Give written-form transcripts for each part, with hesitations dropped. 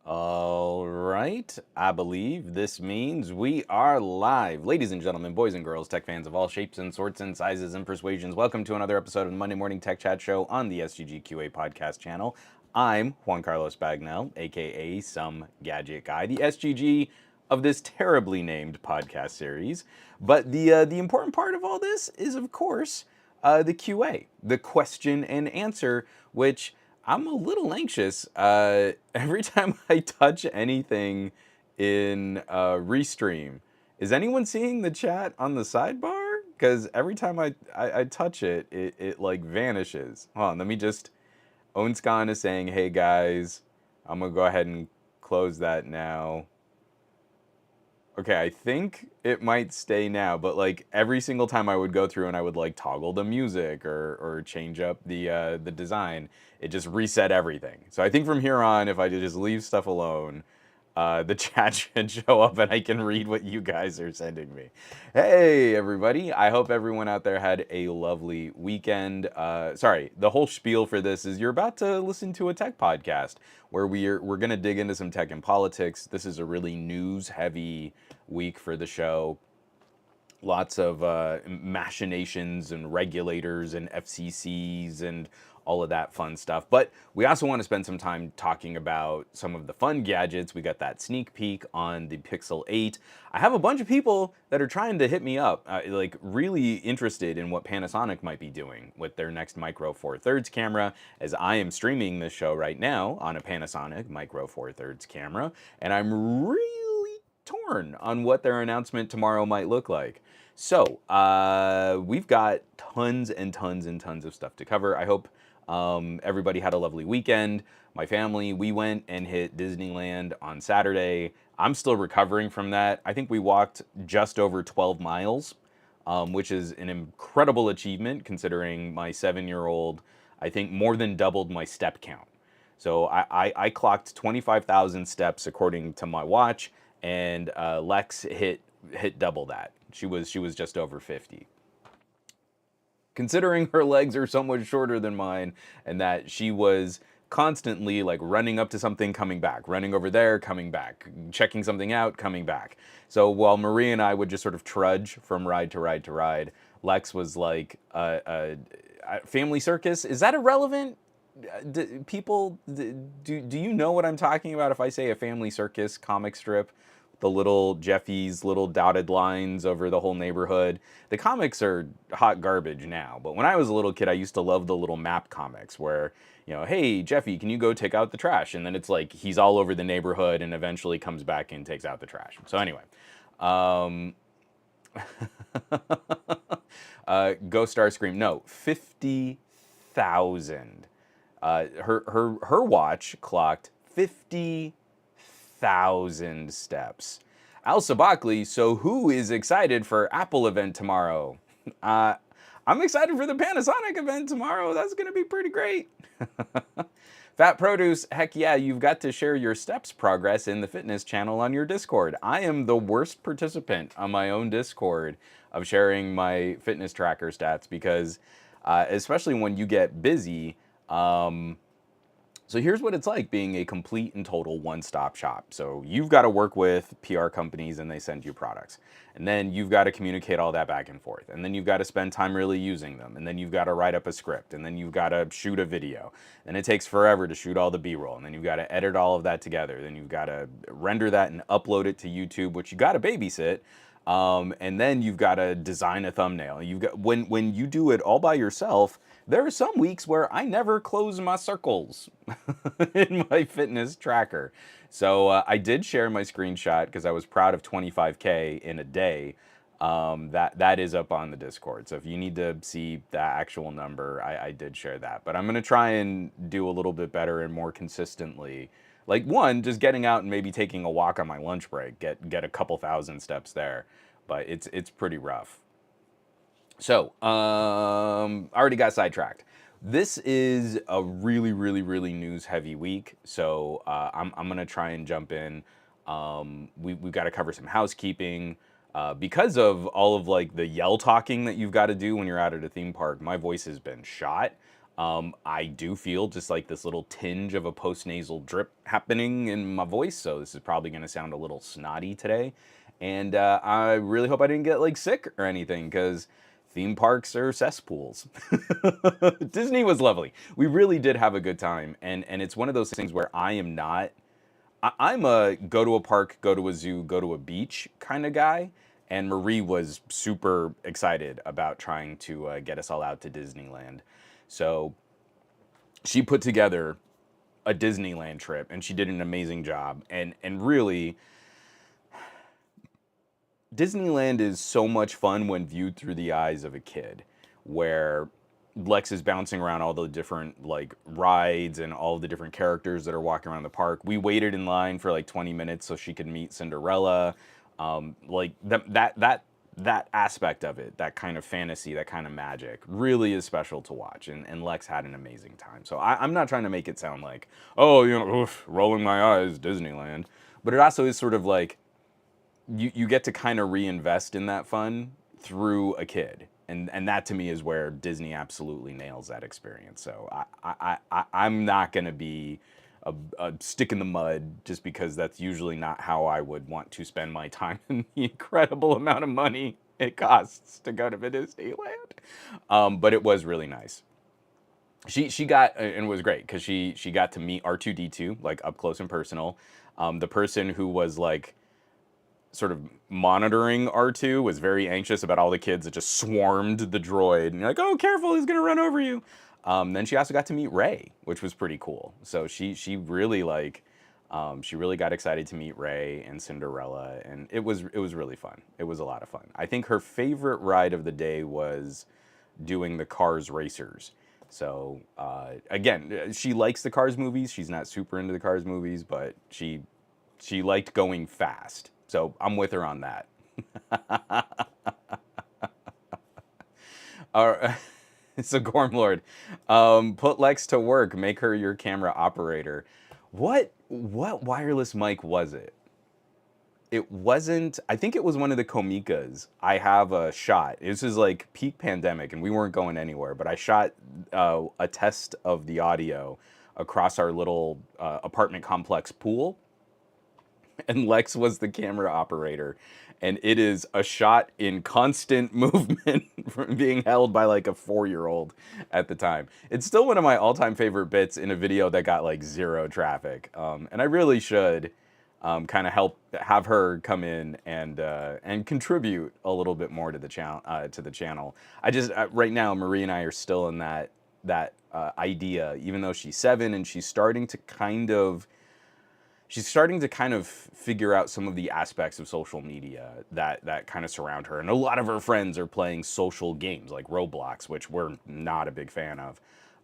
All right, I believe this means we are live. Ladies and gentlemen, boys and girls, tech fans of all shapes and sorts and sizes and persuasions, welcome to another episode of the Monday Morning Tech Chat Show on the SGGQA podcast channel. I'm Juan Carlos Bagnell, aka Some Gadget Guy, the SGG of this terribly named podcast series. But the important part of all this is, of course, the QA, the question and answer, which I'm a little anxious. Every time I touch anything in Restream, is anyone seeing the chat on the sidebar? Because every time I touch it, it like vanishes. Hold on, let me just. Onscon is saying, hey guys, I'm gonna go ahead and close that now. Okay, I think it might stay now, but like every single time I would go through and I would like toggle the music or change up the design, it just reset everything. So I think from here on, if I just leave stuff alone, the chat should show up and I can read what you guys are sending me. Hey everybody, I hope everyone out there had a lovely weekend. Sorry, the whole spiel for this is you're about to listen to a tech podcast where we're gonna dig into some tech and politics. This is a really news heavy week for the show. Lots of machinations and regulators and FCCs and all of that fun stuff. But we also want to spend some time talking about some of the fun gadgets. We got that sneak peek on the Pixel 8. I have a bunch of people that are trying to hit me up, like really interested in what Panasonic might be doing with their next Micro Four Thirds camera, as I am streaming this show right now on a Panasonic Micro Four Thirds camera, and I'm really torn on what their announcement tomorrow might look like. So, we've got tons and tons and tons of stuff to cover. I hope everybody had a lovely weekend. My family, we went and hit Disneyland on Saturday. I'm still recovering from that. I think we walked just over 12 miles, which is an incredible achievement considering my 7-year-old, I think, more than doubled my step count. So I clocked 25,000 steps according to my watch, and Lex hit double that. She was just over 50. Considering her legs are somewhat shorter than mine, and that she was constantly like running up to something, coming back, running over there, coming back, checking something out, coming back. So while Marie and I would just sort of trudge from ride to ride to ride, Lex was like a family circus. Is that irrelevant? People, do you know what I'm talking about if I say a family circus comic strip? The little Jeffy's little dotted lines over the whole neighborhood. The comics are hot garbage now, but when I was a little kid, I used to love the little map comics where, you know, hey, Jeffy, can you go take out the trash? And then it's like he's all over the neighborhood and eventually comes back and takes out the trash. So anyway, Ghost Starscream, no, 50,000. Her watch clocked 50,000 steps. Al Sabakli, so who is excited for Apple event tomorrow? I'm excited for the Panasonic event tomorrow. That's going to be pretty great. Fat Produce, heck yeah, you've got to share your steps progress in the fitness channel on your Discord. I am the worst participant on my own Discord of sharing my fitness tracker stats because, especially when you get busy, so here's what it's like being a complete and total one-stop shop. So you've got to work with PR companies and they send you products. And then you've got to communicate all that back and forth. And then you've got to spend time really using them. And then you've got to write up a script. And then you've got to shoot a video. And it takes forever to shoot all the B-roll. And then you've got to edit all of that together. Then you've got to render that and upload it to YouTube, which you got to babysit. And then you've got to design a thumbnail. You've got when you do it all by yourself, there are some weeks where I never close my circles in my fitness tracker. So I did share my screenshot because I was proud of 25K in a day. That is up on the Discord. So if you need to see the actual number, I did share that. But I'm going to try and do a little bit better and more consistently. Like one, just getting out and maybe taking a walk on my lunch break, get a couple thousand steps there. But it's pretty rough. So, I already got sidetracked. This is a really, really, really news-heavy week, so I'm gonna try and jump in. We've got to cover some housekeeping. Because of all of like the yell talking that you've got to do when you're out at a theme park, my voice has been shot. I do feel just like this little tinge of a postnasal drip happening in my voice, so this is probably going to sound a little snotty today. And I really hope I didn't get like sick or anything, because theme parks are cesspools. Disney was lovely. We really did have a good time, and it's one of those things where I am not. I'm a go to a park, go to a zoo, go to a beach kind of guy. And Marie was super excited about trying to get us all out to Disneyland. So she put together a Disneyland trip, and she did an amazing job. And really, Disneyland is so much fun when viewed through the eyes of a kid, where Lex is bouncing around all the different like rides and all the different characters that are walking around the park. We waited in line for like 20 minutes so she could meet Cinderella. Like that aspect of it, that kind of fantasy, that kind of magic, really is special to watch. And Lex had an amazing time. So I'm not trying to make it sound like, oh, you know, oof, rolling my eyes, Disneyland. But it also is sort of like, you get to kind of reinvest in that fun through a kid. And that to me is where Disney absolutely nails that experience. So I'm not going to be a stick in the mud just because that's usually not how I would want to spend my time and the incredible amount of money it costs to go to Disneyland. But it was really nice. She got, and it was great because she got to meet R2D2 like up close and personal. The person who was like sort of monitoring R2 was very anxious about all the kids that just swarmed the droid. And you're like, oh, careful, he's going to run over you. Then she also got to meet Rey, which was pretty cool. So she really like, she really got excited to meet Rey and Cinderella. And it was really fun. It was a lot of fun. I think her favorite ride of the day was doing the Cars Racers. So again, she likes the Cars movies. She's not super into the Cars movies, but she liked going fast. So I'm with her on that. All right. So Gormlord, put Lex to work. Make her your camera operator. What wireless mic was it? It wasn't. I think it was one of the Komikas. I have a shot. This is like peak pandemic, and we weren't going anywhere. But I shot a test of the audio across our little apartment complex pool. And Lex was the camera operator, and it is a shot in constant movement from being held by like a 4-year-old at the time. It's still one of my all-time favorite bits in a video that got like 0 traffic, and I really should kind of have her come in and contribute a little bit more to the channel. I just right now Marie and I are still in that idea, even though she's 7 and she's starting to kind of figure out some of the aspects of social media that kind of surround her. And a lot of her friends are playing social games like Roblox, which we're not a big fan of.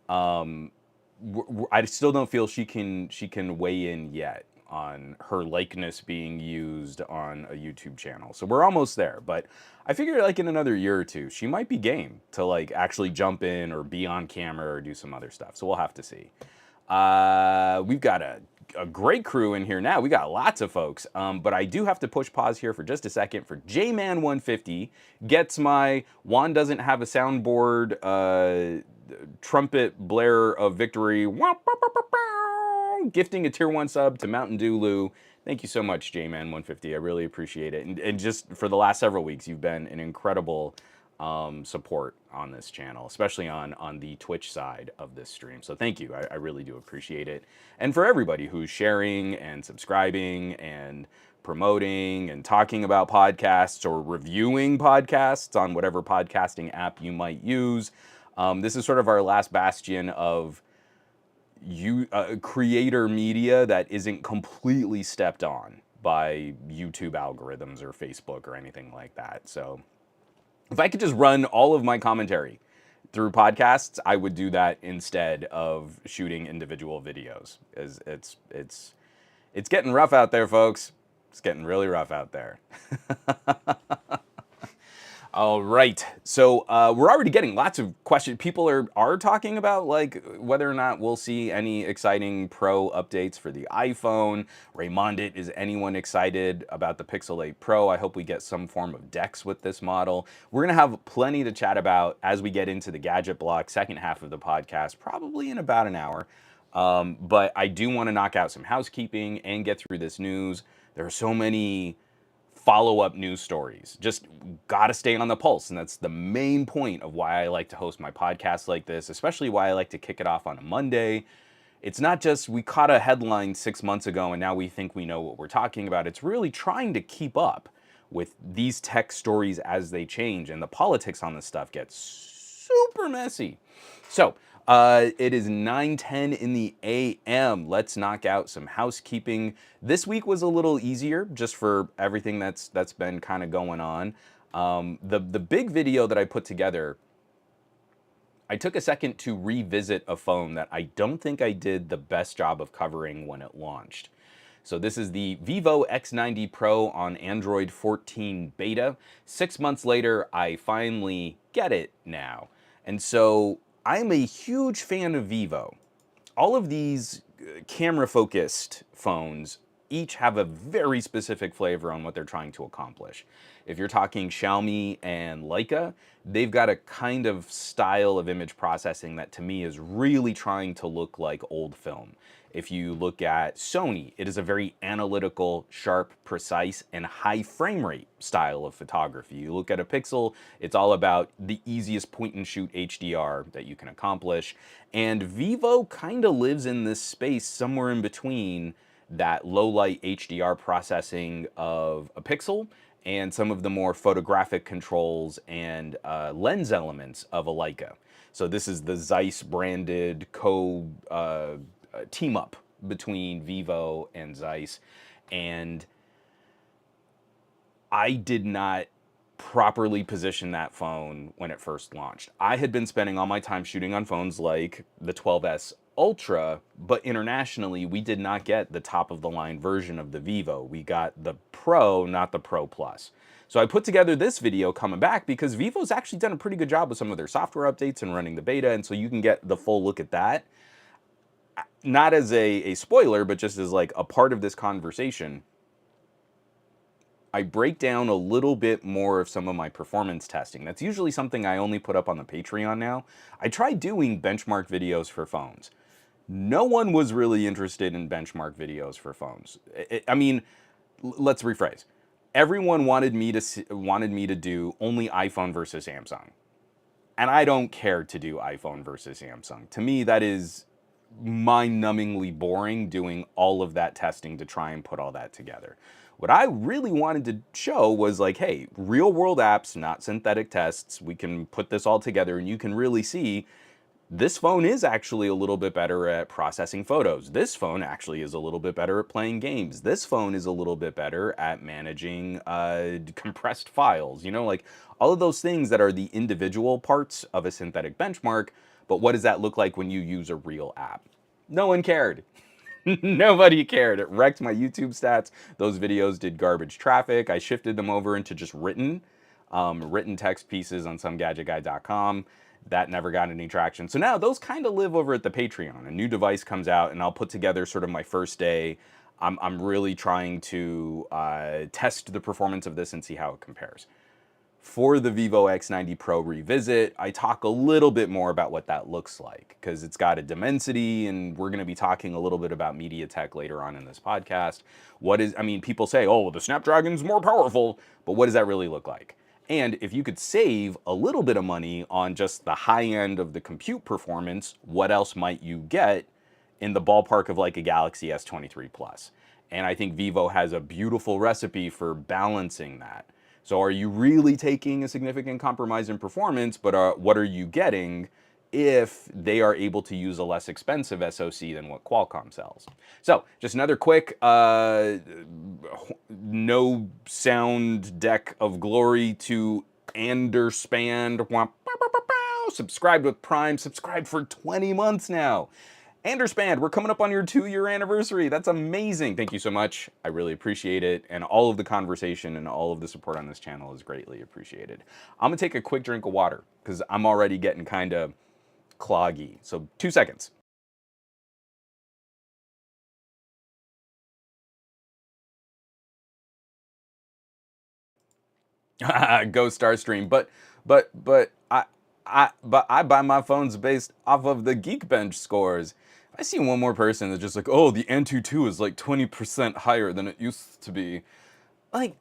I still don't feel she can weigh in yet on her likeness being used on a YouTube channel. So we're almost there, but I figure like in another year or two, she might be game to like actually jump in or be on camera or do some other stuff. So we'll have to see. We've got a great crew in here now. We got lots of folks, but I do have to push pause here for just a second for JMan150. Gets my Juan doesn't have a soundboard trumpet blare of victory. Gifting a tier 1 sub to Mountain Dew Lou. Thank you so much, JMan150. I really appreciate it. And just for the last several weeks, you've been an incredible support on this channel, especially on the Twitch side of this stream. So thank you. I really do appreciate it. And for everybody who's sharing and subscribing and promoting and talking about podcasts or reviewing podcasts on whatever podcasting app you might use. This is sort of our last bastion of creator media that isn't completely stepped on by YouTube algorithms or Facebook or anything like that. So if I could just run all of my commentary through podcasts, I would do that instead of shooting individual videos. It's getting rough out there, folks. It's getting really rough out there. All right. So we're already getting lots of questions. People are talking about like whether or not we'll see any exciting Pro updates for the iPhone. Raymondit, is anyone excited about the Pixel 8 Pro? I hope we get some form of DeX with this model. We're going to have plenty to chat about as we get into the gadget block, second half of the podcast, probably in about an hour. But I do want to knock out some housekeeping and get through this news. There are so many follow-up news stories. Just gotta stay on the pulse, and that's the main point of why I like to host my podcast like this, especially why I like to kick it off on a Monday. It's not just we caught a headline 6 months ago and now we think we know what we're talking about. It's really trying to keep up with these tech stories as they change, and the politics on this stuff gets super messy. So it is 9:10 in the a.m. Let's knock out some housekeeping. This week was a little easier just for everything that's been kind of going on. The big video that I put together, I took a second to revisit a phone that I don't think I did the best job of covering when it launched. So this is the Vivo X90 Pro on Android 14 beta. 6 months later, I finally get it now. And so I'm a huge fan of Vivo. All of these camera-focused phones each have a very specific flavor on what they're trying to accomplish. If you're talking Xiaomi and Leica, they've got a kind of style of image processing that to me is really trying to look like old film. If you look at Sony, it is a very analytical, sharp, precise, and high frame rate style of photography. You look at a Pixel, it's all about the easiest point and shoot HDR that you can accomplish. And Vivo kind of lives in this space somewhere in between that low light HDR processing of a Pixel and some of the more photographic controls and lens elements of a Leica. So this is the Zeiss branded team up between Vivo and Zeiss, and I did not properly position that phone when it first launched. I had been spending all my time shooting on phones like the 12S Ultra, but internationally we did not get the top of the line version of the Vivo. We got the Pro, not the Pro Plus. So I put together this video coming back because Vivo's actually done a pretty good job with some of their software updates and running the beta, and so you can get the full look at that. Not as a spoiler, but just as like a part of this conversation. I break down a little bit more of some of my performance testing. That's usually something I only put up on the Patreon now. I tried doing benchmark videos for phones. No one was really interested in benchmark videos for phones. I mean, let's rephrase. Everyone wanted me to do only iPhone versus Samsung. And I don't care to do iPhone versus Samsung. To me, that is mind-numbingly boring doing all of that testing to try and put all that together. What I really wanted to show was like, hey, real world apps, not synthetic tests. We can put this all together and you can really see this phone is actually a little bit better at processing photos. This phone actually is a little bit better at playing games. This phone is a little bit better at managing compressed files. You know, like all of those things that are the individual parts of a synthetic benchmark. But what does that look like when you use a real app? No one cared. Nobody cared. It wrecked my YouTube stats. Those videos did garbage traffic. I shifted them over into just written text pieces on somegadgetguy.com. That never got any traction. So now those kind of live over at the Patreon. A new device comes out and I'll put together sort of my first day. I'm really trying to test the performance of this and see how it compares. For the Vivo X90 Pro revisit, I talk a little bit more about what that looks like because it's got a Dimensity, and we're going to be talking a little bit about MediaTek later on in this podcast. People say, oh, well, the Snapdragon's more powerful, but what does that really look like? And if you could save a little bit of money on just the high end of the compute performance, what else might you get in the ballpark of like a Galaxy S23 Plus? And I think Vivo has a beautiful recipe for balancing that. So are you really taking a significant compromise in performance, but what are you getting if they are able to use a less expensive SoC than what Qualcomm sells? So just another quick no sound deck of glory to Anderspand. Subscribed with Prime, subscribed for 20 months now. Andersband, we're coming up on your 2-year anniversary. That's amazing. Thank you so much. I really appreciate it. And all of the conversation and all of the support on this channel is greatly appreciated. I'm going to take a quick drink of water because I'm already getting kind of cloggy. So 2 seconds. Go Starstream. But I buy my phones based off of the Geekbench scores. If I see one more person that's just like, oh, the Antutu 2 is like 20% higher than it used to be, like,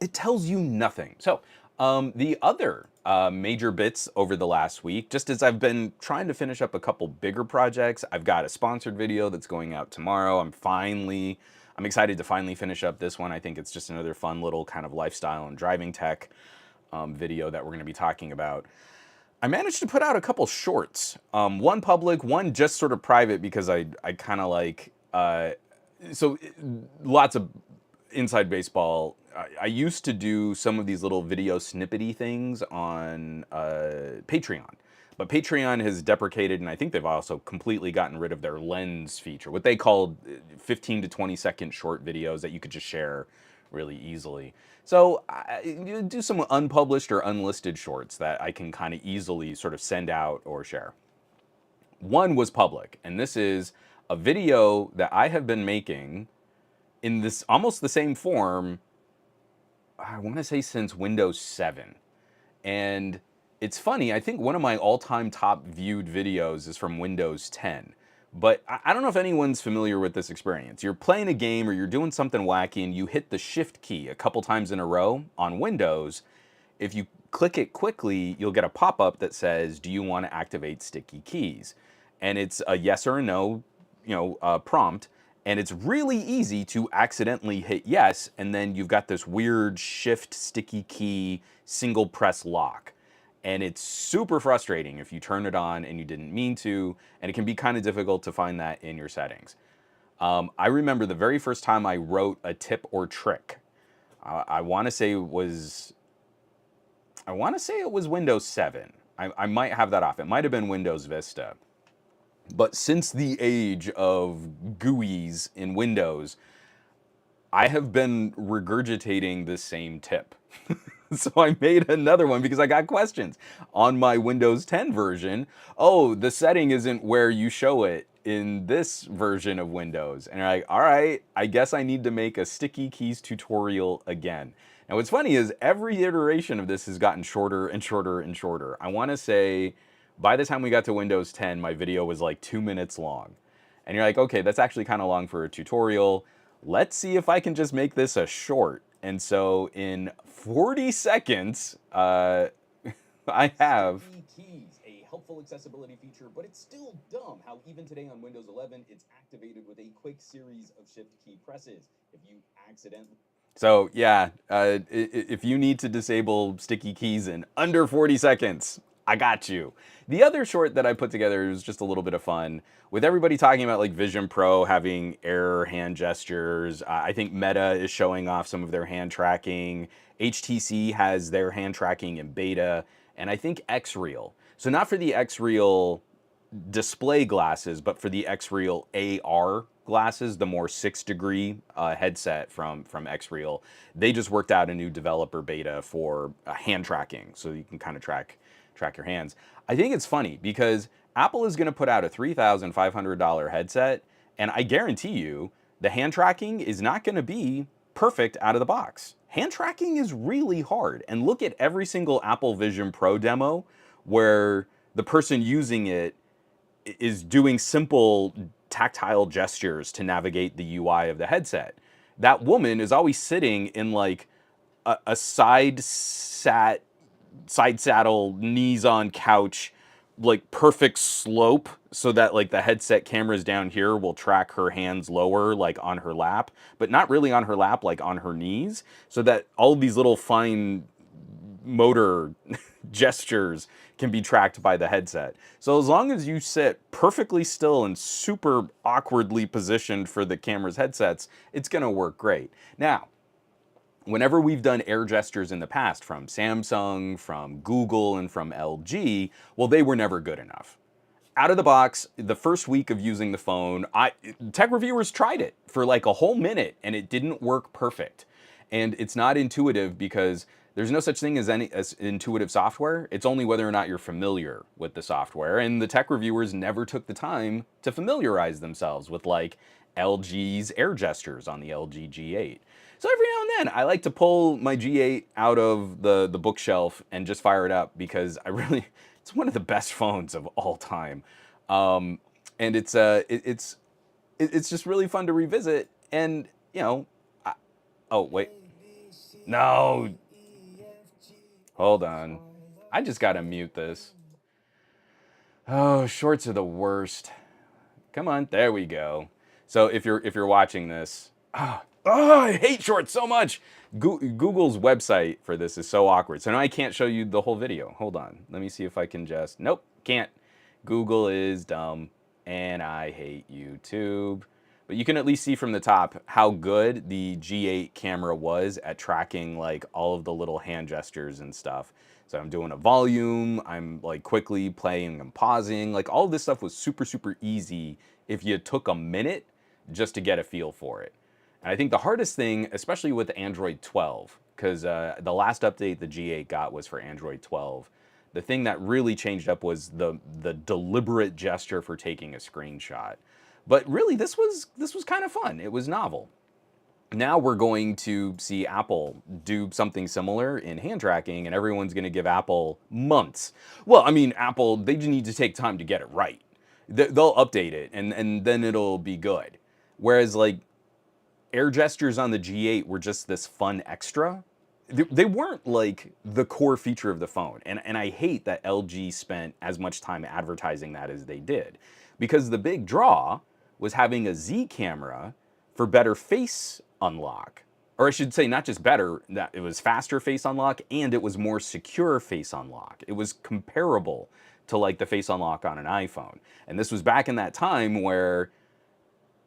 it tells you nothing. So, the other major bits over the last week, just as I've been trying to finish up a couple bigger projects, I've got a sponsored video that's going out tomorrow. I'm excited to finally finish up this one. I think it's just another fun little kind of lifestyle and driving tech video that we're going to be talking about. I managed to put out a couple shorts, one public, one just sort of private because I kind of like, lots of inside baseball. I used to do some of these little video snippety things on Patreon, but Patreon has deprecated, and I think they've also completely gotten rid of their lens feature, what they called 15 to 20 second short videos that you could just share really easily. So I do some unpublished or unlisted shorts that I can kind of easily sort of send out or share. One was public, and this is a video that I have been making in this almost the same form, I want to say since Windows 7. And it's funny, I think one of my all-time top viewed videos is from Windows 10. But I don't know if anyone's familiar with this experience. You're playing a game or you're doing something wacky and you hit the shift key a couple times in a row on Windows. If you click it quickly, you'll get a pop-up that says, do you want to activate sticky keys? And it's a yes or a no, prompt. And it's really easy to accidentally hit yes, and then you've got this weird shift sticky key single press lock. And it's super frustrating if you turn it on and you didn't mean to, and it can be kind of difficult to find that in your settings. I remember the very first time I wrote a tip or trick. I want to say it was Windows 7. I might have that off. It might have been Windows Vista. But since the age of GUIs in Windows, I have been regurgitating the same tip. So I made another one because I got questions. On my Windows 10 version, oh, the setting isn't where you show it in this version of Windows. And you're like, all right, I guess I need to make a sticky keys tutorial again. And what's funny is every iteration of this has gotten shorter and shorter and shorter. I want to say by the time we got to Windows 10, my video was like 2 minutes long. And you're like, okay, that's actually kind of long for a tutorial. Let's see if I can just make this a short. And so in 40 seconds, I have keys, a helpful accessibility feature, but it's still dumb how even today on Windows 11, it's activated with a quick series of shift key presses. If you accidentally... So yeah, if you need to disable sticky keys in under 40 seconds, I got you. The other short that I put together is just a little bit of fun. With everybody talking about like Vision Pro having error hand gestures, I think Meta is showing off some of their hand tracking. HTC has their hand tracking in beta, and I think Xreal. So not for the Xreal display glasses, but for the Xreal AR glasses, the more 6-degree headset from Xreal, they just worked out a new developer beta for hand tracking, so you can kind of track your hands. I think it's funny because Apple is going to put out a $3,500 headset, and I guarantee you the hand tracking is not going to be perfect out of the box. Hand tracking is really hard, and look at every single Apple Vision Pro demo where the person using it is doing simple tactile gestures to navigate the UI of the headset. That woman is always sitting in like a side saddle, knees on couch, like perfect slope, so that like the headset cameras down here will track her hands lower, like on her lap, but not really on her lap, like on her knees, so that all of these little fine motor gestures can be tracked by the headset. So as long as you sit perfectly still and super awkwardly positioned for the camera's headsets, it's gonna work great. Now, whenever we've done air gestures in the past from Samsung, from Google, and from LG, well, they were never good enough. out of the box, the first week of using the phone, tech reviewers tried it for like a whole minute and it didn't work perfect. And it's not intuitive because there's no such thing as intuitive software. It's only whether or not you're familiar with the software. And the tech reviewers never took the time to familiarize themselves with like LG's air gestures on the LG G8. So every now and then I like to pull my G8 out of the bookshelf and just fire it up because it's one of the best phones of all time. And it's just really fun to revisit. And, you know, oh, wait. No. Hold on. I just gotta mute this. Oh, shorts are the worst. Come on, there we go. So if you're watching this, I hate shorts so much. Google's website for this is so awkward. So now I can't show you the whole video. Hold on. Let me see if I can just, nope, can't. Google is dumb and I hate YouTube. But you can at least see from the top how good the G8 camera was at tracking like all of the little hand gestures and stuff. So I'm doing a volume, I'm like quickly playing and pausing. Like all of this stuff was super, super easy if you took a minute just to get a feel for it. And I think the hardest thing, especially with Android 12, because the last update the G8 got was for Android 12. The thing that really changed up was the deliberate gesture for taking a screenshot. But really, this was kind of fun. It was novel. Now we're going to see Apple do something similar in hand tracking, and everyone's going to give Apple months. Well, I mean, Apple, they just need to take time to get it right. They'll update it, and then it'll be good. Whereas, like, air gestures on the G8 were just this fun extra. They weren't, like, the core feature of the phone. And I hate that LG spent as much time advertising that as they did. Because the big draw was having a Z camera for better face unlock. Or I should say not just better, that it was faster face unlock and it was more secure face unlock. It was comparable to like the face unlock on an iPhone. And this was back in that time where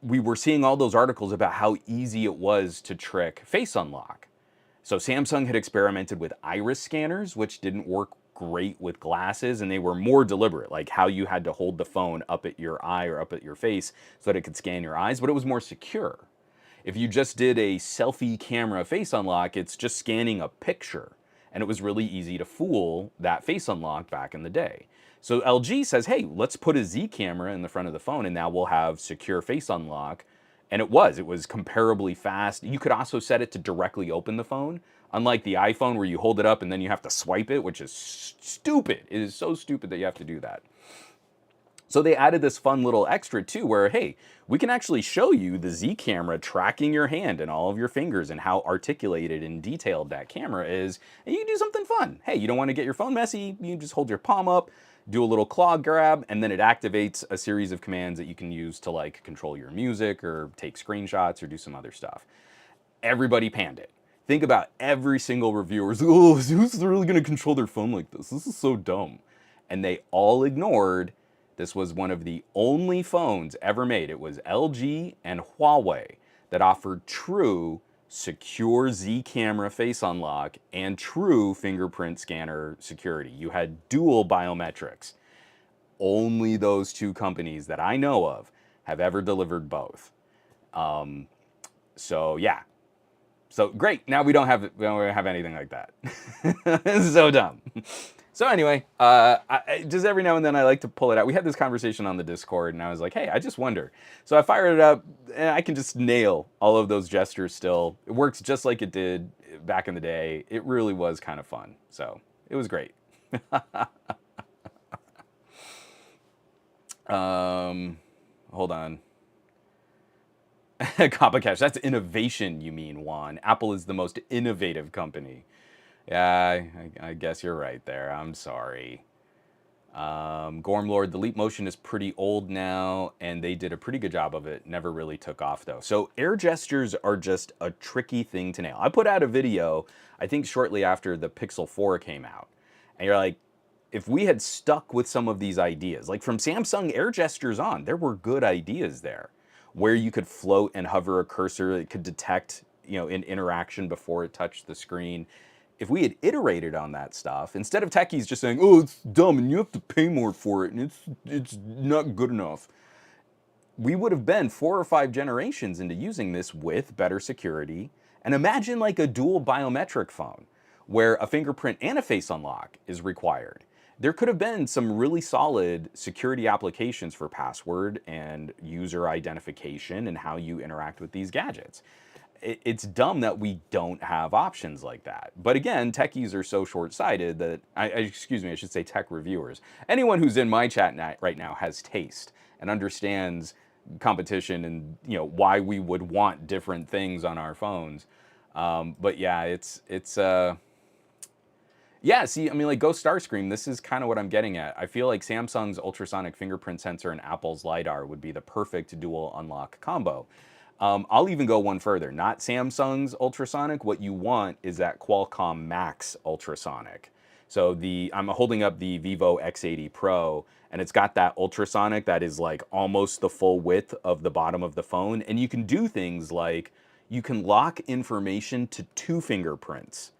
we were seeing all those articles about how easy it was to trick face unlock. So Samsung had experimented with iris scanners, which didn't work great with glasses, and they were more deliberate, like how you had to hold the phone up at your eye or up at your face so that it could scan your eyes, but it was more secure. If you just did a selfie camera face unlock, it's just scanning a picture, and it was really easy to fool that face unlock back in the day. So LG says, hey, let's put a Z camera in the front of the phone, and now we'll have secure face unlock. And it was comparably fast. You could also set it to directly open the phone, unlike the iPhone where you hold it up and then you have to swipe it, which is stupid. It is so stupid that you have to do that. So they added this fun little extra too where, hey, we can actually show you the Z camera tracking your hand and all of your fingers and how articulated and detailed that camera is. And you can do something fun. Hey, you don't want to get your phone messy, you just hold your palm up, do a little claw grab, and then it activates a series of commands that you can use to like control your music or take screenshots or do some other stuff. Everybody panned it. Think about every single reviewer's, oh, who's really going to control their phone like this? This is so dumb. And they all ignored this was one of the only phones ever made. It was LG and Huawei that offered true secure Z camera face unlock and true fingerprint scanner security. You had dual biometrics. Only those two companies that I know of have ever delivered both. So yeah. So great. Now we don't have anything like that. This is so dumb. So anyway, I just every now and then I like to pull it out. We had this conversation on the Discord, and I was like, hey, I just wonder. So I fired it up, and I can just nail all of those gestures still. It works just like it did back in the day. It really was kind of fun. So it was great. Hold on. Kappa Cash, that's innovation, you mean, Juan. Apple is the most innovative company. Yeah, I guess you're right there. I'm sorry. Gormlord, the Leap Motion is pretty old now, and they did a pretty good job of it. Never really took off, though. So air gestures are just a tricky thing to nail. I put out a video, I think shortly after the Pixel 4 came out. And you're like, if we had stuck with some of these ideas, like from Samsung air gestures on, there were good ideas there. Where you could float and hover a cursor, it could detect, an interaction before it touched the screen. if we had iterated on that stuff, instead of techies just saying, oh, it's dumb and you have to pay more for it and it's not good enough, we would have been 4 or 5 generations into using this with better security. And imagine like a dual biometric phone where a fingerprint and a face unlock is required. There could have been some really solid security applications for password and user identification and how you interact with these gadgets. It's dumb that we don't have options like that. But again, techies are so short-sighted that, excuse me, I should say tech reviewers. Anyone who's in my chat right now has taste and understands competition and why we would want different things on our phones. But yeah, yeah, see, I mean, like Ghost Starscream, this is kind of what I'm getting at. I feel like Samsung's ultrasonic fingerprint sensor and Apple's LiDAR would be the perfect dual unlock combo. I'll even go one further. Not Samsung's ultrasonic. What you want is that Qualcomm Max ultrasonic. So I'm holding up the Vivo X80 Pro, and it's got that ultrasonic that is like almost the full width of the bottom of the phone. And you can do things like you can lock information to 2 fingerprints.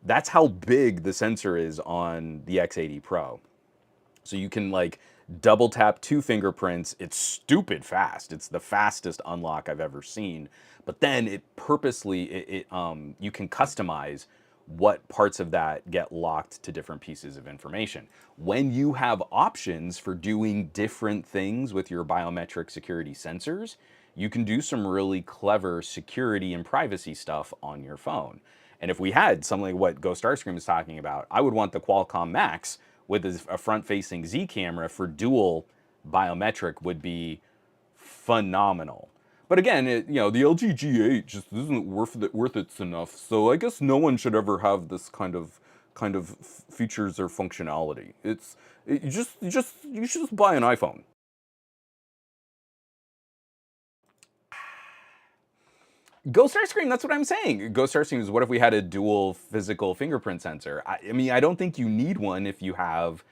That's how big the sensor is on the X80 Pro. So you can like double tap 2 fingerprints. It's stupid fast. It's the fastest unlock I've ever seen. But then it purposely, you can customize what parts of that get locked to different pieces of information. When you have options for doing different things with your biometric security sensors, you can do some really clever security and privacy stuff on your phone. And if we had something like what Ghost Starscream is talking about, I would want the Qualcomm Max with a front-facing Z camera for dual biometric would be phenomenal. But again, the LG G8 just isn't worth it enough. So I guess no one should ever have this kind of features or functionality. You should just buy an iPhone. Ghost Starscream, that's what I'm saying. Ghost Starscream is what if we had a dual physical fingerprint sensor? I mean, I don't think you need one if you have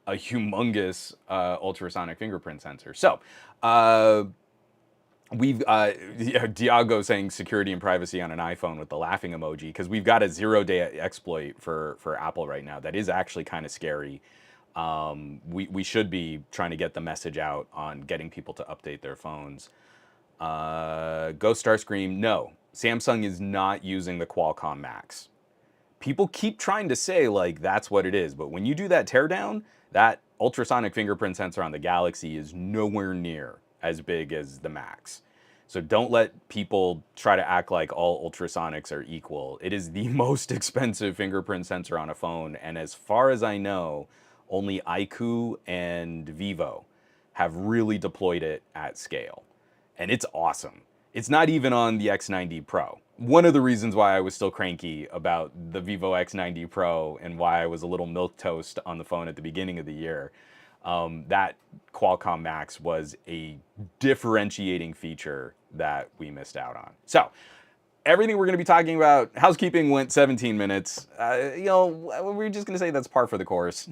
a humongous ultrasonic fingerprint sensor. So, Diago saying security and privacy on an iPhone with the laughing emoji, because we've got a 0-day exploit for Apple right now that is actually kind of scary. We should be trying to get the message out on getting people to update their phones. Ghost Starscream, no. Samsung is not using the Qualcomm Max. People keep trying to say, like, that's what it is. But when you do that teardown, that ultrasonic fingerprint sensor on the Galaxy is nowhere near as big as the Max. So don't let people try to act like all ultrasonics are equal. It is the most expensive fingerprint sensor on a phone. And as far as I know, only iQOO and Vivo have really deployed it at scale. And it's awesome. It's not even on the X90 Pro. One of the reasons why I was still cranky about the Vivo X90 Pro and why I was a little milquetoast on the phone at the beginning of the year, that Qualcomm Max was a differentiating feature that we missed out on. So, everything we're going to be talking about, housekeeping went 17 minutes. We're just going to say that's par for the course.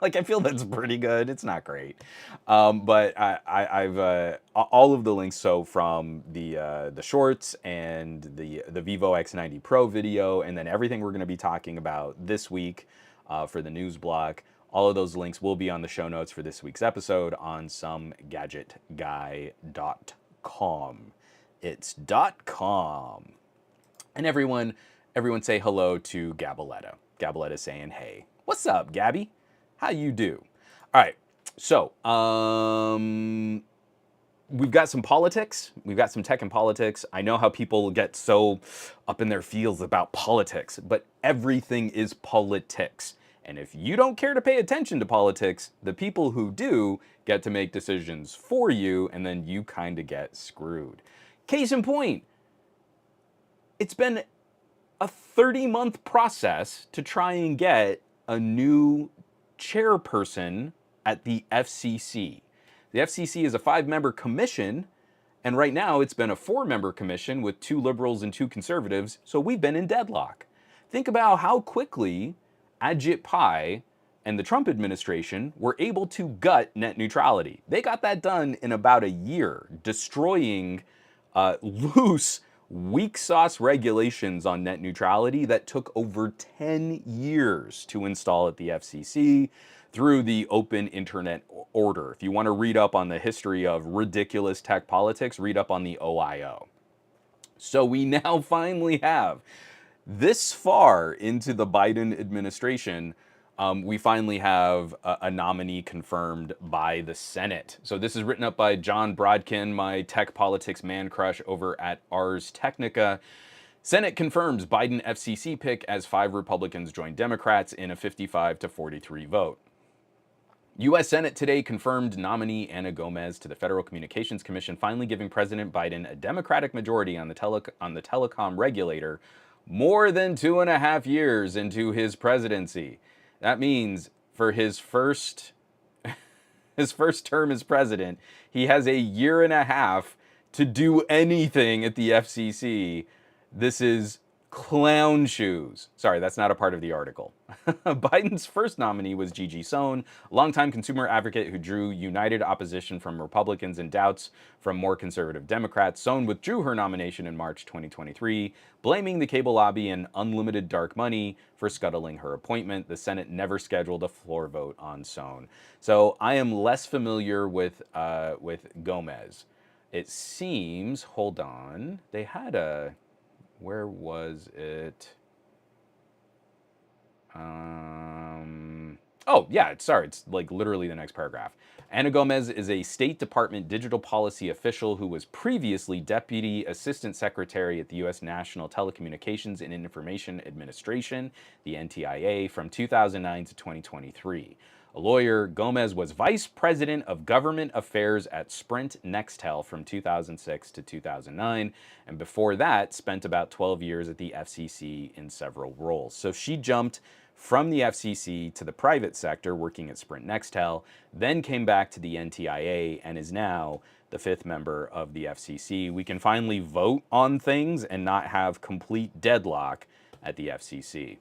Like, I feel that's pretty good. It's not great, but I've all of the links. So from the shorts and the Vivo X90 Pro video, and then everything we're going to be talking about this week for the news block. All of those links will be on the show notes for this week's episode on somegadgetguy.com. It's .com. And everyone say hello to Gabaletta. Gabaletta saying, hey. What's up, Gabby? How you do? All right, so we've got some politics. We've got some tech and politics. I know how people get so up in their feels about politics, but everything is politics. And if you don't care to pay attention to politics, the people who do get to make decisions for you, and then you kind of get screwed. Case in point, it's been a 30-month process to try and get a new chairperson at the FCC. The FCC is a 5-member commission, and right now it's been a 4-member commission with 2 liberals and 2 conservatives, so we've been in deadlock. Think about how quickly Ajit Pai and the Trump administration were able to gut net neutrality. They got that done in about a year, destroying loose weak sauce regulations on net neutrality that took over 10 years to install at the FCC through the Open Internet Order. If you want to read up on the history of ridiculous tech politics, read up on the OIO. So we now finally have, this far into the Biden administration, we finally have a nominee confirmed by the Senate. So this is written up by John Brodkin, my tech politics man crush over at Ars Technica. Senate confirms Biden FCC pick as 5 Republicans join Democrats in a 55-43 vote. U.S. Senate today confirmed nominee Ana Gomez to the Federal Communications Commission, finally giving President Biden a Democratic majority on the telecom regulator more than 2.5 years into his presidency. That means for his first term as president, he has 1.5 years to do anything at the FCC. This is clown shoes. Sorry, that's not a part of the article. Biden's first nominee was Gigi Sohn, a longtime consumer advocate who drew united opposition from Republicans and doubts from more conservative Democrats. Sohn withdrew her nomination in March 2023, blaming the cable lobby and unlimited dark money for scuttling her appointment. The Senate never scheduled a floor vote on Sohn. So I am less familiar with Gomez. It seems, hold on, they had a, where was it? Oh, yeah, sorry, it's like literally the next paragraph. Ana Gomez is a State Department digital policy official who was previously Deputy Assistant Secretary at the U.S. National Telecommunications and Information Administration, the NTIA, from 2009 to 2023. A lawyer, Gomez was Vice President of Government Affairs at Sprint Nextel from 2006 to 2009, and before that, spent about 12 years at the FCC in several roles. So she jumped from the FCC to the private sector, working at Sprint Nextel, then came back to the NTIA, and is now the 5th member of the FCC. We can finally vote on things and not have complete deadlock at the FCC.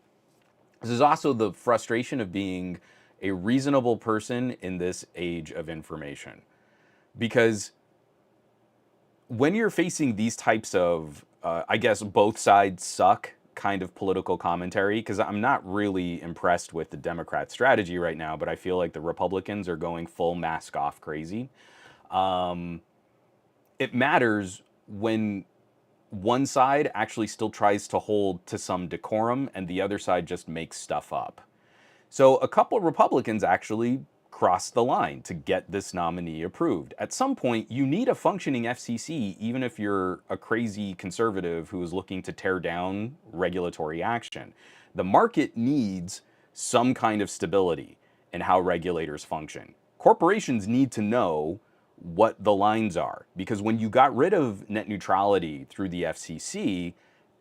This is also the frustration of being a reasonable person in this age of information. Because when you're facing these types of, I guess, both sides suck kind of political commentary, because I'm not really impressed with the Democrat strategy right now, but I feel like the Republicans are going full mask off crazy. It matters when one side actually still tries to hold to some decorum and the other side just makes stuff up. So a couple of Republicans actually crossed the line to get this nominee approved. At some point, you need a functioning FCC, even if you're a crazy conservative who is looking to tear down regulatory action. The market needs some kind of stability in how regulators function. Corporations need to know what the lines are, because when you got rid of net neutrality through the FCC,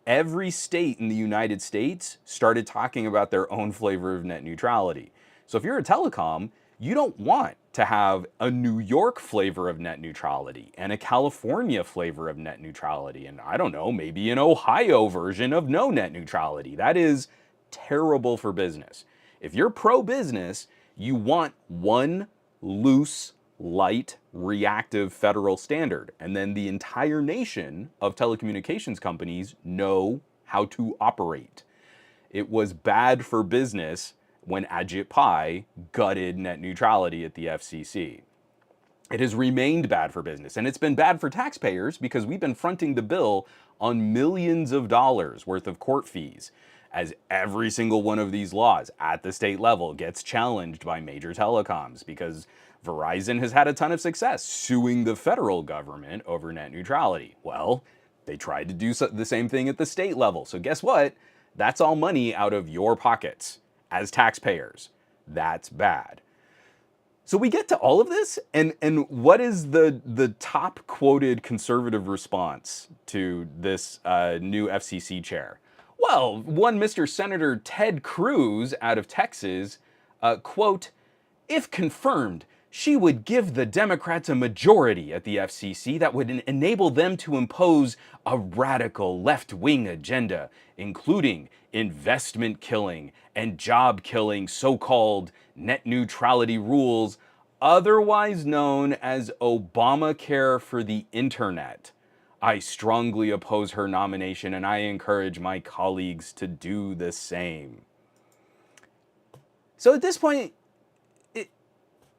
every state in the United States started talking about their own flavor of net neutrality. So if you're a telecom, you don't want to have a New York flavor of net neutrality and a California flavor of net neutrality, and I don't know, maybe an Ohio version of no net neutrality. That is terrible for business. If you're pro-business, you want one loose, light, reactive federal standard, and then the entire nation of telecommunications companies know how to operate. It was bad for business when Ajit Pai gutted net neutrality at the FCC. It has remained bad for business, and it's been bad for taxpayers because we've been fronting the bill on millions of dollars worth of court fees, as every single one of these laws at the state level gets challenged by major telecoms, because Verizon has had a ton of success suing the federal government over net neutrality. Well, they tried to do the same thing at the state level. So guess what? That's all money out of your pockets as taxpayers. That's bad. So we get to all of this, and what is the top quoted conservative response to this new FCC chair? Well, one Mr. Senator Ted Cruz out of Texas, quote, "If confirmed, she would give the Democrats a majority at the FCC that would enable them to impose a radical left-wing agenda, including investment killing and job killing so-called net neutrality rules, otherwise known as Obamacare for the internet. I strongly oppose her nomination, and I encourage my colleagues to do the same. So at this point,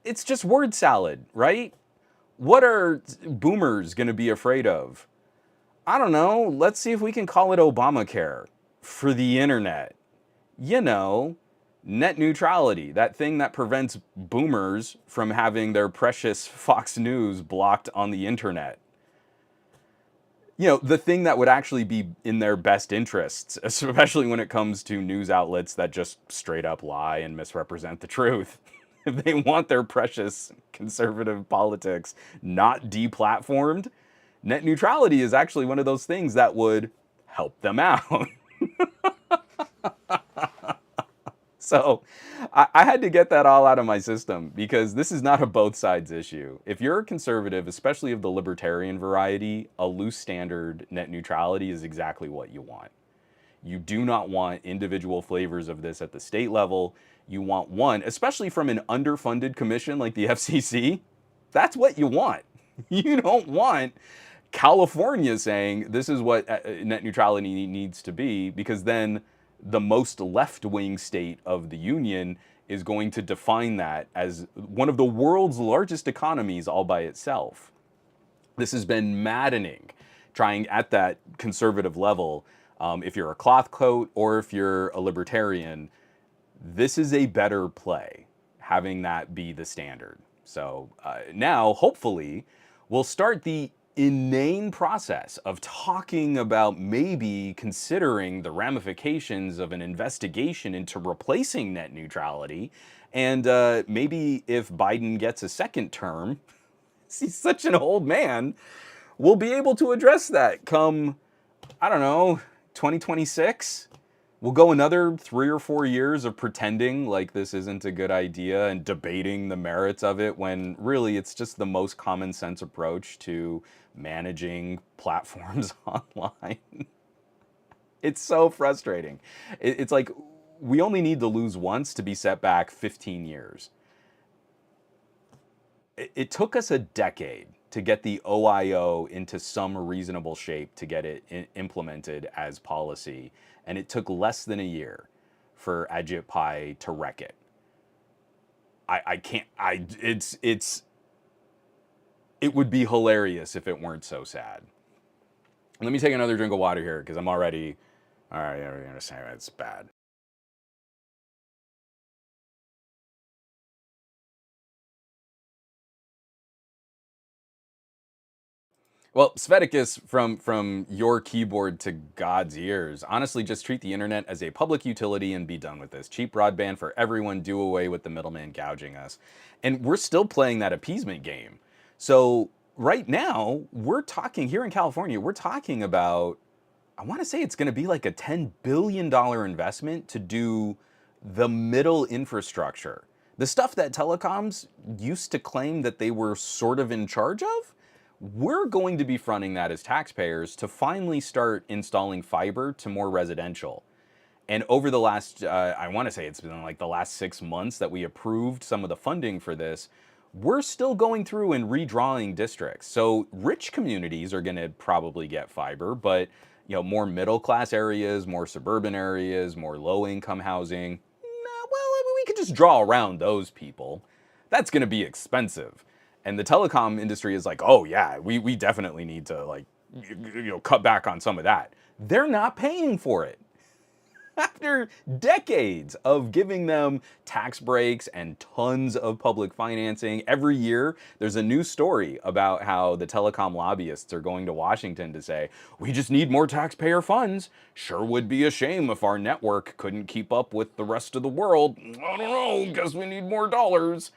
it's just word salad, right? What are boomers going to be afraid of? I don't know. Let's see if we can call it Obamacare for the internet. You know, net neutrality, that thing that prevents boomers from having their precious Fox News blocked on the internet. You know, the thing that would actually be in their best interests, especially when it comes to news outlets that just straight up lie and misrepresent the truth. If they want their precious conservative politics not deplatformed, net neutrality is actually one of those things that would help them out. So I had to get that all out of my system because this is not a both sides issue. If you're a conservative, especially of the libertarian variety, a loose standard net neutrality is exactly what you want. You do not want individual flavors of this at the state level. You want one, especially from an underfunded commission like the FCC. That's what you want. You don't want California saying this is what net neutrality needs to be, because then the most left-wing state of the union is going to define that as one of the world's largest economies all by itself. This has been maddening, trying at that conservative level. If you're a cloth coat or if you're a libertarian, this is a better play, having that be the standard. So now, hopefully, we'll start the inane process of talking about maybe considering the ramifications of an investigation into replacing net neutrality. And maybe if Biden gets a second term, he's such an old man, we'll be able to address that come, I don't know, 2026. We'll go another 3 or 4 years of pretending like this isn't a good idea and debating the merits of it when really it's just the most common sense approach to managing platforms online. It's so frustrating. It's like we only need to lose once to be set back 15 years. It took us a decade to get the OIO into some reasonable shape to get it implemented as policy. And it took less than a year for Ajit Pai to wreck it. It would be hilarious if it weren't so sad. Let me take another drink of water here because I'm already, all right, I'm going to say it's bad. Well, Sveticus, from your keyboard to God's ears, honestly, just treat the internet as a public utility and be done with this. Cheap broadband for everyone, do away with the middleman gouging us. And we're still playing that appeasement game. So right now, we're talking, here in California, we're talking about, I want to say it's going to be like a $10 billion investment to do the middle infrastructure. The stuff that telecoms used to claim that they were sort of in charge of, we're going to be fronting that as taxpayers to finally start installing fiber to more residential. And over the last, I want to say it's been like the last 6 months that we approved some of the funding for this, we're still going through and redrawing districts. So rich communities are going to probably get fiber, but you know, more middle class areas, more suburban areas, more low income housing, well, I mean, we could just draw around those people. That's going to be expensive. And the telecom industry is like, oh yeah, we definitely need to like, cut back on some of that. They're not paying for it. After decades of giving them tax breaks and tons of public financing, every year there's a new story about how the telecom lobbyists are going to Washington to say, we just need more taxpayer funds. Sure would be a shame if our network couldn't keep up with the rest of the world. I don't know, guess we need more dollars.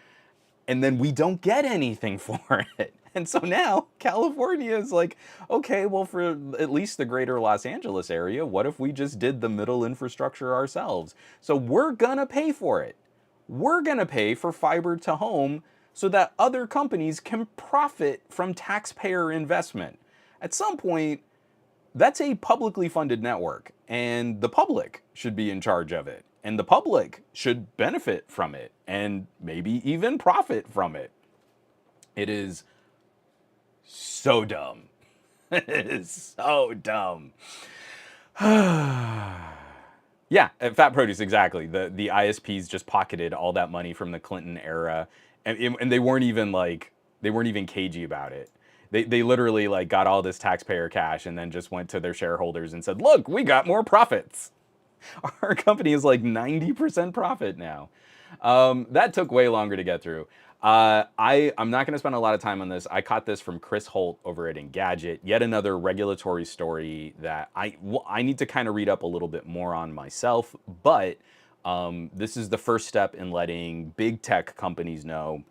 And then we don't get anything for it. And so now California is like, okay, well, for at least the greater Los Angeles area, what if we just did the middle infrastructure ourselves? So we're gonna pay for it. We're gonna pay for fiber to home so that other companies can profit from taxpayer investment. At some point, that's a publicly funded network, and the public should be in charge of it. And the public should benefit from it and maybe even profit from it. It is so dumb. It's so dumb. Yeah, fat produce, exactly. The ISPs just pocketed all that money from the Clinton era, and they weren't even like they weren't even cagey about it. They literally like got all this taxpayer cash and then just went to their shareholders and said, "Look, we got more profits. Our company is like 90% profit now." That took way longer to get through. I'm not going to spend a lot of time on this. I caught this from Chris Holt over at Engadget. Yet another regulatory story that I need to kind of read up a little bit more on myself. But this is the first step in letting big tech companies know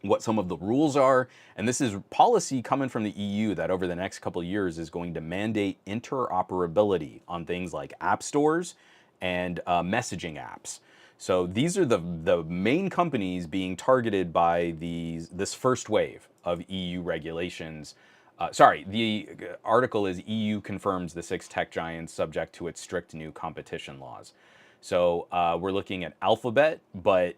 what some of the rules are. And this is policy coming from the EU that over the next couple of years is going to mandate interoperability on things like app stores and messaging apps. So these are the main companies being targeted by this first wave of EU regulations. Sorry, the article is EU confirms the 6 tech giants subject to its strict new competition laws. So we're looking at Alphabet, but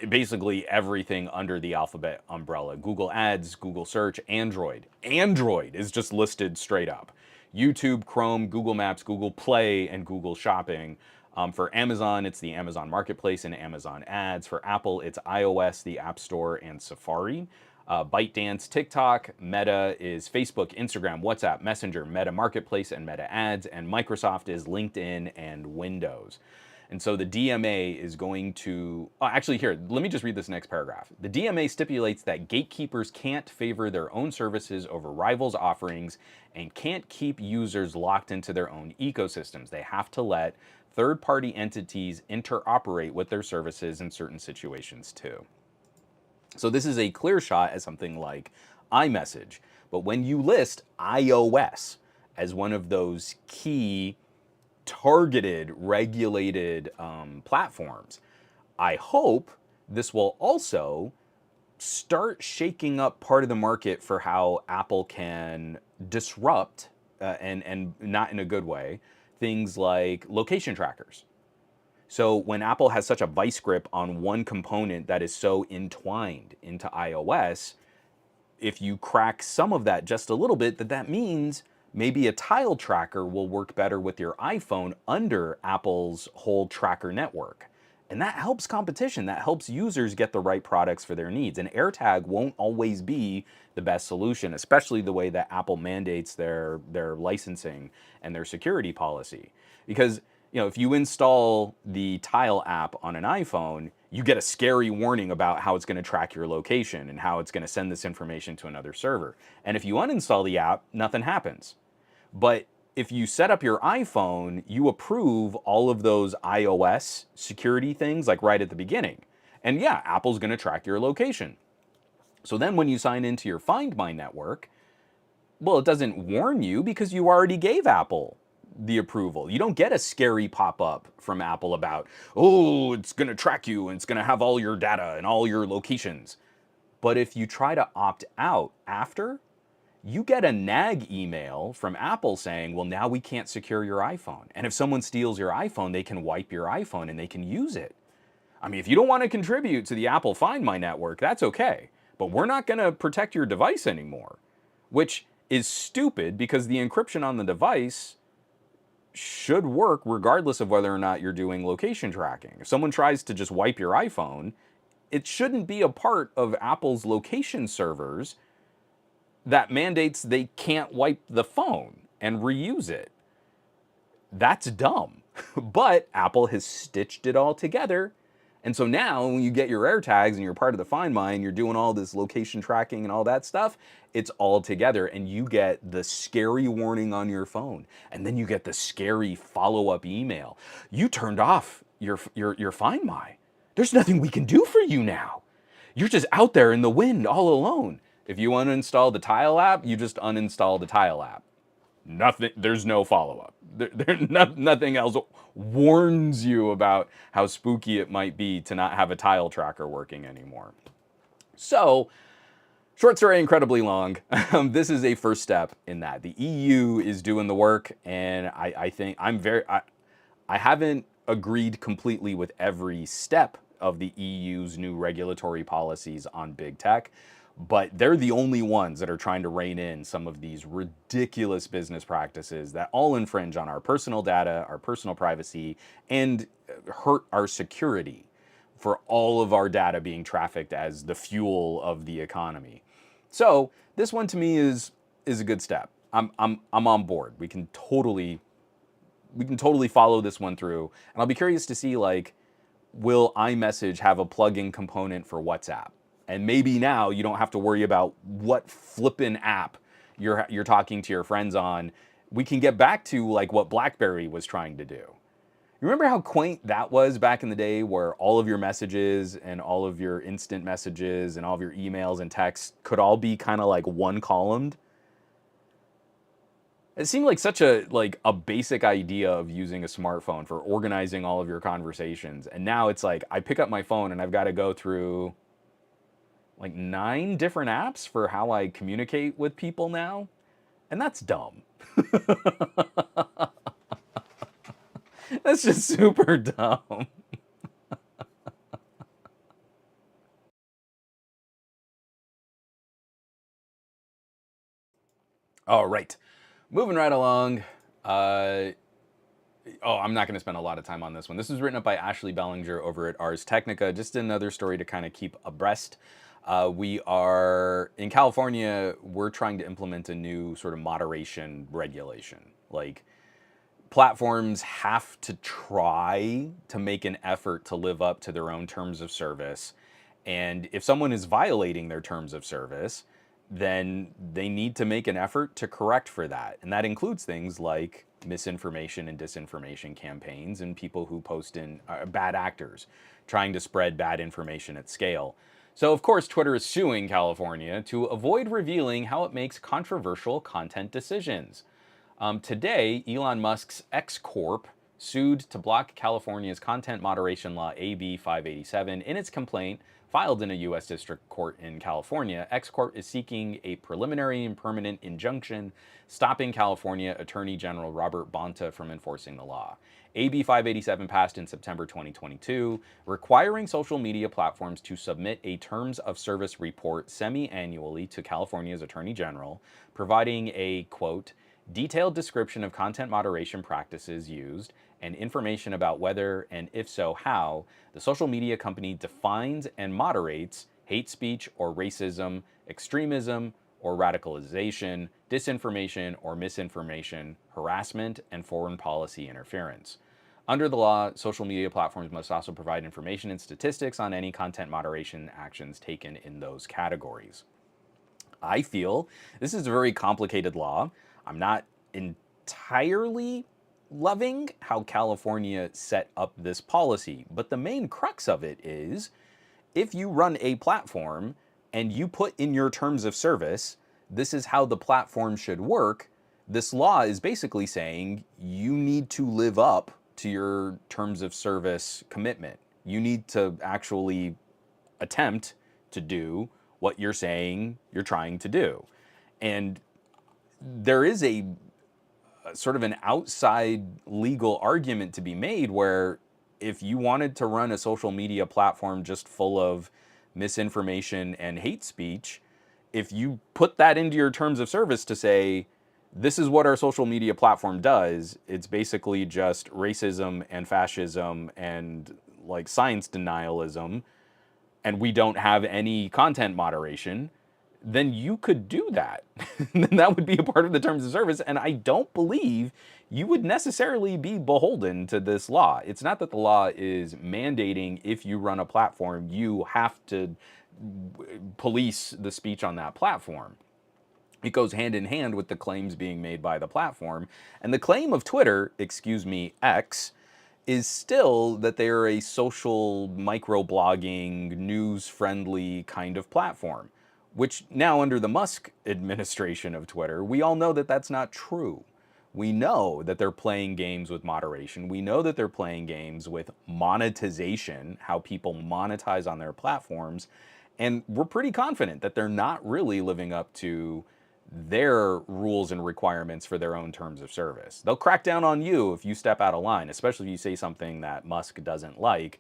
basically everything under the Alphabet umbrella. Google Ads, Google Search, Android. Android is just listed straight up. YouTube, Chrome, Google Maps, Google Play, and Google Shopping. For Amazon, it's the Amazon Marketplace and Amazon Ads. For Apple, it's iOS, the App Store, and Safari. ByteDance, TikTok. Meta is Facebook, Instagram, WhatsApp, Messenger, Meta Marketplace, and Meta Ads. And Microsoft is LinkedIn and Windows. And so the DMA is going to, actually here, let me just read this next paragraph. The DMA stipulates that gatekeepers can't favor their own services over rivals' offerings and can't keep users locked into their own ecosystems. They have to let third-party entities interoperate with their services in certain situations too. So this is a clear shot at something like iMessage. But when you list iOS as one of those key targeted, regulated platforms, I hope this will also start shaking up part of the market for how Apple can disrupt, and not in a good way, things like location trackers. So when Apple has such a vice grip on one component that is so entwined into iOS, if you crack some of that just a little bit, that means maybe a tile tracker will work better with your iPhone under Apple's whole tracker network. And that helps competition. That helps users get the right products for their needs. And AirTag won't always be the best solution, especially the way that Apple mandates their licensing and their security policy. Because if you install the Tile app on an iPhone, you get a scary warning about how it's going to track your location and how it's going to send this information to another server. And if you uninstall the app, nothing happens. But if you set up your iPhone, you approve all of those iOS security things like right at the beginning. And yeah, Apple's going to track your location. So then when you sign into your Find My network, well, it doesn't warn you because you already gave Apple the approval. You don't get a scary pop-up from Apple about, oh, it's going to track you and it's going to have all your data and all your locations. But if you try to opt out after, you get a nag email from Apple saying, well, now we can't secure your iPhone. And if someone steals your iPhone, they can wipe your iPhone and they can use it. I mean, if you don't want to contribute to the Apple Find My network, that's okay. But we're not going to protect your device anymore, which is stupid because the encryption on the device should work regardless of whether or not you're doing location tracking. If someone tries to just wipe your iPhone, it shouldn't be a part of Apple's location servers that mandates they can't wipe the phone and reuse it. That's dumb. But Apple has stitched it all together. And so now when you get your AirTags and you're part of the Find My and you're doing all this location tracking and all that stuff, it's all together and you get the scary warning on your phone. And then you get the scary follow-up email. You turned off your Find My. There's nothing we can do for you now. You're just out there in the wind all alone. If you uninstall the Tile app, you just uninstall the Tile app. Nothing. There's no follow-up. Nothing else warns you about how spooky it might be to not have a Tile tracker working anymore. So, short story, incredibly long. This is a first step in that. The EU is doing the work, and I think I haven't agreed completely with every step of the EU's new regulatory policies on big tech, But they're the only ones that are trying to rein in some of these ridiculous business practices that all infringe on our personal data, our personal privacy, and hurt our security for all of our data being trafficked as the fuel of the economy. So this one to me is a good step. I'm on board. We can totally follow this one through, and I'll be curious to see, like, will iMessage have a plug-in component for WhatsApp? And maybe now you don't have to worry about what flippin' app you're talking to your friends on. We can get back to like what BlackBerry was trying to do. You remember how quaint that was back in the day, where all of your messages and all of your instant messages and all of your emails and texts could all be kind of like one columned? It seemed like such a basic idea of using a smartphone for organizing all of your conversations. And now it's like I pick up my phone and I've got to go through like 9 different apps for how I communicate with people now. And that's dumb. That's just super dumb. All right. Moving right along. I'm not going to spend a lot of time on this one. This was written up by Ashley Bellinger over at Ars Technica. Just another story to kind of keep abreast. We are in California. We're trying to implement a new sort of moderation regulation. Like, platforms have to try to make an effort to live up to their own terms of service. And if someone is violating their terms of service, then they need to make an effort to correct for that. And that includes things like misinformation and disinformation campaigns and people who post in bad actors trying to spread bad information at scale. So, of course, Twitter is suing California to avoid revealing how it makes controversial content decisions. Today, Elon Musk's X Corp sued to block California's content moderation law AB 587 in its complaint filed in a U.S. District Court in California. X Corp is seeking a preliminary and permanent injunction stopping California Attorney General Robert Bonta from enforcing the law. AB 587 passed in September 2022, requiring social media platforms to submit a Terms of Service report semi-annually to California's Attorney General, providing a, quote, detailed description of content moderation practices used and information about whether, and if so, how, the social media company defines and moderates hate speech or racism, extremism or radicalization, disinformation or misinformation, harassment, and foreign policy interference. Under the law, social media platforms must also provide information and statistics on any content moderation actions taken in those categories. I feel this is a very complicated law. I'm not entirely loving how California set up this policy, but the main crux of it is if you run a platform and you put in your terms of service, this is how the platform should work, this law is basically saying you need to live up to your terms of service commitment. You need to actually attempt to do what you're saying you're trying to do. And there is a sort of an outside legal argument to be made where if you wanted to run a social media platform just full of misinformation and hate speech, if you put that into your terms of service to say, this is what our social media platform does, it's basically just racism and fascism and like science denialism, and we don't have any content moderation, then you could do that. Then that would be a part of the terms of service. And I don't believe you would necessarily be beholden to this law. It's not that the law is mandating if you run a platform, you have to police the speech on that platform. It goes hand in hand with the claims being made by the platform. And the claim of Twitter, X, is still that they are a social microblogging, news-friendly kind of platform, which now under the Musk administration of Twitter, we all know that that's not true. We know that they're playing games with moderation. We know that they're playing games with monetization, how people monetize on their platforms. And we're pretty confident that they're not really living up to their rules and requirements for their own terms of service. They'll crack down on you if you step out of line, especially if you say something that Musk doesn't like.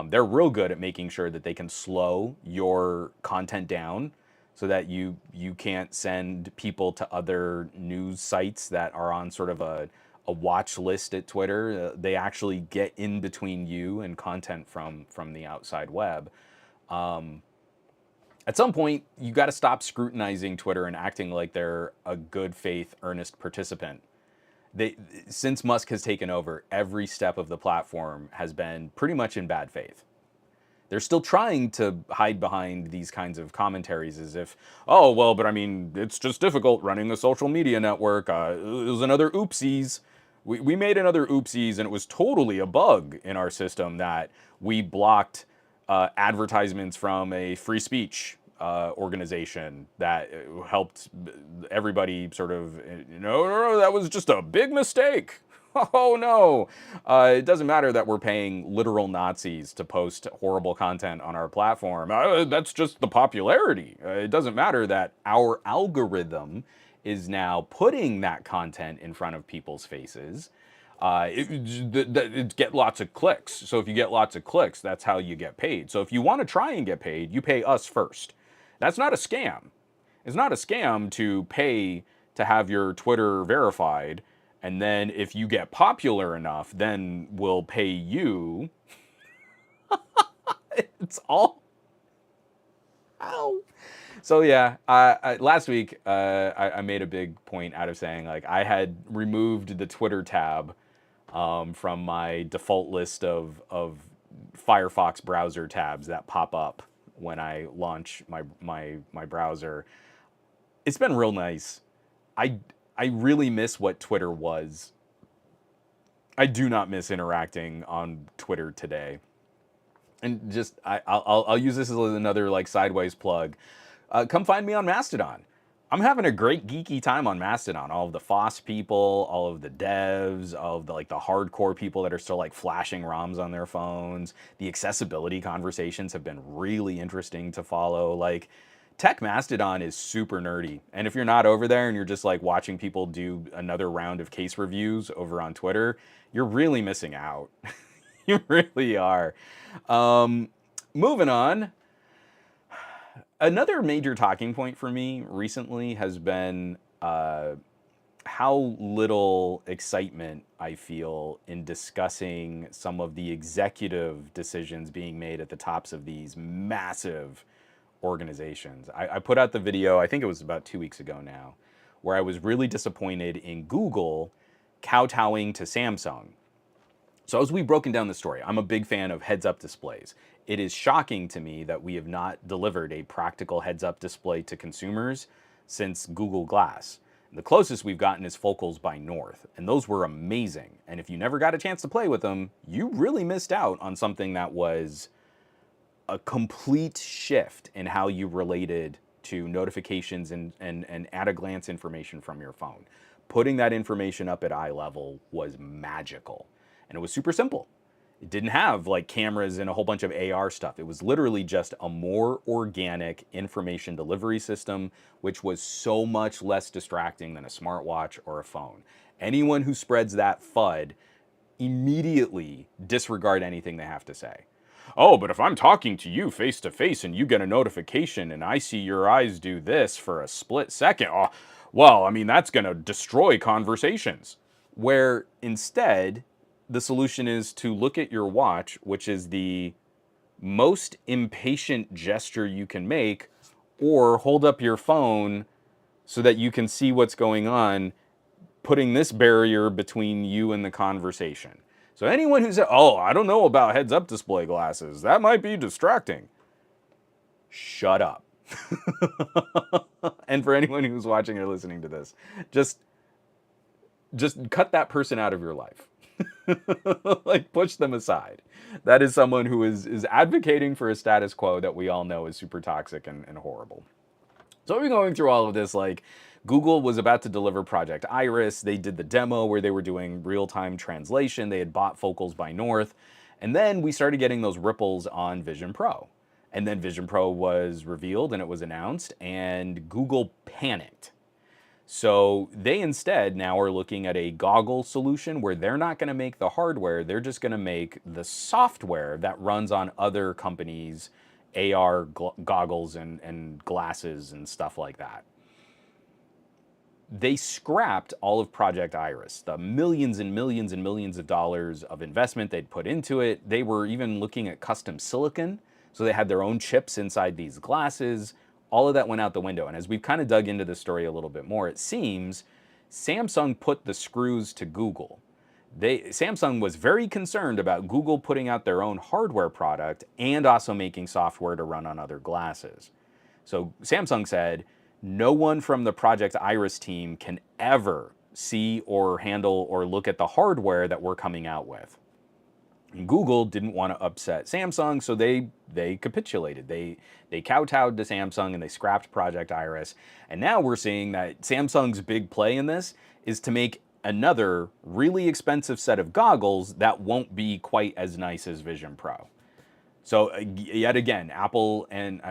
They're real good at making sure that they can slow your content down so that you can't send people to other news sites that are on sort of a watch list at Twitter. They actually get in between you and content from the outside web. At some point, you got to stop scrutinizing Twitter and acting like they're a good faith, earnest participant. Since Musk has taken over, every step of the platform has been pretty much in bad faith. They're still trying to hide behind these kinds of commentaries as if, oh, well, but I mean, it's just difficult running a social media network. It was another oopsies. We made another oopsies, and it was totally a bug in our system that we blocked advertisements from a free speech organization that helped everybody sort of, no, that was just a big mistake. Oh no. It doesn't matter that we're paying literal Nazis to post horrible content on our platform. That's just the popularity. It doesn't matter that our algorithm is now putting that content in front of people's faces. It get lots of clicks. So if you get lots of clicks, that's how you get paid. So if you want to try and get paid, you pay us first. That's not a scam. It's not a scam to pay to have your Twitter verified. And then if you get popular enough, then we'll pay you. It's all. Ow. So yeah, last week I made a big point out of saying like I had removed the Twitter tab from my default list of Firefox browser tabs that pop up when I launch my browser. It's been real nice. I really miss what Twitter was. I do not miss interacting on Twitter today. And just I'll use this as another like sideways plug. Come find me on Mastodon. I'm having a great geeky time on Mastodon. All of the FOSS people, all of the devs, all of the like the hardcore people that are still like flashing ROMs on their phones. The accessibility conversations have been really interesting to follow. Like Tech Mastodon is super nerdy. And if you're not over there and you're just like watching people do another round of case reviews over on Twitter, you're really missing out. You really are. Moving on. Another major talking point for me recently has been how little excitement I feel in discussing some of the executive decisions being made at the tops of these massive organizations. I put out the video, I think it was about 2 weeks ago now, where I was really disappointed in Google kowtowing to Samsung. So as we've broken down the story, I'm a big fan of heads-up displays. It is shocking to me that we have not delivered a practical heads-up display to consumers since Google Glass. The closest we've gotten is Focals by North, and those were amazing. And if you never got a chance to play with them, you really missed out on something that was a complete shift in how you related to notifications and at-a-glance information from your phone. Putting that information up at eye level was magical. And it was super simple. It didn't have like cameras and a whole bunch of AR stuff. It was literally just a more organic information delivery system, which was so much less distracting than a smartwatch or a phone. Anyone who spreads that FUD immediately disregard anything they have to say. Oh, but if I'm talking to you face to face and you get a notification and I see your eyes do this for a split second, oh, well, I mean, that's going to destroy conversations. Where instead, the solution is to look at your watch, which is the most impatient gesture you can make, or hold up your phone so that you can see what's going on, putting this barrier between you and the conversation. So anyone who says, oh, I don't know about heads-up display glasses, that might be distracting. Shut up. And for anyone who's watching or listening to this, just cut that person out of your life. Like, push them aside. That is someone who is advocating for a status quo that we all know is super toxic and horrible. So we're going through all of this, like, Google was about to deliver Project Iris. They did the demo where they were doing real-time translation. They had bought Focals by North. And then we started getting those ripples on Vision Pro. And then Vision Pro was revealed and it was announced, and Google panicked. So they instead now are looking at a goggle solution where they're not going to make the hardware. They're just going to make the software that runs on other companies' AR goggles and glasses and stuff like that. They scrapped all of Project Iris, the millions and millions and millions of dollars of investment they'd put into it. They were even looking at custom silicon, so they had their own chips inside these glasses. All of that went out the window. And as we've kind of dug into the story a little bit more, it seems Samsung put the screws to Google. Samsung was very concerned about Google putting out their own hardware product and also making software to run on other glasses. So Samsung said, no one from the Project Iris team can ever see or handle or look at the hardware that we're coming out with. And Google didn't want to upset Samsung, so they capitulated. They kowtowed to Samsung and they scrapped Project Iris. And now we're seeing that Samsung's big play in this is to make another really expensive set of goggles that won't be quite as nice as Vision Pro. So yet again, Google and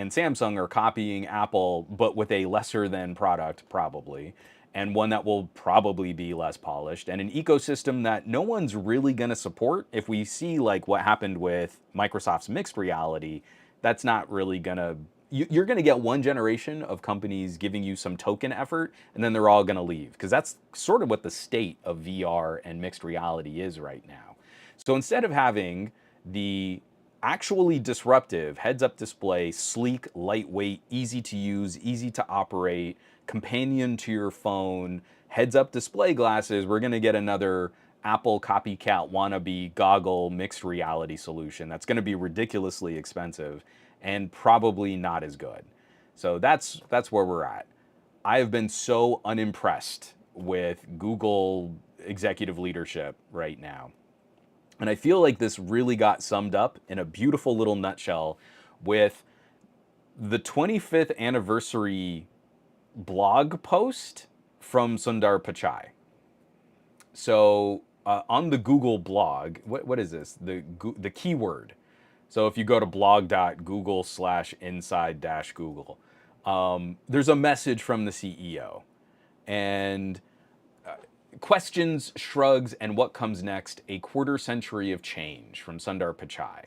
Samsung are copying Apple, but with a lesser than product probably, and one that will probably be less polished, and an ecosystem that no one's really going to support. If we see like what happened with Microsoft's mixed reality, that's not really going to, you're going to get one generation of companies giving you some token effort, and then they're all going to leave, because that's sort of what the state of VR and mixed reality is right now. So instead of having the actually disruptive heads-up display, sleek, lightweight, easy to use, easy to operate, companion to your phone, heads-up display glasses, we're going to get another Apple copycat wannabe goggle mixed reality solution that's going to be ridiculously expensive and probably not as good. So that's where we're at. I have been so unimpressed with Google executive leadership right now. And I feel like this really got summed up in a beautiful little nutshell with the 25th anniversary blog post from Sundar Pichai. So on the Google blog, what is this? The keyword. So if you go to blog.google/inside-google, there's a message from the CEO. And questions, shrugs, and what comes next, a quarter century of change from Sundar Pichai.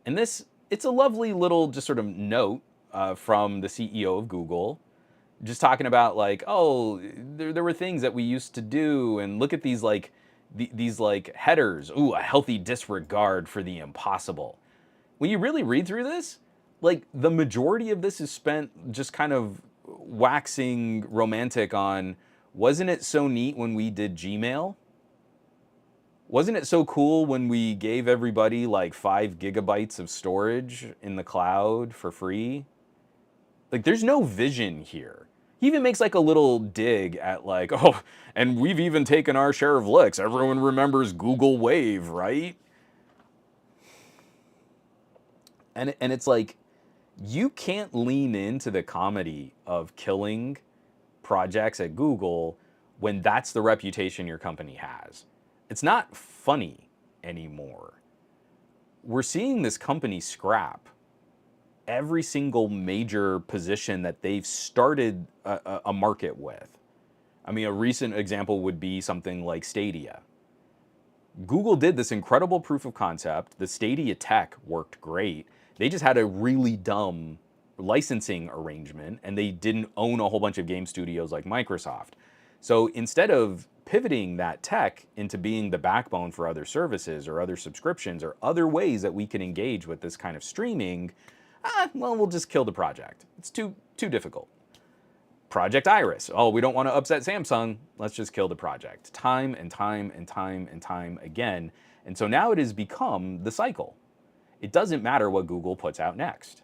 And it's a lovely little just sort of note from the CEO of Google, just talking about like, oh, there were things that we used to do, and look at these like headers. Ooh, a healthy disregard for the impossible. When you really read through this, like the majority of this is spent just kind of waxing romantic on, wasn't it so neat when we did Gmail? Wasn't it so cool when we gave everybody like 5 gigabytes of storage in the cloud for free? Like there's no vision here. He even makes like a little dig at like, oh, and we've even taken our share of licks. Everyone remembers Google Wave, right? And it's like, you can't lean into the comedy of killing projects at Google when that's the reputation your company has. It's not funny anymore. We're seeing this company scrap every single major position that they've started a market with. I mean, a recent example would be something like Stadia. Google did this incredible proof of concept. The Stadia tech worked great. They just had a really dumb licensing arrangement, and they didn't own a whole bunch of game studios like Microsoft. So instead of pivoting that tech into being the backbone for other services or other subscriptions or other ways that we can engage with this kind of streaming, well, we'll just kill the project. It's too difficult. Project Iris. Oh, we don't want to upset Samsung. Let's just kill the project. Time and time and time and time again. And so now it has become the cycle. It doesn't matter what Google puts out next.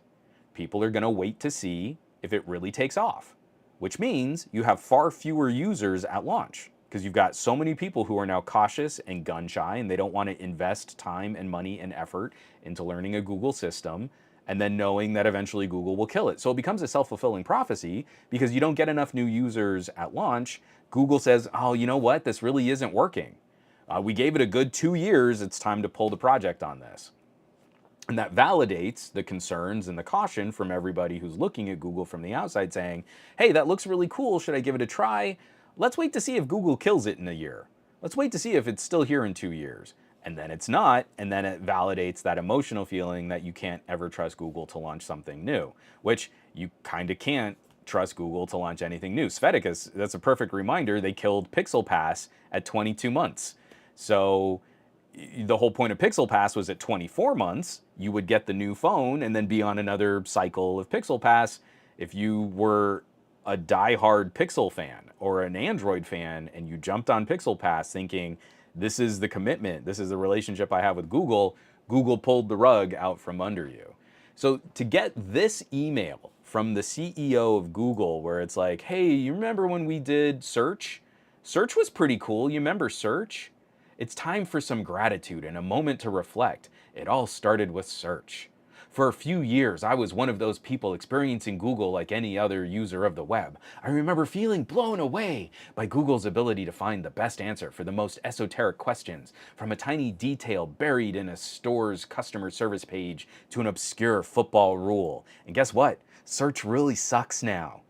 People are going to wait to see if it really takes off, which means you have far fewer users at launch because you've got so many people who are now cautious and gun shy, and they don't want to invest time and money and effort into learning a Google system and then knowing that eventually Google will kill it. So it becomes a self-fulfilling prophecy because you don't get enough new users at launch. Google says, oh, you know what? This really isn't working. We gave it a good 2 years. It's time to pull the project on this. And that validates the concerns and the caution from everybody who's looking at Google from the outside saying, hey, that looks really cool. Should I give it a try? Let's wait to see if Google kills it in a year. Let's wait to see if it's still here in 2 years. and then it's not, and then it validates that emotional feeling that you can't ever trust Google to launch something new, which you kind of can't trust Google to launch anything new. Sveticus, that's a perfect reminder, they killed Pixel Pass at 22 months. So the whole point of Pixel Pass was at 24 months, you would get the new phone and then be on another cycle of Pixel Pass. If you were a diehard Pixel fan or an Android fan and you jumped on Pixel Pass thinking, this is the commitment, this is the relationship I have with Google, Google pulled the rug out from under you. So to get this email from the CEO of Google where it's like, hey, you remember when we did search? Search was pretty cool. You remember search? It's time for some gratitude and a moment to reflect. It all started with search. For a few years, I was one of those people experiencing Google like any other user of the web. I remember feeling blown away by Google's ability to find the best answer for the most esoteric questions, from a tiny detail buried in a store's customer service page to an obscure football rule. And guess what? Search really sucks now.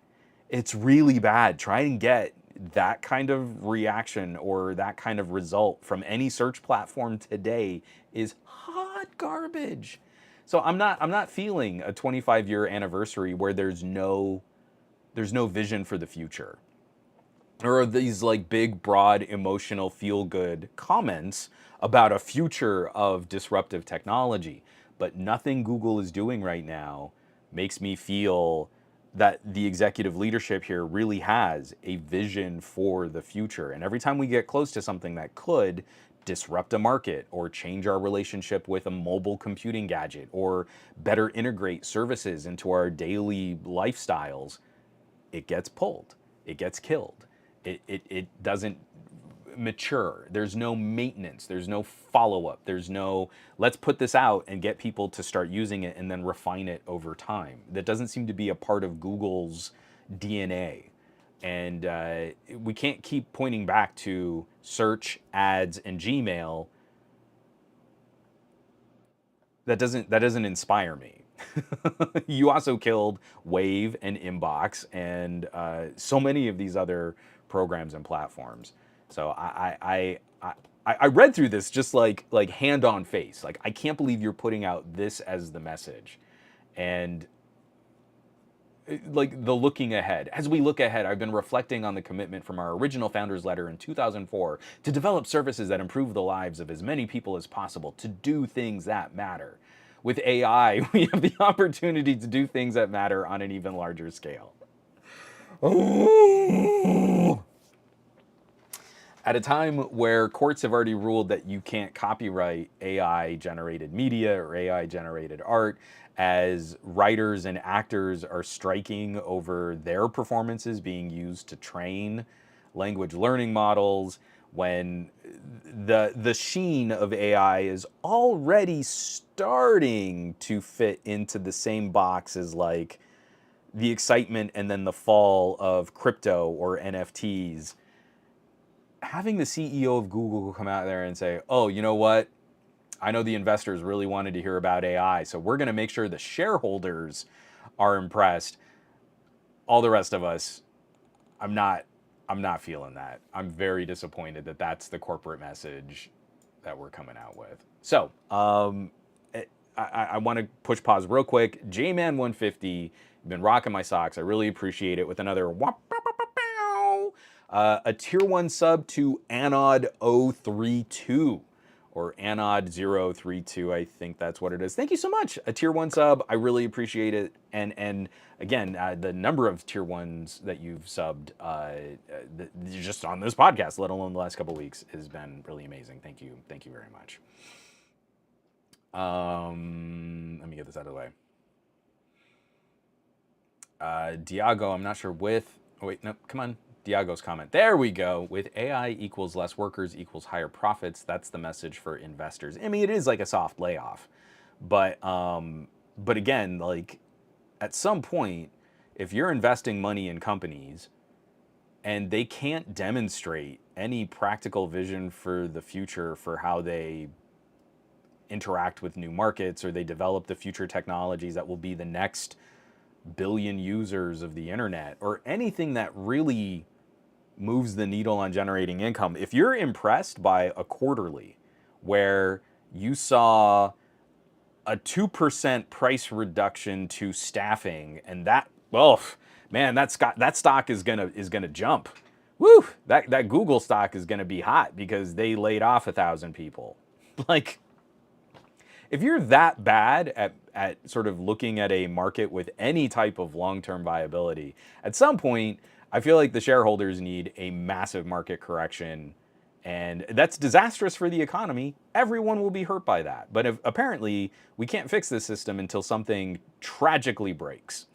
It's really bad. Try and get that kind of reaction or that kind of result from any search platform today is hot garbage. So I'm not feeling a 25-year anniversary where there's no vision for the future. Or these like big, broad, emotional, feel-good comments about a future of disruptive technology. But nothing Google is doing right now makes me feel that the executive leadership here really has a vision for the future. And every time we get close to something that could disrupt a market or change our relationship with a mobile computing gadget or better integrate services into our daily lifestyles, it gets pulled, it gets killed. It doesn't mature. There's no maintenance. There's no follow-up. There's no, let's put this out and get people to start using it and then refine it over time. That doesn't seem to be a part of Google's DNA. And we can't keep pointing back to search, ads, and Gmail. That doesn't inspire me. You also killed Wave and Inbox and so many of these other programs and platforms. So I read through this just like hand on face. Like, I can't believe you're putting out this as the message. And like the looking ahead. As we look ahead, I've been reflecting on the commitment from our original founders letter in 2004 to develop services that improve the lives of as many people as possible, to do things that matter. With AI, we have the opportunity to do things that matter on an even larger scale. Oh. At a time where courts have already ruled that you can't copyright AI-generated media or AI-generated art, as writers and actors are striking over their performances being used to train language learning models, when the sheen of AI is already starting to fit into the same box as like the excitement and then the fall of crypto or NFTs, having the CEO of Google come out there and say, oh, you know what? I know the investors really wanted to hear about AI, so we're going to make sure the shareholders are impressed. All the rest of us, I'm not feeling that. I'm very disappointed that that's the corporate message that we're coming out with. So I want to push pause real quick. JMan150, you've been rocking my socks. I really appreciate it. With another a tier 1 sub to Anod032 or Anod032, I think that's what it is. Thank you so much. A tier 1 sub, I really appreciate it. And again, the number of tier 1s that you've subbed just on this podcast, let alone the last couple of weeks, has been really amazing. Thank you very much. Let me get this out of the way. Diago, I'm not sure with, oh wait, no, come on. Diago's comment. There we go. With AI equals less workers equals higher profits. That's the message for investors. I mean, it is like a soft layoff, but again, like at some point, if you're investing money in companies and they can't demonstrate any practical vision for the future for how they interact with new markets or they develop the future technologies that will be the next billion users of the internet or anything that really moves the needle on generating income. If you're impressed by a quarterly where you saw a 2% price reduction to staffing, and that, oh man, that stock is gonna jump. Woo! That Google stock is gonna be hot because they laid off 1,000 people. Like, if you're that bad at sort of looking at a market with any type of long-term viability, at some point, I feel like the shareholders need a massive market correction, and that's disastrous for the economy. Everyone will be hurt by that. But apparently, we can't fix this system until something tragically breaks.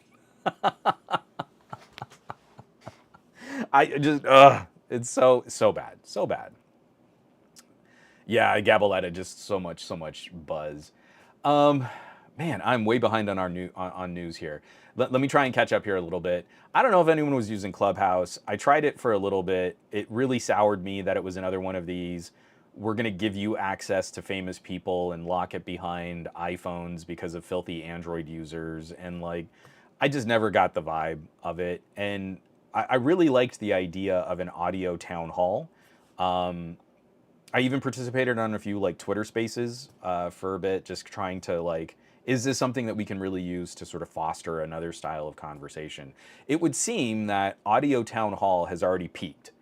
I just, it's so bad, so bad. Yeah, Gabaletta, just so much buzz. Man, I'm way behind on our on news here. Let me try and catch up here a little bit. I don't know if anyone was using Clubhouse. I tried it for a little bit. It really soured me that it was another one of these, we're going to give you access to famous people and lock it behind iPhones because of filthy Android users. And like, I just never got the vibe of it. And I really liked the idea of an audio town hall. I even participated on a few like Twitter spaces for a bit, just trying to like, is this something that we can really use to sort of foster another style of conversation? It would seem that audio town hall has already peaked.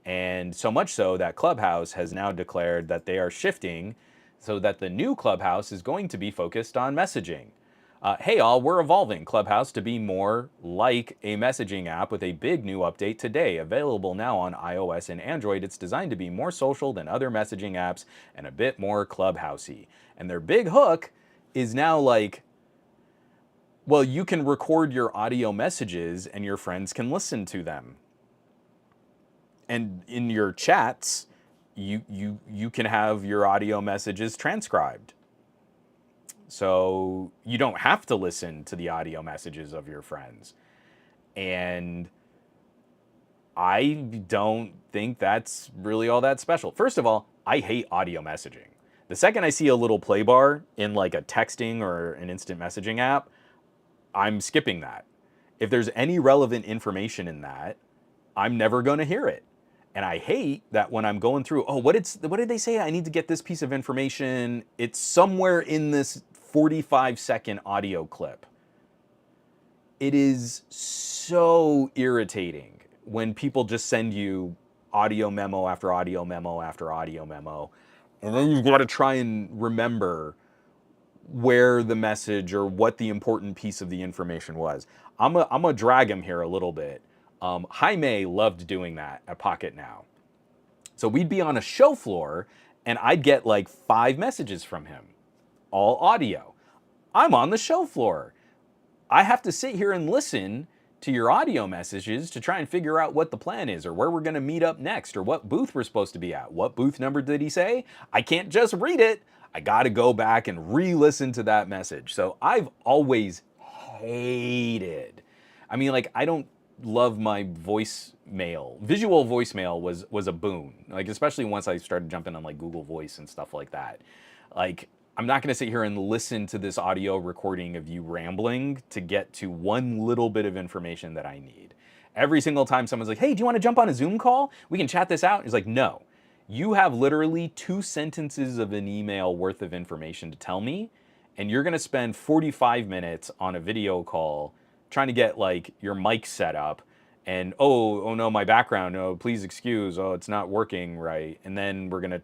And so much so that Clubhouse has now declared that they are shifting so that the new Clubhouse is going to be focused on messaging. Hey all, we're evolving Clubhouse to be more like a messaging app with a big new update today. Available now on iOS and Android. It's designed to be more social than other messaging apps and a bit more Clubhousey. And their big hook is now like, well, you can record your audio messages and your friends can listen to them. And in your chats, you can have your audio messages transcribed. So you don't have to listen to the audio messages of your friends. And I don't think that's really all that special. First of all, I hate audio messaging. The second I see a little play bar in like a texting or an instant messaging app, I'm skipping that. If there's any relevant information in that, I'm never going to hear it. And I hate that when I'm going through, oh, what did they say? I need to get this piece of information. It's somewhere in this 45-second audio clip. It is so irritating when people just send you audio memo after audio memo after audio memo. And then you've got to try and remember where the message or what the important piece of the information was. I'm gonna drag him here a little bit. Jaime loved doing that at Pocket Now. So we'd be on a show floor and I'd get like 5 messages from him, all audio. I'm on the show floor. I have to sit here and listen to your audio messages to try and figure out what the plan is or where we're going to meet up next or what booth we're supposed to be at. What booth number did he say? I can't just read it. I got to go back and re-listen to that message. So I've always hated, I mean, like, I don't love my voicemail. Visual voicemail was a boon. Like, especially once I started jumping on like Google Voice and stuff like that. Like, I'm not going to sit here and listen to this audio recording of you rambling to get to one little bit of information that I need. Every single time someone's like, hey, do you want to jump on a Zoom call? We can chat this out. It's like, no. You have literally 2 sentences of an email worth of information to tell me, and you're going to spend 45 minutes on a video call trying to get like your mic set up, and oh no, my background, oh please excuse, oh it's not working right, and then we're going to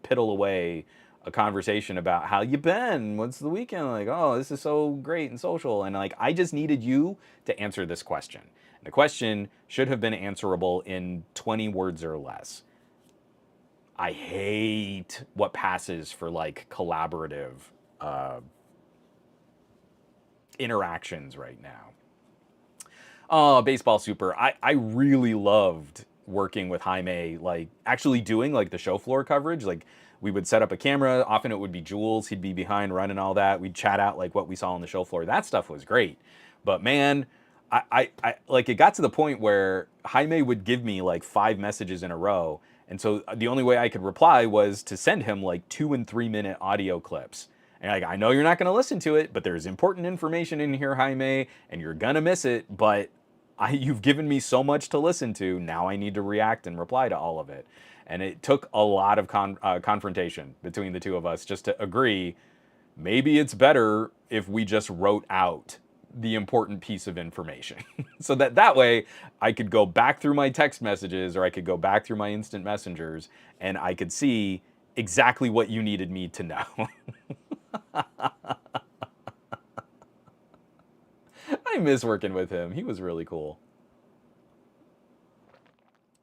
piddle away a conversation about how you been, what's the weekend like, oh this is so great and social, and like I just needed you to answer this question. The question should have been answerable in 20 words or less. I hate what passes for like collaborative interactions right now. Oh, Baseball Super. I really loved working with Jaime, like actually doing like the show floor coverage. Like we would set up a camera. Often it would be Jules. He'd be behind running all that. We'd chat out like what we saw on the show floor. That stuff was great. But man, I like it got to the point where Jaime would give me like 5 messages in a row. And so the only way I could reply was to send him like 2 and 3 minute audio clips. And like, I know you're not going to listen to it, but there's important information in here, Jaime, and you're going to miss it. But you've given me so much to listen to. Now I need to react and reply to all of it. And it took a lot of confrontation between the two of us just to agree maybe it's better if we just wrote out the important piece of information. So that way I could go back through my text messages or I could go back through my instant messengers and I could see exactly what you needed me to know. I miss working with him. He was really cool.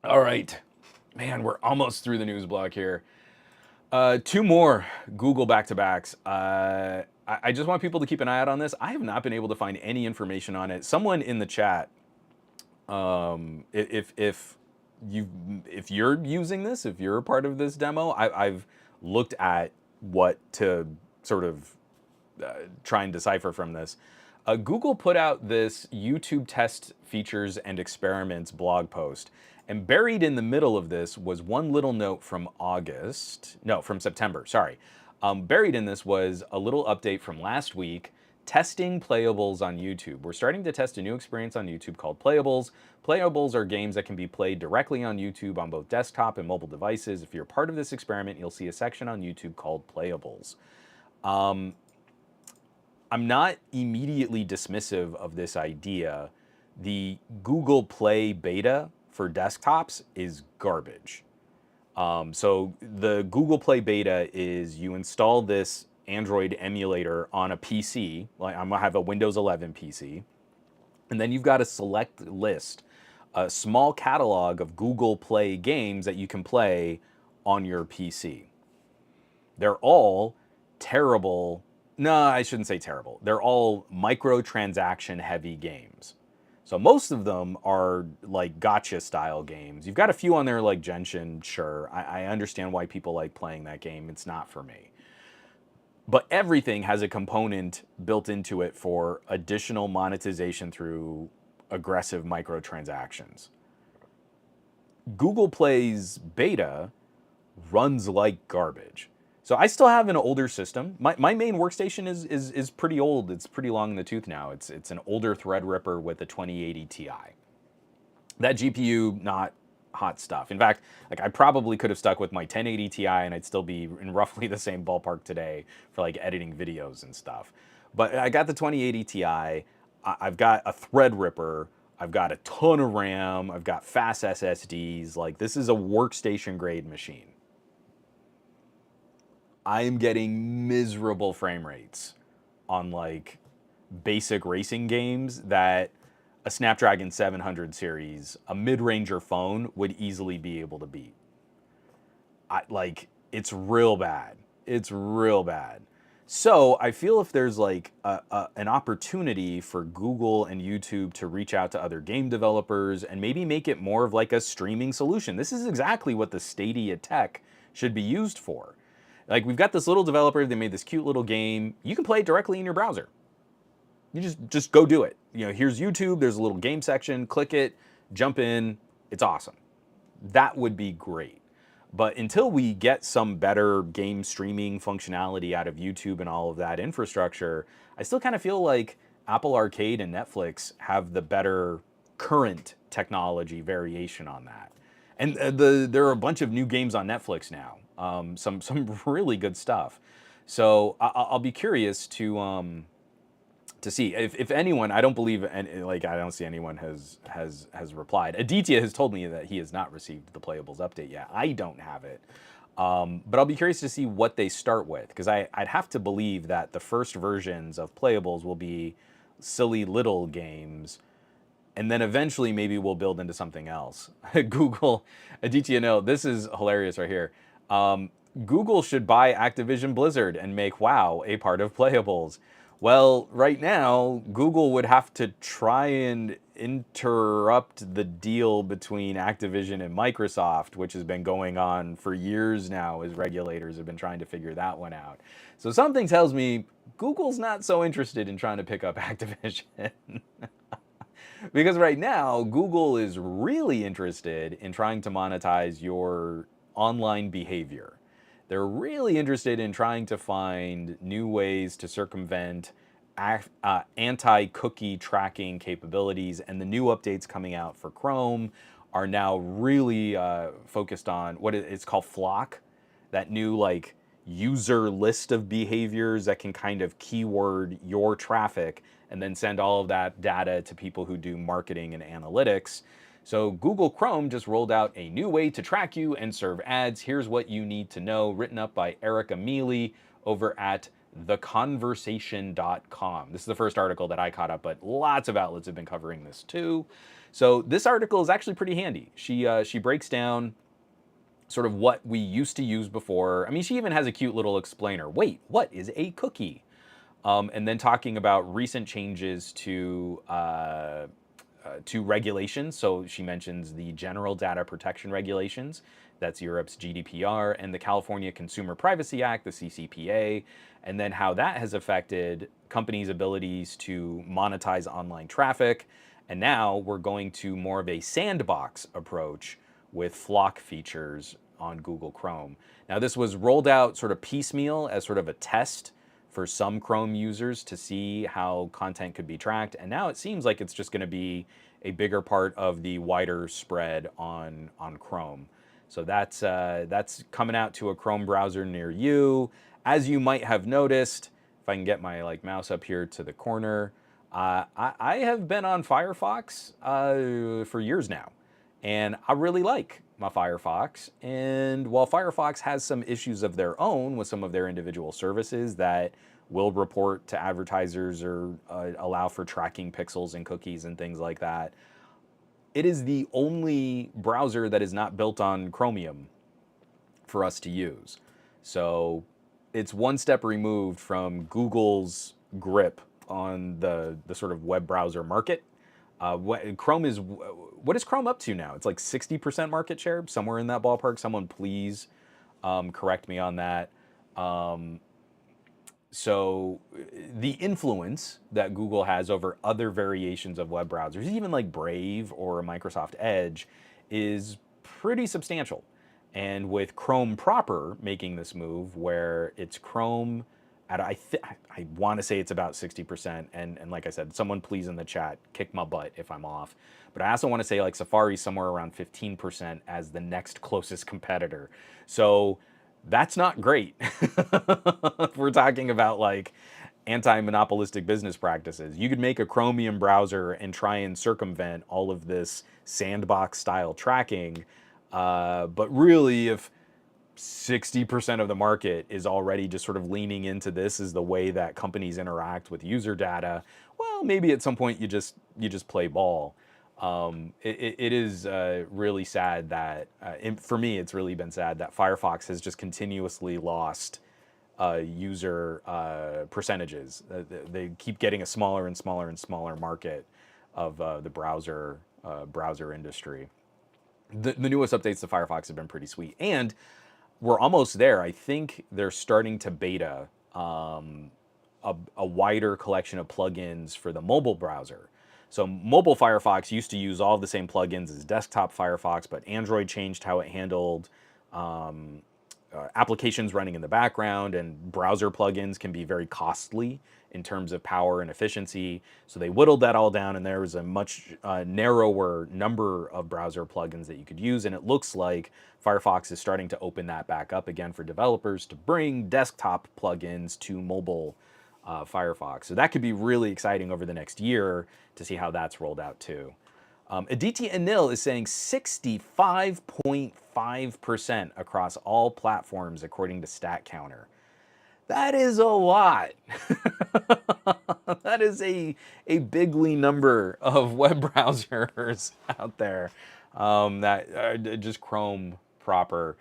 All right. Man, we're almost through the news block here. Two more Google back-to-backs. I just want people to keep an eye out on this. I have not been able to find any information on it. Someone in the chat, if you're using this, if you're a part of this demo, I've looked at what to sort of try and decipher from this. Google put out this YouTube test features and experiments blog post. And buried in the middle of this was one little note from September, sorry. Buried in this was a little update from last week, testing Playables on YouTube. We're starting to test a new experience on YouTube called Playables. Playables are games that can be played directly on YouTube on both desktop and mobile devices. If you're part of this experiment, you'll see a section on YouTube called Playables. I'm not immediately dismissive of this idea. The Google Play beta for desktops is garbage. So the Google Play beta is you install this Android emulator on a PC, like I'm gonna have a Windows 11 PC, and then you've got a select list, a small catalog of Google Play games that you can play on your PC. They're all terrible. No, I shouldn't say terrible. They're all microtransaction heavy games. So most of them are like gotcha style games. You've got a few on there like Genshin, sure. I understand why people like playing that game. It's not for me. But everything has a component built into it for additional monetization through aggressive microtransactions. Google Play's beta runs like garbage. So I still have an older system. My main workstation is pretty old. It's pretty long in the tooth now. It's an older Threadripper with a 2080 Ti. That GPU, not hot stuff. In fact, like I probably could have stuck with my 1080 Ti and I'd still be in roughly the same ballpark today for like editing videos and stuff. But I got the 2080 Ti. I've got a Threadripper. I've got a ton of RAM. I've got fast SSDs. Like this is a workstation grade machine. I am getting miserable frame rates on like basic racing games that a Snapdragon 700 series, a mid-ranger phone would easily be able to beat. It's real bad. It's real bad. So I feel if there's like an opportunity for Google and YouTube to reach out to other game developers and maybe make it more of like a streaming solution. This is exactly what the Stadia tech should be used for. Like we've got this little developer, they made this cute little game. You can play it directly in your browser. You just go do it. You know, here's YouTube, there's a little game section, click it, jump in, it's awesome. That would be great. But until we get some better game streaming functionality out of YouTube and all of that infrastructure, I still kind of feel like Apple Arcade and Netflix have the better current technology variation on that. And there are a bunch of new games on Netflix now. Some really good stuff. So I'll be curious to see if anyone. I don't believe I don't see anyone has replied. Aditya has told me that he has not received the Playables update yet. I don't have it, but I'll be curious to see what they start with because I'd have to believe that the first versions of Playables will be silly little games. And then eventually maybe we'll build into something else. Google, Aditya, no, this is hilarious right here. Google should buy Activision Blizzard and make WoW a part of Playables. Well, right now, Google would have to try and interrupt the deal between Activision and Microsoft, which has been going on for years now as regulators have been trying to figure that one out. So something tells me Google's not so interested in trying to pick up Activision. Because right now, Google is really interested in trying to monetize your online behavior. They're really interested in trying to find new ways to circumvent anti-cookie tracking capabilities, and the new updates coming out for Chrome are now really focused on it's called Flock, that new like user list of behaviors that can kind of keyword your traffic and then send all of that data to people who do marketing and analytics. So Google Chrome just rolled out a new way to track you and serve ads. Here's what you need to know, written up by Erica Mealy over at theconversation.com. This is the first article that I caught up, but lots of outlets have been covering this too. So this article is actually pretty handy. She breaks down sort of what we used to use before. I mean, she even has a cute little explainer. Wait, what is a cookie? And then talking about recent changes to regulations. So she mentions the General Data Protection Regulations, that's Europe's GDPR, and the California Consumer Privacy Act, the CCPA, and then how that has affected companies' abilities to monetize online traffic. And now we're going to more of a sandbox approach with Flock features on Google Chrome. Now, this was rolled out sort of piecemeal as sort of a test for some Chrome users to see how content could be tracked. And now it seems like it's just going to be a bigger part of the wider spread on Chrome. So that's coming out to a Chrome browser near you. As you might have noticed, if I can get my like mouse up here to the corner, I have been on Firefox for years now, and I really like my Firefox. And while Firefox has some issues of their own with some of their individual services that will report to advertisers or allow for tracking pixels and cookies and things like that, it is the only browser that is not built on Chromium for us to use. So it's one step removed from Google's grip on the sort of web browser market. What is Chrome up to now? It's like 60% market share, somewhere in that ballpark. Someone please correct me on that. So the influence that Google has over other variations of web browsers, even like Brave or Microsoft Edge, is pretty substantial. And with Chrome proper making this move, where it's Chrome at I want to say it's about 60%, and like I said, someone please in the chat kick my butt if I'm off. But I also want to say like Safari somewhere around 15% as the next closest competitor. So that's not great. If we're talking about like anti-monopolistic business practices, you could make a Chromium browser and try and circumvent all of this sandbox style tracking. But really, if 60% of the market is already just sort of leaning into this as the way that companies interact with user data, well, maybe at some point you just play ball. It is really sad that, for me, it's really been sad that Firefox has just continuously lost user percentages. They keep getting a smaller and smaller and smaller market of the browser industry. The newest updates to Firefox have been pretty sweet, and we're almost there. I think they're starting to beta a wider collection of plugins for the mobile browser. So mobile Firefox used to use all of the same plugins as desktop Firefox, but Android changed how it handled applications running in the background, and browser plugins can be very costly in terms of power and efficiency. So they whittled that all down, and there was a much narrower number of browser plugins that you could use. And it looks like Firefox is starting to open that back up again for developers to bring desktop plugins to mobile Firefox. So that could be really exciting over the next year to see how that's rolled out too. Aditya Anil is saying 65.5% across all platforms according to StatCounter. That is a lot. That is a bigly number of web browsers out there that are just Chrome proper.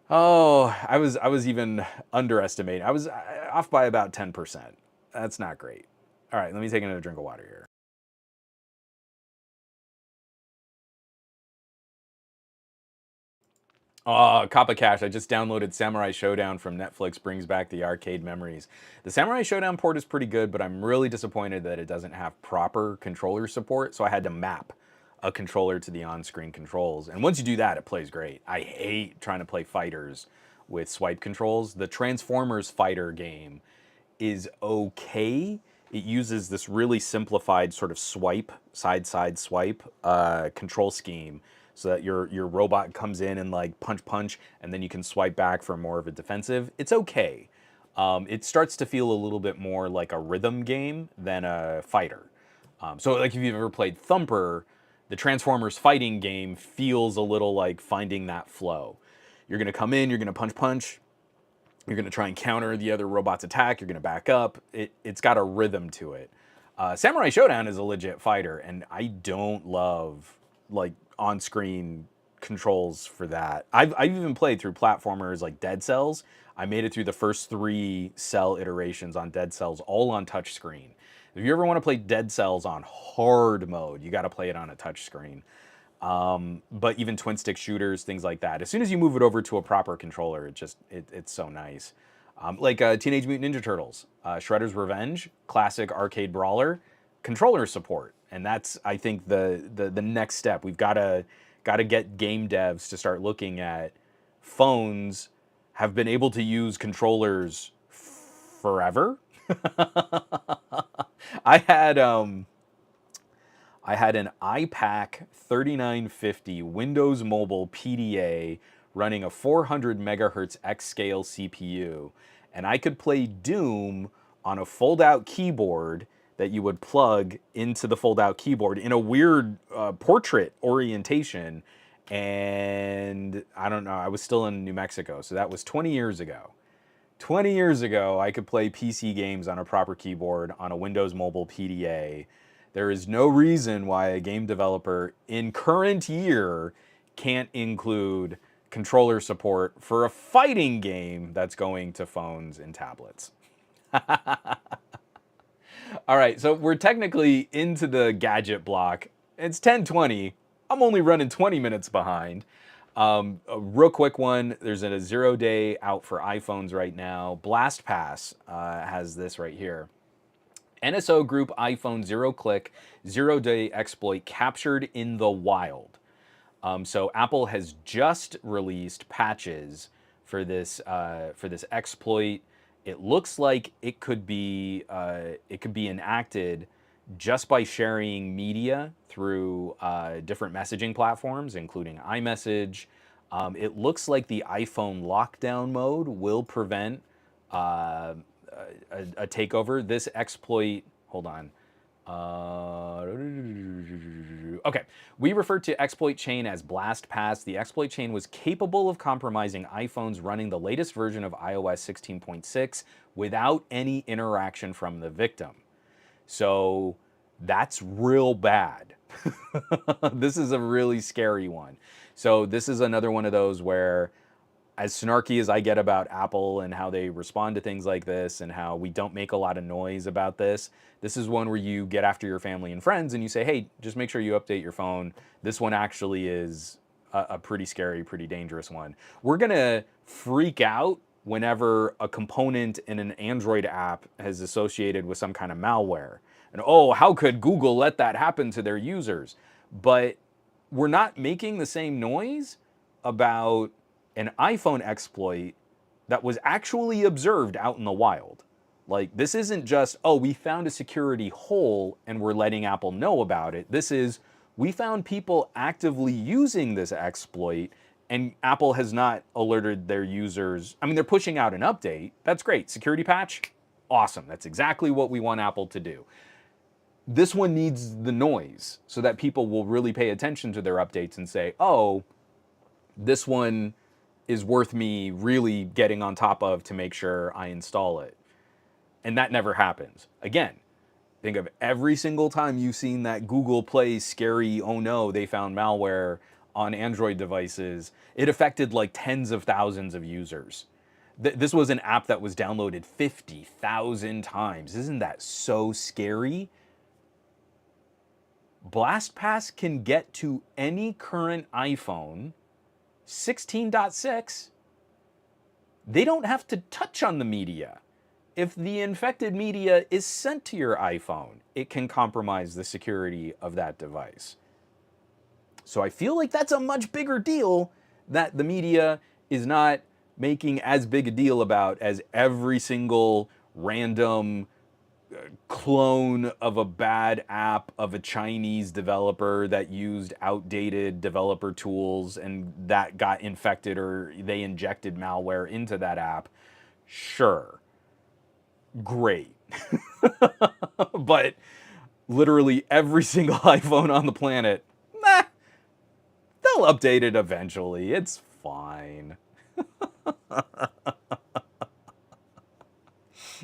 Oh, I was even underestimating. I was off by about 10%. That's not great. All right, let me take another drink of water here. Oh, Kappa Cash, I just downloaded Samurai Showdown from Netflix, brings back the arcade memories. The Samurai Showdown port is pretty good, but I'm really disappointed that it doesn't have proper controller support, so I had to map a controller to the on-screen controls. And once you do that, it plays great. I hate trying to play fighters with swipe controls. The Transformers fighter game is okay. it uses this really simplified sort of swipe, side swipe control scheme, so that your robot comes in and like punch, and then you can swipe back for more of a defensive. It's okay. It starts to feel a little bit more like a rhythm game than a fighter. So like if you've ever played Thumper, the Transformers fighting game feels a little like finding that flow. You're gonna come in, you're gonna punch, you're gonna try and counter the other robot's attack, you're gonna back up. It's got a rhythm to it. Samurai Showdown is a legit fighter, and I don't love like on-screen controls for that. I've even played through platformers like Dead Cells. I made it through the first 3 Cell iterations on Dead Cells, all on touchscreen. If you ever want to play Dead Cells on hard mode, you got to play it on a touchscreen. But even twin stick shooters, things like that. As soon as you move it over to a proper controller, it's so nice. Like Teenage Mutant Ninja Turtles, Shredder's Revenge, classic arcade brawler, controller support, and that's, I think, the next step. We've got to get game devs to start looking at phones have been able to use controllers forever. I had an iPac 3950 Windows Mobile PDA running a 400 megahertz X-Scale CPU, and I could play Doom on a fold-out keyboard that you would plug into the fold-out keyboard in a weird portrait orientation. And I don't know, I was still in New Mexico, so that was 20 years ago. 20 years ago, I could play PC games on a proper keyboard on a Windows Mobile PDA. There is no reason why a game developer in current year can't include controller support for a fighting game that's going to phones and tablets. All right, so we're technically into the gadget block. It's 10:20. I'm only running 20 minutes behind. A real quick one, there's a 0-day out for iPhones right now. BlastPass has this right here. NSO Group iPhone 0-click 0-day exploit captured in the wild. So Apple has just released patches for this exploit. It looks like it could be enacted just by sharing media through different messaging platforms, including iMessage. It looks like the iPhone lockdown mode will prevent a takeover. This exploit, hold on. Okay, we refer to exploit chain as BlastPass. The exploit chain was capable of compromising iPhones running the latest version of iOS 16.6 without any interaction from the victim. So that's real bad. This is a really scary one. So this is another one of those where, as snarky as I get about Apple and how they respond to things like this and how we don't make a lot of noise about this, this is one where you get after your family and friends and you say, hey, just make sure you update your phone. This one actually is a pretty scary, pretty dangerous one. We're gonna freak out whenever a component in an Android app is associated with some kind of malware. And oh, how could Google let that happen to their users? But we're not making the same noise about an iPhone exploit that was actually observed out in the wild. Like, this isn't just, oh, we found a security hole and we're letting Apple know about it. This is, we found people actively using this exploit and Apple has not alerted their users. I mean, they're pushing out an update. That's great. Security patch, awesome. That's exactly what we want Apple to do. This one needs the noise so that people will really pay attention to their updates and say, oh, this one is worth me really getting on top of to make sure I install it. And that never happens. Again, think of every single time you've seen that Google Play scary, oh no, they found malware on Android devices. It affected like tens of thousands of users. This was an app that was downloaded 50,000 times. Isn't that so scary? BlastPass can get to any current iPhone 16.6. They don't have to touch on the media. If the infected media is sent to your iPhone, it can compromise the security of that device. So I feel like that's a much bigger deal that the media is not making as big a deal about as every single random clone of a bad app of a Chinese developer that used outdated developer tools and that got infected, or they injected malware into that app, sure, great. But literally every single iPhone on the planet, nah, they'll update it eventually. It's fine.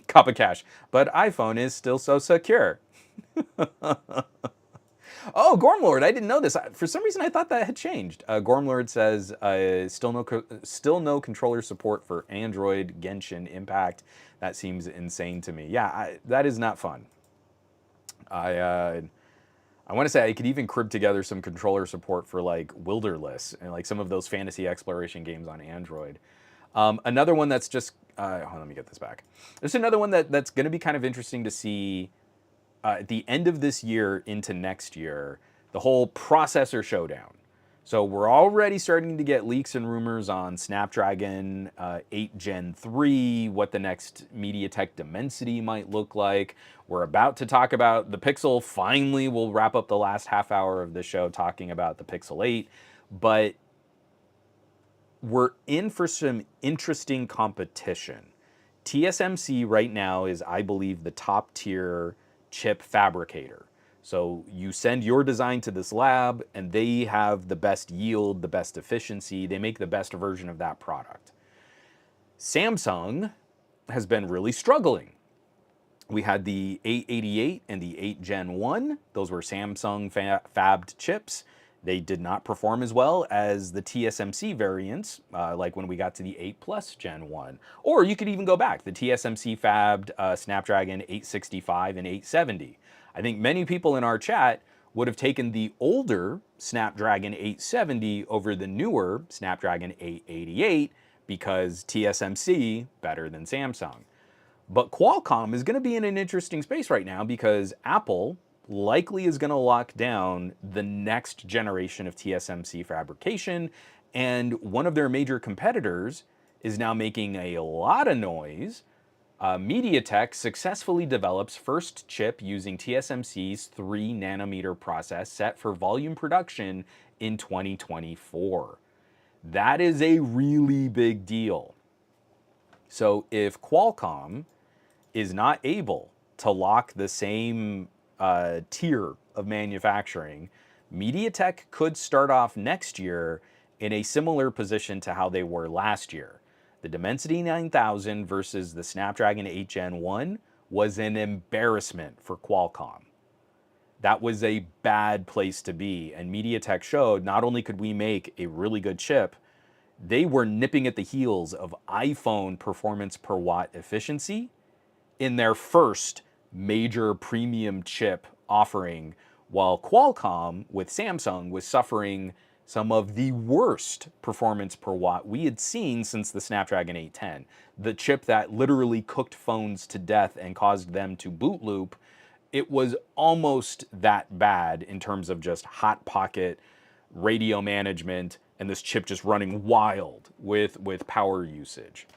Cup of cash. But iPhone is still so secure. Oh, Gormlord, I didn't know this. For some reason, I thought that had changed. Gormlord says still no controller support for Android Genshin Impact. That seems insane to me. Yeah, that is not fun. I want to say I could even crib together some controller support for like Wilderless and like some of those fantasy exploration games on Android. Another one that's just hold on, let me get this back. There's another one that's going to be kind of interesting to see at the end of this year into next year, the whole processor showdown. So we're already starting to get leaks and rumors on Snapdragon 8 Gen 3, what the next MediaTek Dimensity might look like. We're about to talk about the Pixel. Finally, we'll wrap up the last half hour of the show talking about the Pixel 8. But we're in for some interesting competition. TSMC right now is, I believe, the top tier chip fabricator. So you send your design to this lab and they have the best yield, the best efficiency. They make the best version of that product. Samsung has been really struggling. We had the 888 and the 8 Gen 1. Those were Samsung fabbed chips. They did not perform as well as the TSMC variants, like when we got to the 8 Plus Gen 1. Or you could even go back, the TSMC fabbed Snapdragon 865 and 870. I think many people in our chat would have taken the older Snapdragon 870 over the newer Snapdragon 888 because TSMC better than Samsung. But Qualcomm is going to be in an interesting space right now because Apple likely is going to lock down the next generation of TSMC fabrication, and one of their major competitors is now making a lot of noise. MediaTek successfully develops first chip using TSMC's 3 nanometer process set for volume production in 2024. That is a really big deal. So if Qualcomm is not able to lock the same tier of manufacturing, MediaTek could start off next year in a similar position to how they were last year. The Dimensity 9000 versus the Snapdragon 8 Gen 1 was an embarrassment for Qualcomm. That was a bad place to be, and MediaTek showed not only could we make a really good chip, they were nipping at the heels of iPhone performance per watt efficiency in their first major premium chip offering, while Qualcomm with Samsung was suffering some of the worst performance per watt we had seen since the Snapdragon 810. The chip that literally cooked phones to death and caused them to boot loop. It was almost that bad in terms of just hot pocket radio management and this chip just running wild with power usage.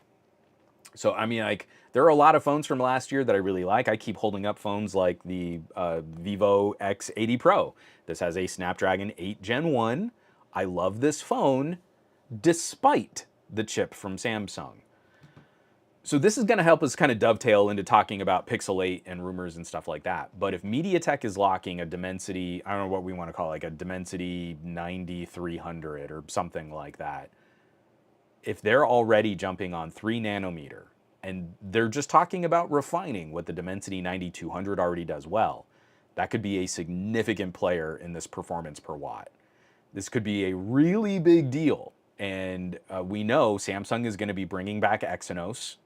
So, I mean, like, there are a lot of phones from last year that I really like. I keep holding up phones like the Vivo X80 Pro. This has a Snapdragon 8 Gen 1. I love this phone despite the chip from Samsung. So this is going to help us kind of dovetail into talking about Pixel 8 and rumors and stuff like that. But if MediaTek is locking a Dimensity, I don't know what we want to call it, like a Dimensity 9300 or something like that, if they're already jumping on 3 nanometer, and they're just talking about refining what the Dimensity 9200 already does well, that could be a significant player in this performance per watt. This could be a really big deal. And we know Samsung is going to be bringing back Exynos.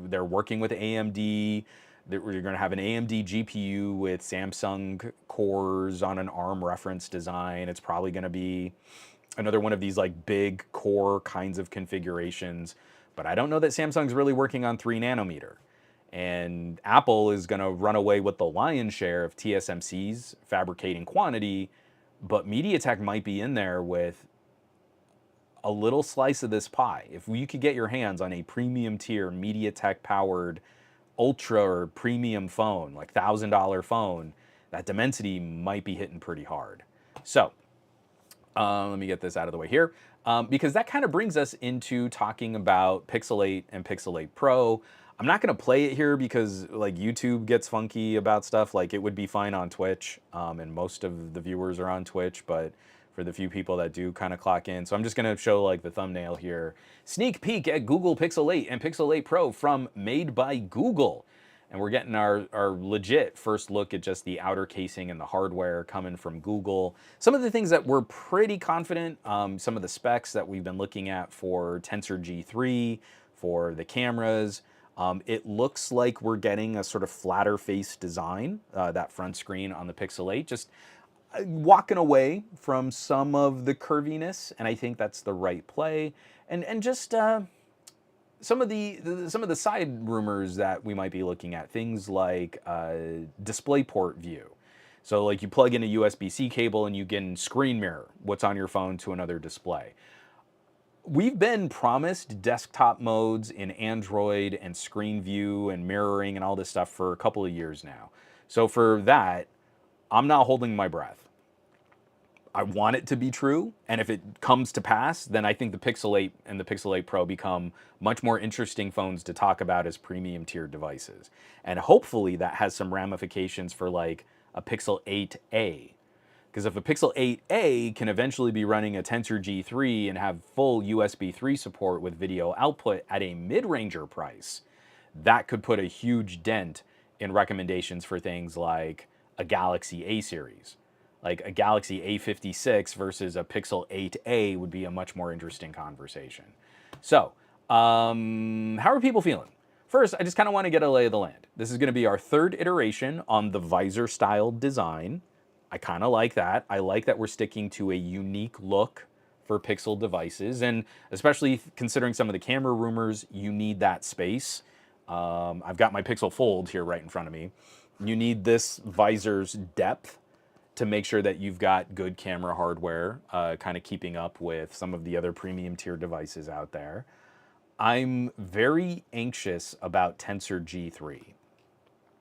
They're working with AMD. You're going to have an AMD GPU with Samsung cores on an ARM reference design. It's probably going to be another one of these like big core kinds of configurations. But I don't know that Samsung's really working on 3 nanometer. And Apple is going to run away with the lion's share of TSMC's fabricating quantity, but MediaTek might be in there with a little slice of this pie. If you could get your hands on a premium tier MediaTek powered ultra or premium phone, like $1,000 phone, that Dimensity might be hitting pretty hard. So let me get this out of the way here, because that kind of brings us into talking about Pixel 8 and Pixel 8 Pro. I'm not going to play it here because like YouTube gets funky about stuff. Like it would be fine on Twitch, and most of the viewers are on Twitch, but for the few people that do kind of clock in. So I'm just going to show like the thumbnail here. Sneak peek at Google Pixel 8 and Pixel 8 Pro from Made by Google. And we're getting our legit first look at just the outer casing and the hardware coming from Google. Some of the things that we're pretty confident, some of the specs that we've been looking at for Tensor G3, for the cameras, it looks like we're getting a sort of flatter face design, that front screen on the Pixel 8, just walking away from some of the curviness, and I think that's the right play. And just some of the side rumors that we might be looking at, things like DisplayPort view. So like you plug in a USB-C cable and you can screen mirror what's on your phone to another display. We've been promised desktop modes in Android and screen view and mirroring and all this stuff for a couple of years now. So for that, I'm not holding my breath. I want it to be true, and if it comes to pass, then I think the Pixel 8 and the Pixel 8 Pro become much more interesting phones to talk about as premium tier devices. And hopefully that has some ramifications for like a Pixel 8a. Because if a Pixel 8a can eventually be running a Tensor G3 and have full USB 3 support with video output at a mid-ranger price, that could put a huge dent in recommendations for things like a Galaxy A series. Like a Galaxy A56 versus a Pixel 8a would be a much more interesting conversation. So, how are people feeling? First, I just kind of want to get a lay of the land. This is going to be our third iteration on the visor-style design. I kind of like that. I like that we're sticking to a unique look for Pixel devices, and especially considering some of the camera rumors, you need that space. I've got my Pixel Fold here right in front of me. You need this visor's depth to make sure that you've got good camera hardware, kind of keeping up with some of the other premium tier devices out there. I'm very anxious about Tensor G3,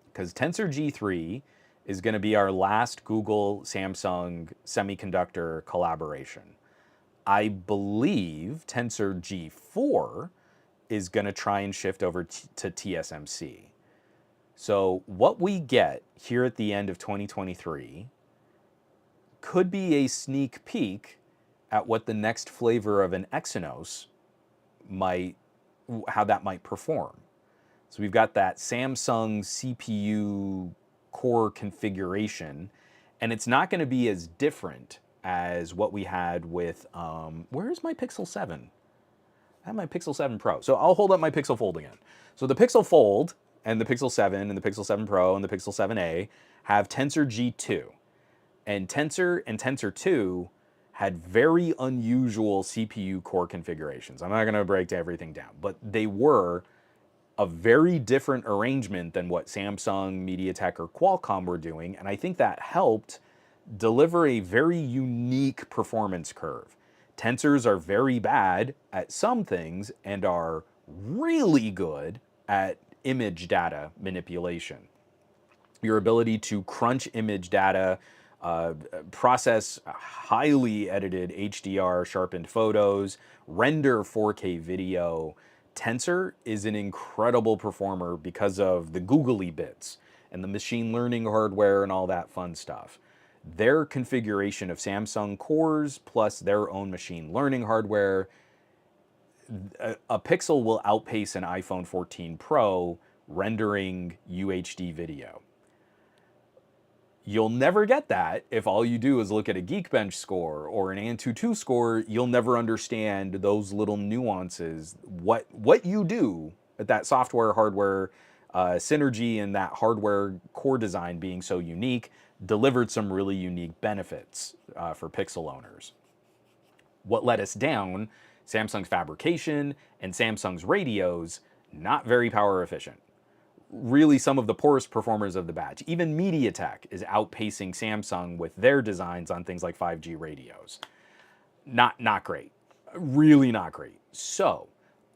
because Tensor G3 is going to be our last Google-Samsung semiconductor collaboration. I believe Tensor G4 is going to try and shift over to TSMC. So what we get here at the end of 2023 could be a sneak peek at what the next flavor of an Exynos might, how that might perform. So we've got that Samsung CPU core configuration, and it's not going to be as different as what we had with, where's my Pixel 7? I have my Pixel 7 Pro. So I'll hold up my Pixel Fold again. So the Pixel Fold and the Pixel 7 and the Pixel 7 Pro and the Pixel 7a have Tensor G2. And Tensor 2 had very unusual CPU core configurations. I'm not going to break everything down, but they were a very different arrangement than what Samsung, MediaTek, or Qualcomm were doing, and I think that helped deliver a very unique performance curve. Tensors are very bad at some things and are really good at image data manipulation. Your ability to crunch image data, process highly edited HDR sharpened photos, render 4K video. Tensor is an incredible performer because of the googly bits and the machine learning hardware and all that fun stuff. Their configuration of Samsung cores plus their own machine learning hardware, a Pixel will outpace an iPhone 14 Pro rendering UHD video. You'll never get that if all you do is look at a Geekbench score or an Antutu score. You'll never understand those little nuances. What you do at that software hardware synergy and that hardware core design being so unique delivered some really unique benefits for Pixel owners. What let us down, Samsung's fabrication and Samsung's radios, not very power efficient. Really some of the poorest performers of the batch. Even MediaTek is outpacing Samsung with their designs on things like 5G radios. Not great. Really not great. So,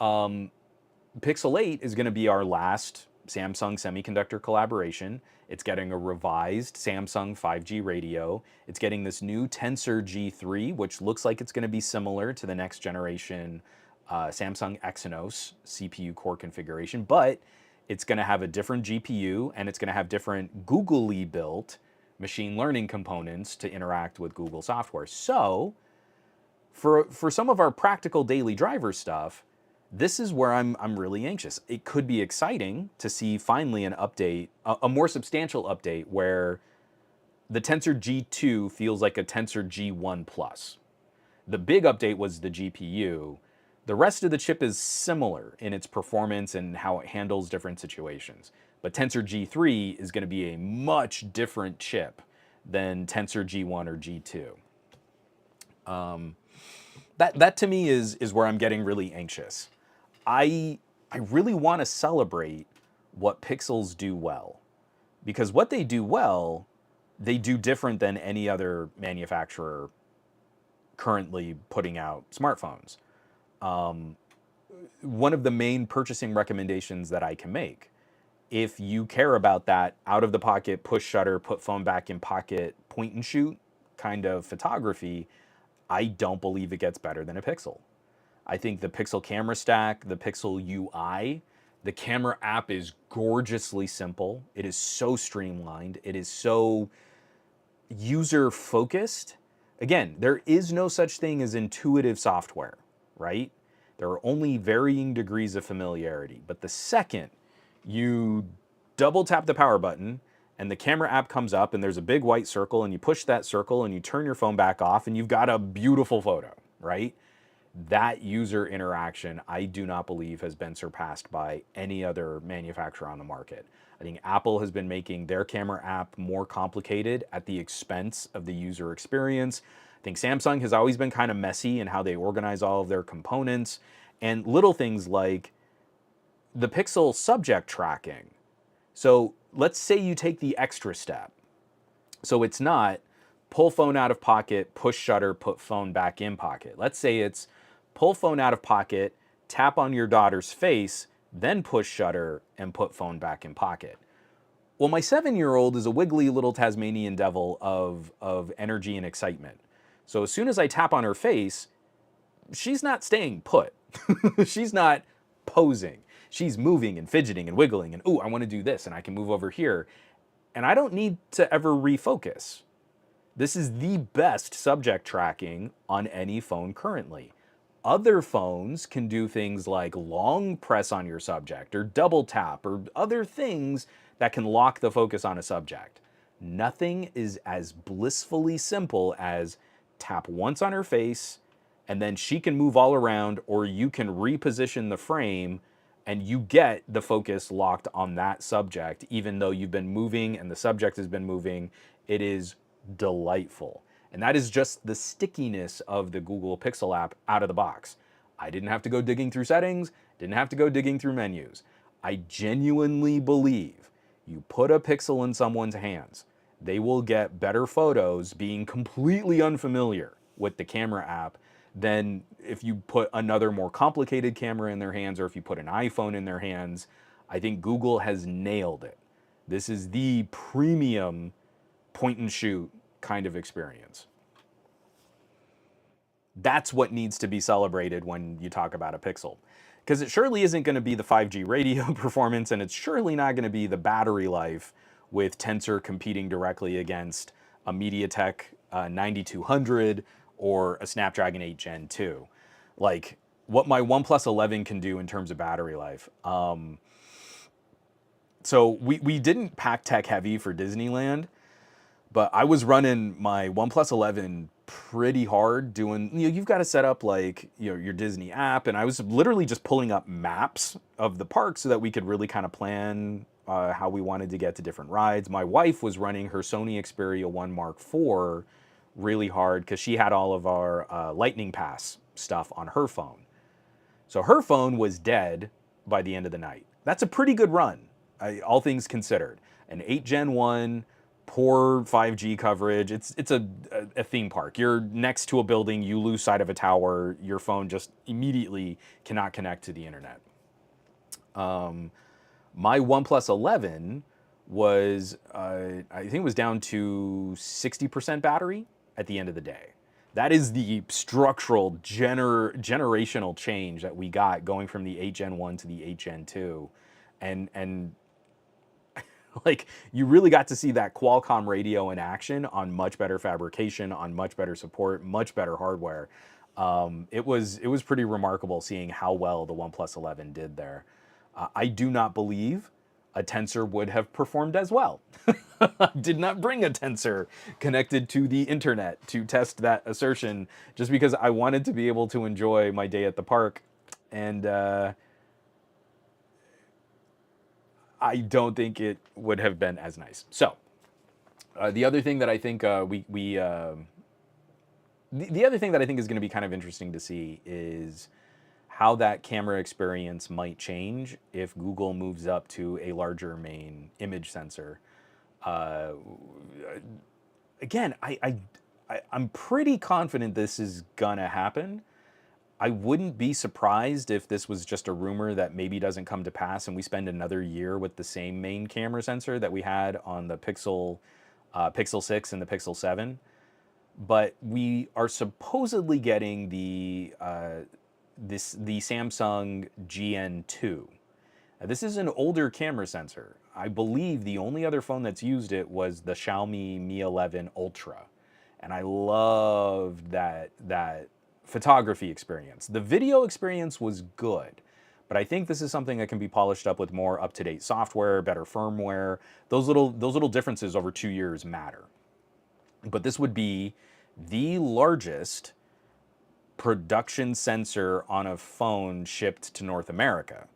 Pixel 8 is going to be our last Samsung semiconductor collaboration. It's getting a revised Samsung 5G radio. It's getting this new Tensor G3, which looks like it's going to be similar to the next generation Samsung Exynos CPU core configuration, but it's going to have a different GPU and it's going to have different Google-y built machine learning components to interact with Google software. So for some of our practical daily driver stuff, this is where I'm really anxious. It could be exciting to see finally an update, a more substantial update where the Tensor G2 feels like a Tensor G1 Plus. The big update was the GPU. The rest of the chip is similar in its performance and how it handles different situations. But Tensor G3 is going to be a much different chip than Tensor G1 or G2. That to me is where I'm getting really anxious. I really want to celebrate what Pixels do well, because what they do well, they do different than any other manufacturer currently putting out smartphones. One of the main purchasing recommendations that I can make, if you care about that out of the pocket, push shutter, put phone back in pocket, point and shoot kind of photography, I don't believe it gets better than a Pixel. I think the Pixel camera stack, the Pixel UI, the camera app is gorgeously simple. It is so streamlined. It is so user focused. Again, there is no such thing as intuitive software, right? There are only varying degrees of familiarity. But the second you double tap the power button and the camera app comes up and there's a big white circle and you push that circle and you turn your phone back off and you've got a beautiful photo, right? That user interaction, I do not believe has been surpassed by any other manufacturer on the market. I think Apple has been making their camera app more complicated at the expense of the user experience. I think Samsung has always been kind of messy in how they organize all of their components, and little things like the Pixel subject tracking. So let's say you take the extra step. So it's not pull phone out of pocket, push shutter, put phone back in pocket. Let's say it's pull phone out of pocket, tap on your daughter's face, then push shutter and put phone back in pocket. Well, my 7-year-old is a wiggly little Tasmanian devil of energy and excitement. So as soon as I tap on her face, she's not staying put. She's not posing. She's moving and fidgeting and wiggling and, ooh, I want to do this and I can move over here. And I don't need to ever refocus. This is the best subject tracking on any phone currently. Other phones can do things like long press on your subject or double tap or other things that can lock the focus on a subject. Nothing is as blissfully simple as tap once on her face and then she can move all around, or you can reposition the frame and you get the focus locked on that subject even though you've been moving and the subject has been moving. It is delightful. And that is just the stickiness of the Google Pixel app out of the box. I didn't have to go digging through settings, didn't have to go digging through menus. I genuinely believe you put a Pixel in someone's hands, they will get better photos being completely unfamiliar with the camera app than if you put another more complicated camera in their hands or if you put an iPhone in their hands. I think Google has nailed it. This is the premium point and shoot kind of experience. That's what needs to be celebrated when you talk about a Pixel. Because it surely isn't going to be the 5G radio performance, and it's surely not going to be the battery life with Tensor competing directly against a MediaTek 9200 or a Snapdragon 8 Gen 2. Like what my OnePlus 11 can do in terms of battery life. So we didn't pack tech heavy for Disneyland, but I was running my OnePlus 11 pretty hard doing, you've got to set up like, your Disney app. And I was literally just pulling up maps of the park so that we could really kind of plan how we wanted to get to different rides. My wife was running her Sony Xperia 1 Mark IV really hard because she had all of our Lightning Pass stuff on her phone. So her phone was dead by the end of the night. That's a pretty good run, all things considered. An 8 Gen 1, poor 5G coverage. It's a theme park. You're next to a building, you lose sight of a tower, your phone just immediately cannot connect to the internet. My OnePlus 11 was, I think it was down to 60% battery at the end of the day. That is the structural generational change that we got going from the 8 Gen 1 to the 8 Gen 2. And like, you really got to see that Qualcomm radio in action on much better fabrication, on much better support, much better hardware. It was pretty remarkable seeing how well the OnePlus 11 did there. I do not believe a tensor would have performed as well. I did not bring a tensor connected to the internet to test that assertion, just because I wanted to be able to enjoy my day at the park. And I don't think it would have been as nice. So the other thing that I think the other thing that I think is going to be kind of interesting to see is how that camera experience might change if Google moves up to a larger main image sensor. Uh, Again, I'm pretty confident this is gonna happen. I wouldn't be surprised if this was just a rumor that maybe doesn't come to pass, and we spend another year with the same main camera sensor that we had on the Pixel 6 and the Pixel 7. But we are supposedly getting the Samsung GN2. Now, this is an older camera sensor. I believe the only other phone that's used it was the Xiaomi Mi 11 Ultra, and I loved that photography experience. The video experience was good, but I think this is something that can be polished up with more up-to-date software, better firmware. Those little differences over 2 years matter. But this would be the largest production sensor on a phone shipped to North America.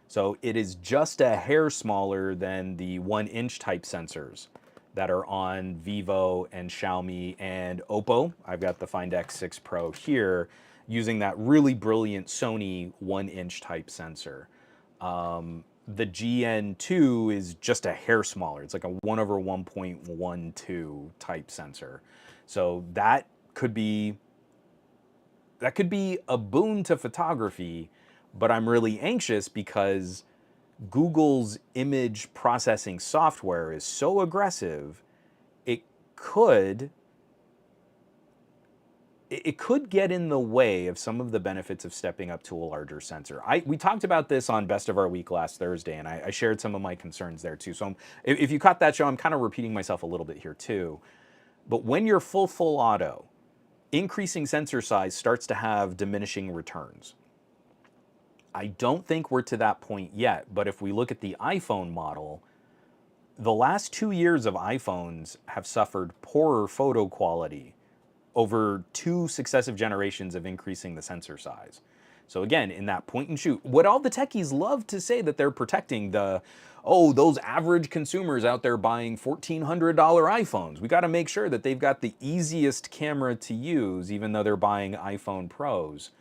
So it is just a hair smaller than the 1-inch type sensors that are on Vivo and Xiaomi and Oppo. I've got the Find X6 Pro here using that really brilliant Sony 1-inch type sensor. The GN2 is just a hair smaller. It's like a 1/1.12 type sensor. So that could be a boon to photography, but I'm really anxious because Google's image processing software is so aggressive, it could get in the way of some of the benefits of stepping up to a larger sensor. We talked about this on Best of Our Week last Thursday, and I shared some of my concerns there too. So if you caught that show, I'm kind of repeating myself a little bit here too. But when you're full auto, increasing sensor size starts to have diminishing returns. I don't think we're to that point yet, but if we look at the iPhone model, the last 2 years of iPhones have suffered poorer photo quality over 2 successive generations of increasing the sensor size. So again, in that point and shoot, what all the techies love to say that they're protecting those average consumers out there buying $1,400 iPhones. We got to make sure that they've got the easiest camera to use, even though they're buying iPhone Pros.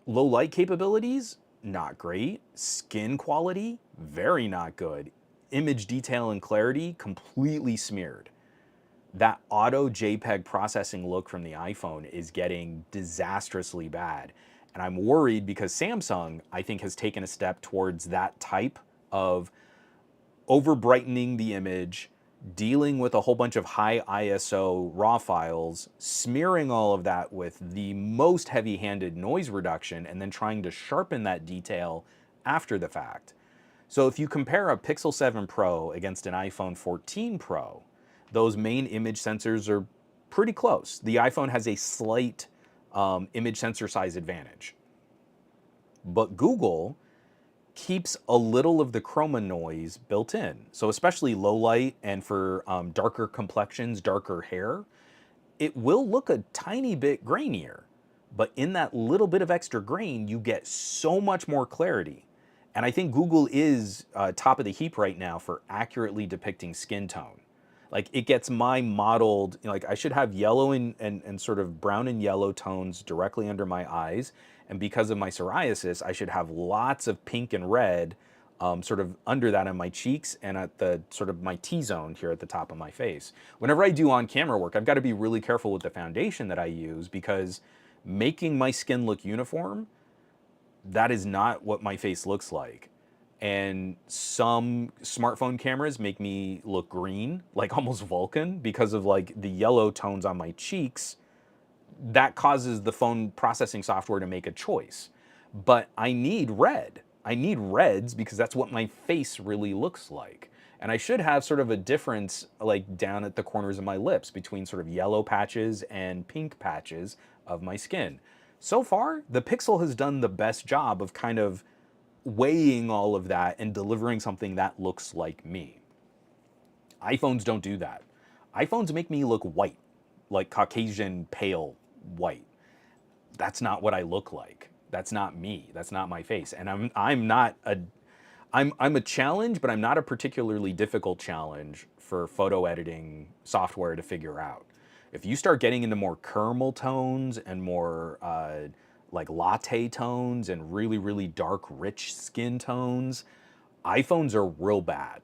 Low light capabilities, not great. Skin quality, very not good. Image detail and clarity, completely smeared. That auto JPEG processing look from the iPhone is getting disastrously bad. And I'm worried because Samsung, I think, has taken a step towards that type of over brightening the image, dealing with a whole bunch of high ISO raw files, smearing all of that with the most heavy-handed noise reduction, and then trying to sharpen that detail after the fact. So if you compare a Pixel 7 Pro against an iPhone 14 Pro, those main image sensors are pretty close. The iPhone has a slight image sensor size advantage. But Google keeps a little of the chroma noise built in. So especially low light and for darker complexions, darker hair, it will look a tiny bit grainier. But in that little bit of extra grain, you get so much more clarity. And I think Google is top of the heap right now for accurately depicting skin tone. Like, it gets my modeled, like, I should have yellow and sort of brown and yellow tones directly under my eyes. And because of my psoriasis, I should have lots of pink and red sort of under that on my cheeks and at the sort of my T-zone here at the top of my face. Whenever I do on-camera work, I've got to be really careful with the foundation that I use, because making my skin look uniform, that is not what my face looks like. And some smartphone cameras make me look green, like almost Vulcan, because of like the yellow tones on my cheeks. That causes the phone processing software to make a choice. But I need red. I need reds because that's what my face really looks like. And I should have sort of a difference like down at the corners of my lips between sort of yellow patches and pink patches of my skin. So far, the Pixel has done the best job of kind of weighing all of that and delivering something that looks like me. iPhones don't do that. iPhones make me look white, like Caucasian pale white. That's not what I look like. That's not me. That's not my face. And I'm not a I'm a challenge, but I'm not a particularly difficult challenge for photo editing software to figure out. If you start getting into more caramel tones and more like latte tones and really, really dark, rich skin tones, iPhones are real bad.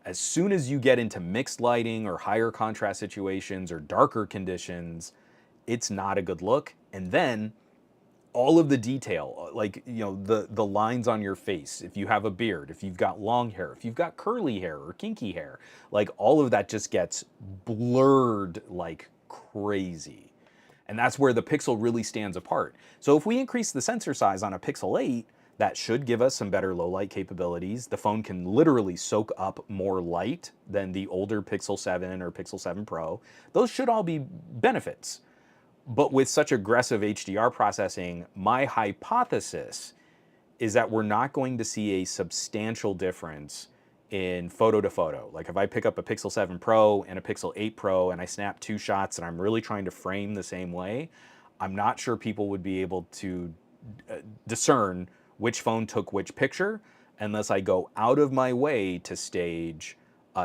As soon as you get into mixed lighting or higher contrast situations or darker conditions, it's not a good look. And then all of the detail, like the lines on your face, if you have a beard, if you've got long hair, if you've got curly hair or kinky hair, like all of that just gets blurred like crazy. And that's where the Pixel really stands apart. So if we increase the sensor size on a Pixel 8, that should give us some better low light capabilities. The phone can literally soak up more light than the older Pixel 7 or Pixel 7 Pro. Those should all be benefits. But with such aggressive HDR processing, my hypothesis is that we're not going to see a substantial difference in photo to photo. Like if I pick up a Pixel 7 Pro and a Pixel 8 Pro and I snap two shots and I'm really trying to frame the same way, I'm not sure people would be able to discern which phone took which picture unless I go out of my way to stage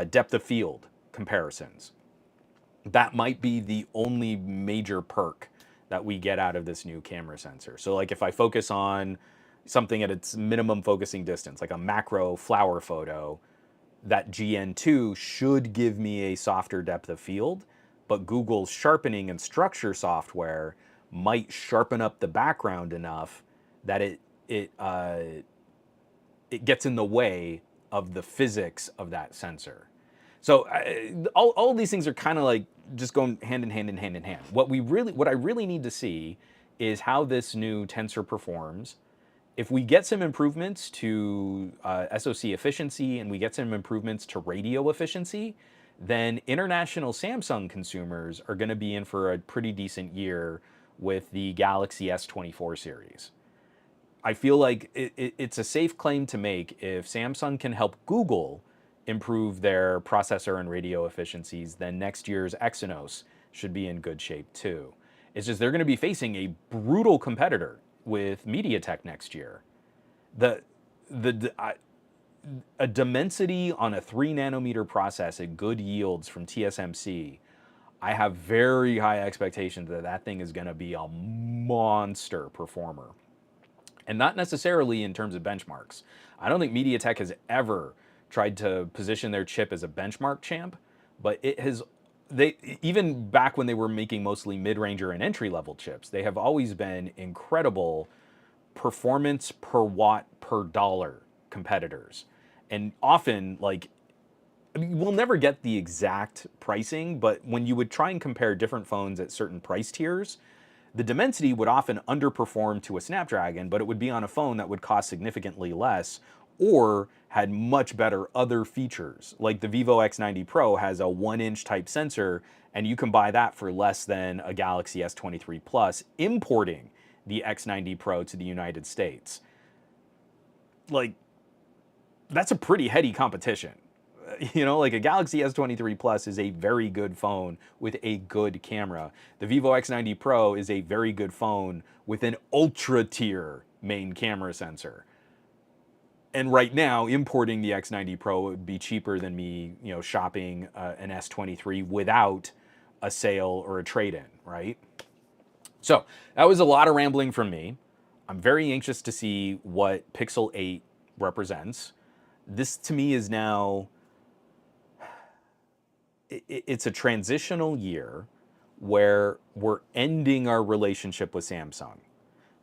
depth of field comparisons. That might be the only major perk that we get out of this new camera sensor. So like if I focus on something at its minimum focusing distance, like a macro flower photo, that GN2 should give me a softer depth of field, but Google's sharpening and structure software might sharpen up the background enough that it gets in the way of the physics of that sensor. So all these things are kind of like just going hand in hand and hand in hand. What I really need to see is how this new tensor performs. If we get some improvements to SoC efficiency and we get some improvements to radio efficiency, then international Samsung consumers are going to be in for a pretty decent year with the Galaxy S24 series. I feel like it's a safe claim to make if Samsung can help Google improve their processor and radio efficiencies, then next year's Exynos should be in good shape too. It's just they're going to be facing a brutal competitor with MediaTek next year. A Dimensity on a 3 nanometer process at good yields from TSMC, I have very high expectations that that thing is going to be a monster performer. And not necessarily in terms of benchmarks. I don't think MediaTek has ever tried to position their chip as a benchmark champ, but it has. They even back when they were making mostly mid-ranger and entry-level chips, they have always been incredible performance per watt per dollar competitors, and often like. I mean, we'll never get the exact pricing, but when you would try and compare different phones at certain price tiers, the Dimensity would often underperform to a Snapdragon, but it would be on a phone that would cost significantly less or had much better other features. Like the Vivo X90 Pro has a 1-inch type sensor, and you can buy that for less than a Galaxy S23 Plus, importing the X90 Pro to the United States. Like, that's a pretty heady competition. Like a Galaxy S23 Plus is a very good phone with a good camera. The Vivo X90 Pro is a very good phone with an ultra tier main camera sensor. And right now, importing the X90 Pro would be cheaper than me, shopping an S23 without a sale or a trade-in, right? So that was a lot of rambling from me. I'm very anxious to see what Pixel 8 represents. This to me is now, it's a transitional year where we're ending our relationship with Samsung.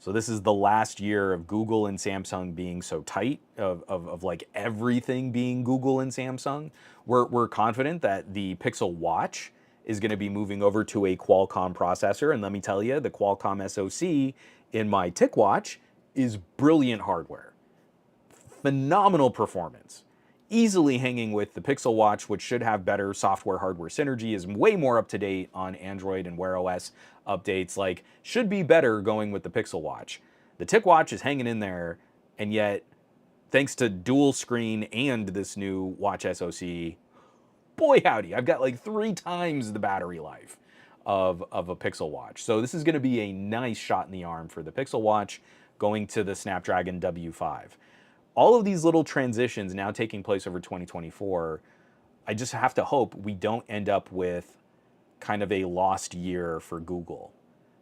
So this is the last year of Google and Samsung being so tight, of like everything being Google and Samsung. We're confident that the Pixel Watch is going to be moving over to a Qualcomm processor. And let me tell you, the Qualcomm SoC in my TicWatch is brilliant hardware. Phenomenal performance. Easily hanging with the Pixel Watch, which should have better software hardware synergy, is way more up to date on Android and Wear OS updates. Like, should be better going with the Pixel Watch. The TicWatch is hanging in there, and yet, thanks to dual screen and this new watch SoC, boy howdy, I've got like 3 times the battery life of a Pixel Watch. So this is going to be a nice shot in the arm for the Pixel Watch going to the Snapdragon W5. All of these little transitions now taking place over 2024, I just have to hope we don't end up with kind of a lost year for Google.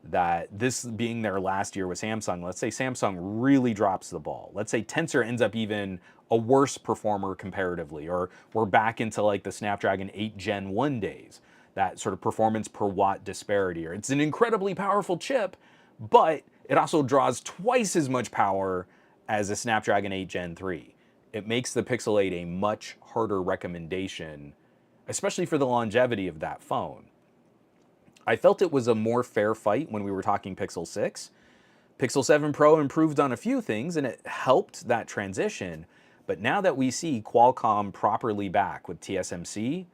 That this being their last year with Samsung, let's say Samsung really drops the ball. Let's say Tensor ends up even a worse performer comparatively, or we're back into like the Snapdragon 8 Gen 1 days, that sort of performance per watt disparity. Or it's an incredibly powerful chip, but it also draws twice as much power as a Snapdragon 8 Gen 3. It makes the Pixel 8 a much harder recommendation, especially for the longevity of that phone. I felt it was a more fair fight when we were talking Pixel 6. Pixel 7 Pro improved on a few things and it helped that transition. But now that we see Qualcomm properly back with TSMC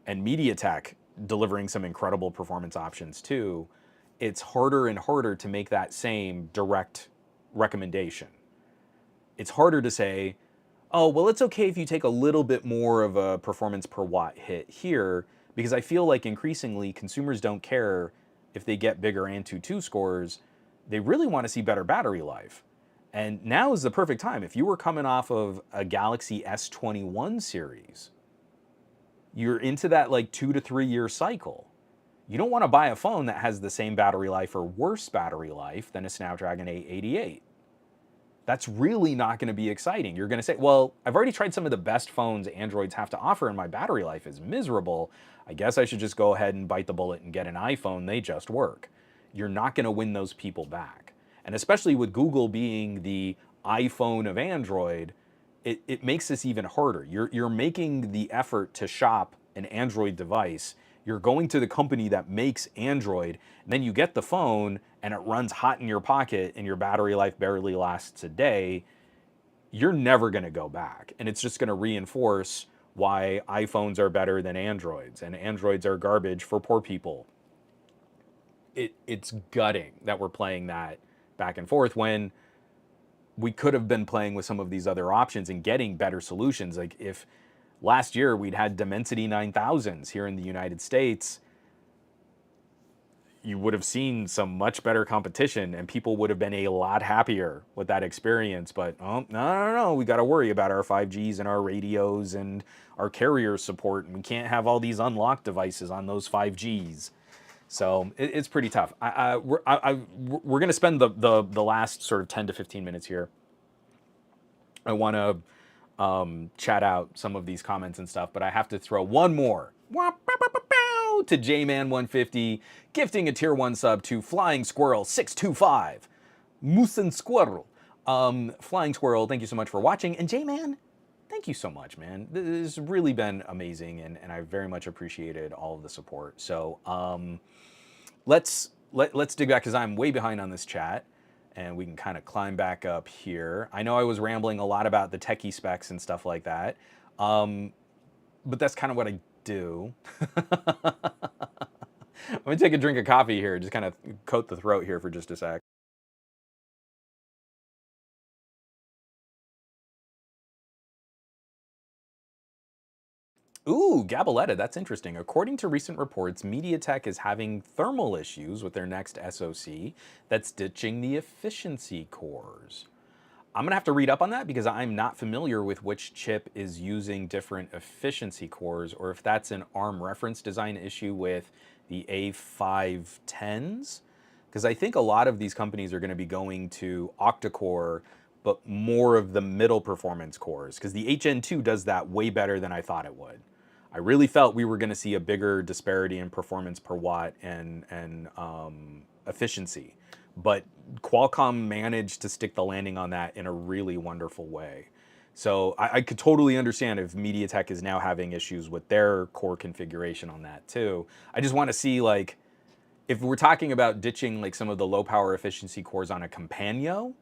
and MediaTek delivering some incredible performance options too, it's harder and harder to make that same direct recommendation. It's harder to say, oh, well, it's okay if you take a little bit more of a performance per watt hit here, because I feel like increasingly consumers don't care if they get bigger Antutu scores. They really want to see better battery life. And now is the perfect time. If you were coming off of a Galaxy S21 series, you're into that like 2 to 3 year cycle. You don't want to buy a phone that has the same battery life or worse battery life than a Snapdragon 888. That's really not going to be exciting. You're going to say, well, I've already tried some of the best phones Androids have to offer and my battery life is miserable. I guess I should just go ahead and bite the bullet and get an iPhone. They just work. You're not going to win those people back. And especially with Google being the iPhone of Android, it makes this even harder. You're making the effort to shop an Android device. You're going to the company that makes Android, and then you get the phone and it runs hot in your pocket and your battery life barely lasts a day. You're never going to go back. And it's just going to reinforce why iPhones are better than Androids and Androids are garbage for poor people. It's gutting that we're playing that back and forth when we could have been playing with some of these other options and getting better solutions. Like if last year we'd had Dimensity 9000s here in the United States, you would have seen some much better competition and people would have been a lot happier with that experience. But no, we got to worry about our 5Gs and our radios and our carrier support, and we can't have all these unlocked devices on those 5Gs. So it's pretty tough. We're going to spend the last sort of 10 to 15 minutes here. I want to chat out some of these comments and stuff, but I have to throw one more to JMan150, gifting a tier 1 sub to Flying Squirrel 625. Musen Squirrel. Flying Squirrel, thank you so much for watching. And J-Man, thank you so much, man. This has really been amazing, and I very much appreciated all of the support. So let's dig back, because I'm way behind on this chat, and we can kind of climb back up here. I know I was rambling a lot about the techie specs and stuff like that, but that's kind of what I do. I'm gonna take a drink of coffee here, just kind of coat the throat here for just a sec. Ooh, Gabaletta, that's interesting. According to recent reports, MediaTek is having thermal issues with their next SoC that's ditching the efficiency cores. I'm gonna have to read up on that because I'm not familiar with which chip is using different efficiency cores, or if that's an ARM reference design issue with the A510s. Because I think a lot of these companies are gonna be going to octa-core, but more of the middle performance cores, because the 8 Gen 2 does that way better than I thought it would. I really felt we were going to see a bigger disparity in performance per watt and efficiency but Qualcomm managed to stick the landing on that in a really wonderful way. So I could totally understand if MediaTek is now having issues with their core configuration on that too. I just want to see, like, if we're talking about ditching like some of the low power efficiency cores on a Companion,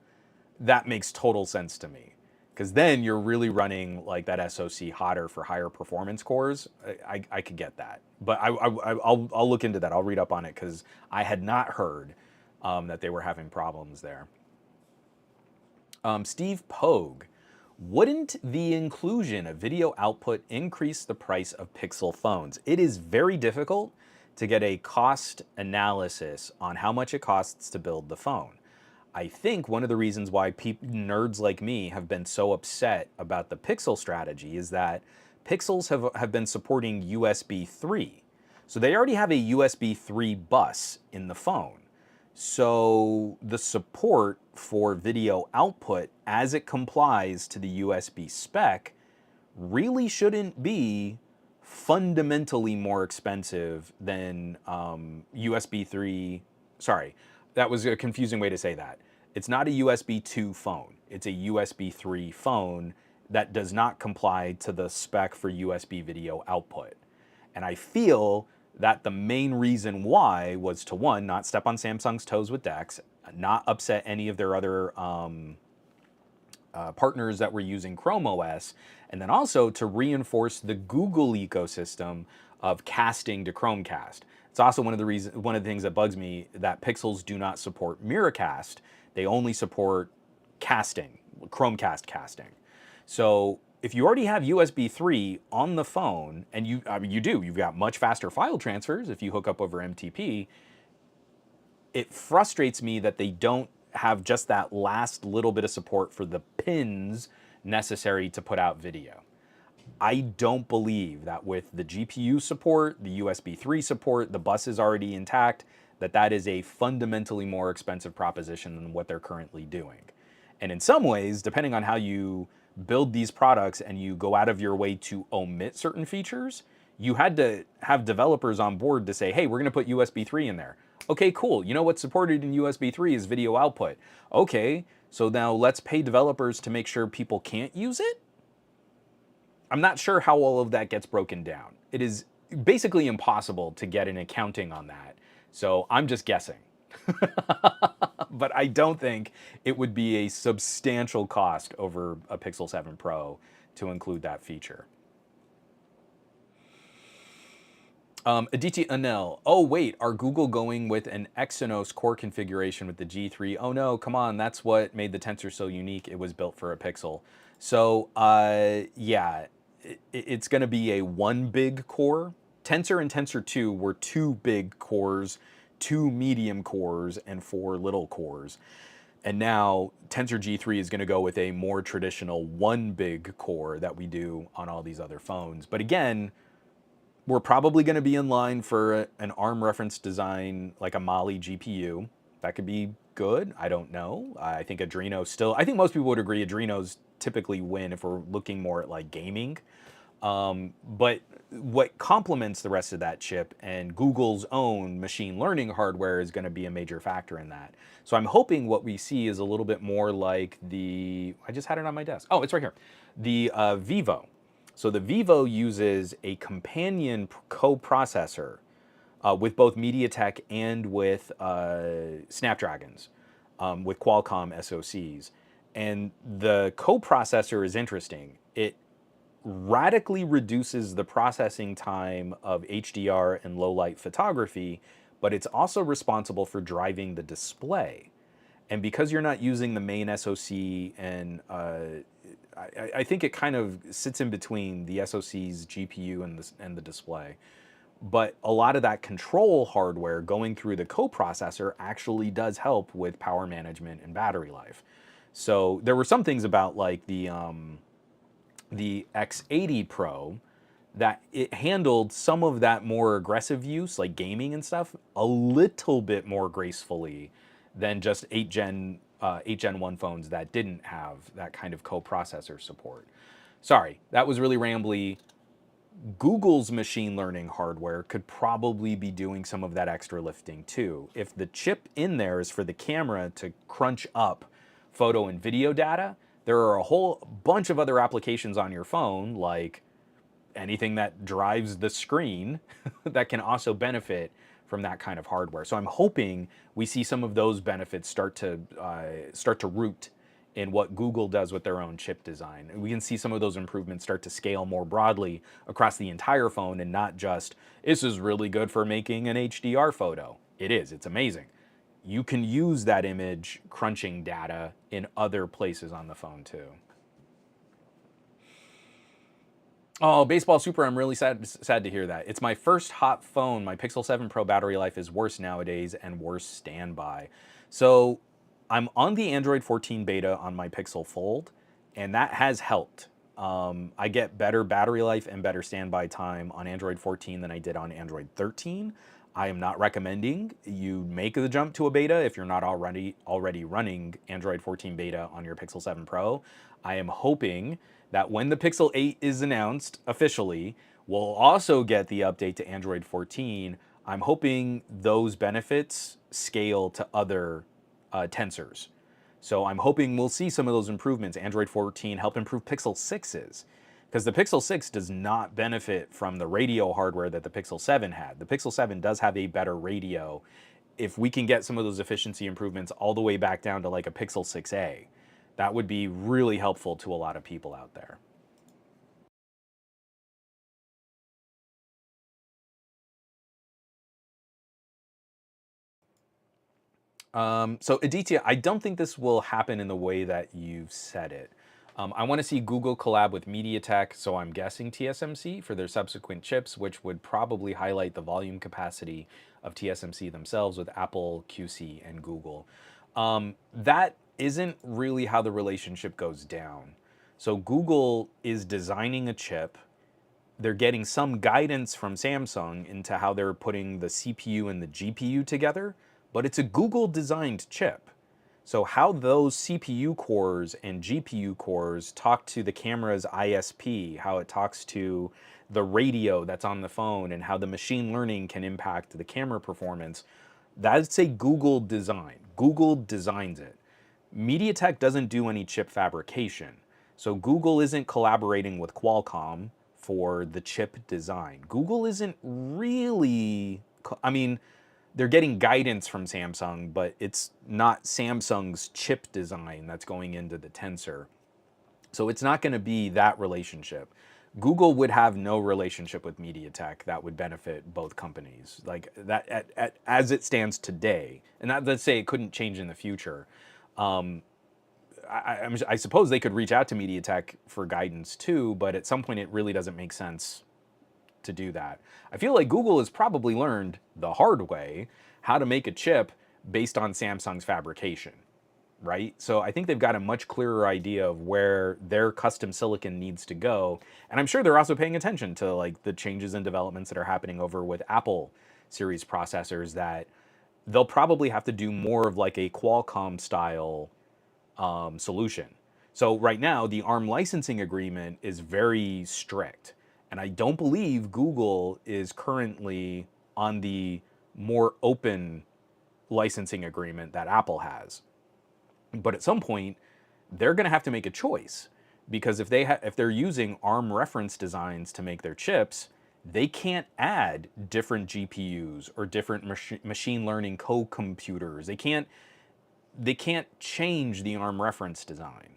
that makes total sense to me. Because then you're really running like that SoC hotter for higher performance cores. I could get that, but I'll look into that. I'll read up on it because I had not heard that they were having problems there. Steve Pogue, wouldn't the inclusion of video output increase the price of Pixel phones? It is very difficult to get a cost analysis on how much it costs to build the phone. I think one of the reasons why nerds like me have been so upset about the Pixel strategy is that Pixels have been supporting USB 3. So they already have a USB 3 bus in the phone. So the support for video output as it complies to the USB spec really shouldn't be fundamentally more expensive than USB 3. Sorry, that was a confusing way to say that. It's not a USB 2 phone. It's a USB 3 phone that does not comply to the spec for USB video output. And I feel that the main reason why was to, one, not step on Samsung's toes with DeX, not upset any of their other partners that were using Chrome OS, and then also to reinforce the Google ecosystem of casting to Chromecast. It's also one of the things that bugs me that Pixels do not support Miracast. They only support casting, Chromecast casting. So if you already have USB 3 on the phone, and you've got much faster file transfers if you hook up over MTP, it frustrates me that they don't have just that last little bit of support for the pins necessary to put out video. I don't believe that with the GPU support, the USB 3 support, the bus is already intact, that is a fundamentally more expensive proposition than what they're currently doing. And in some ways, depending on how you build these products and you go out of your way to omit certain features, you had to have developers on board to say, hey, we're going to put USB 3 in there. Okay, cool. You know what's supported in USB 3 is video output. Okay, so now let's pay developers to make sure people can't use it? I'm not sure how all of that gets broken down. It is basically impossible to get an accounting on that. So I'm just guessing. But I don't think it would be a substantial cost over a Pixel 7 Pro to include that feature. Aditi Anel, oh wait, are Google going with an Exynos core configuration with the G3? Oh no, come on, that's what made the Tensor so unique. It was built for a Pixel. So yeah, it's going to be a one big core. Tensor and Tensor 2 were two big cores, two medium cores, and four little cores. And now Tensor G3 is going to go with a more traditional one big core that we do on all these other phones. But again, we're probably going to be in line for an ARM reference design, like a Mali GPU. That could be good. I don't know. I think I think most people would agree Adrenos typically win if we're looking more at like gaming. But what complements the rest of that chip and Google's own machine learning hardware is going to be a major factor in that. So I'm hoping what we see is a little bit more like I just had it on my desk. Oh, it's right here. The Vivo. So the Vivo uses a companion co-processor with both MediaTek and with Snapdragons, with Qualcomm SoCs. And the co-processor is interesting. It radically reduces the processing time of HDR and low light photography, but it's also responsible for driving the display. And because you're not using the main SoC, and I think it kind of sits in between the SoC's GPU and the display. But a lot of that control hardware going through the coprocessor actually does help with power management and battery life. So there were some things about like the X80 Pro that it handled some of that more aggressive use, like gaming and stuff, a little bit more gracefully than just 8 Gen 1 phones that didn't have that kind of coprocessor support. Sorry, that was really rambly. Google's machine learning hardware could probably be doing some of that extra lifting too. If the chip in there is for the camera to crunch up photo and video data, there are a whole bunch of other applications on your phone, like anything that drives the screen, that can also benefit from that kind of hardware. So I'm hoping we see some of those benefits start to root in what Google does with their own chip design. And we can see some of those improvements start to scale more broadly across the entire phone, and not just, this is really good for making an HDR photo. It is, it's amazing. You can use that image crunching data in other places on the phone too. Oh, Baseball Super, I'm really sad to hear that. It's my first hot phone. My Pixel 7 Pro battery life is worse nowadays and worse standby. So I'm on the Android 14 beta on my Pixel Fold, and that has helped. I get better battery life and better standby time on Android 14 than I did on Android 13. I am not recommending you make the jump to a beta if you're not already running Android 14 beta on your Pixel 7 Pro. I am hoping that when the Pixel 8 is announced officially, we'll also get the update to Android 14. I'm hoping those benefits scale to other tensors. So I'm hoping we'll see some of those improvements. Android 14 help improve Pixel 6's, because the Pixel 6 does not benefit from the radio hardware that the Pixel 7 had. The Pixel 7 does have a better radio. If we can get some of those efficiency improvements all the way back down to like a Pixel 6a, that would be really helpful to a lot of people out there. So Aditya, I don't think this will happen in the way that you've said it. I want to see Google collab with MediaTek, so I'm guessing TSMC for their subsequent chips, which would probably highlight the volume capacity of TSMC themselves with Apple, QC, and Google. That isn't really how the relationship goes down. So Google is designing a chip. They're getting some guidance from Samsung into how they're putting the CPU and the GPU together, but it's a Google designed chip. So how those CPU cores and GPU cores talk to the camera's ISP, how it talks to the radio that's on the phone, and how the machine learning can impact the camera performance, that's a Google design. Google designs it. MediaTek doesn't do any chip fabrication. So Google isn't collaborating with Qualcomm for the chip design. Google isn't really, I mean, they're getting guidance from Samsung, but it's not Samsung's chip design that's going into the Tensor. So it's not going to be that relationship. Google would have no relationship with MediaTek that would benefit both companies, like that as it stands today. And not to say it couldn't change in the future. I suppose they could reach out to MediaTek for guidance too, but at some point it really doesn't make sense to do that. I feel like Google has probably learned the hard way how to make a chip based on Samsung's fabrication, right? So I think they've got a much clearer idea of where their custom silicon needs to go. And I'm sure they're also paying attention to like the changes and developments that are happening over with Apple series processors, that they'll probably have to do more of like a Qualcomm style solution. So right now, the ARM licensing agreement is very strict. And I don't believe Google is currently on the more open licensing agreement that Apple has. But at some point, they're going to have to make a choice, because if they're using ARM reference designs to make their chips, they can't add different GPUs or different machine learning co-computers. They can't change the ARM reference design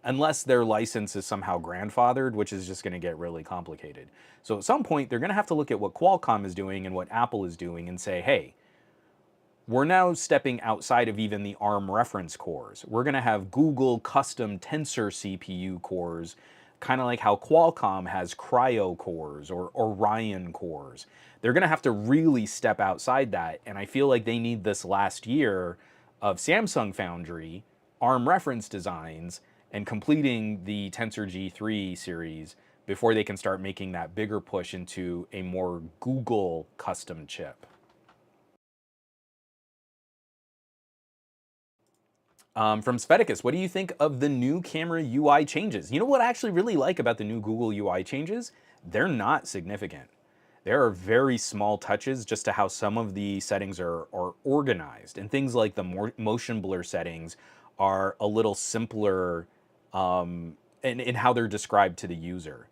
unless their license is somehow grandfathered, which is just going to get really complicated. So at some point, they're going to have to look at what Qualcomm is doing and what Apple is doing and say, hey, we're now stepping outside of even the ARM reference cores. We're going to have Google custom Tensor CPU cores, kind of like how Qualcomm has Cryo cores or Orion cores. They're going to have to really step outside that, and I feel like they need this last year of Samsung Foundry, ARM reference designs, and completing the Tensor G3 series before they can start making that bigger push into a more Google custom chip. From Sveticus, what do you think of the new camera UI changes? You know what I actually really like about the new Google UI changes? they're not significant. There are very small touches just to how some of the settings are organized. And things like the motion blur settings are a little simpler in how they're described to the user.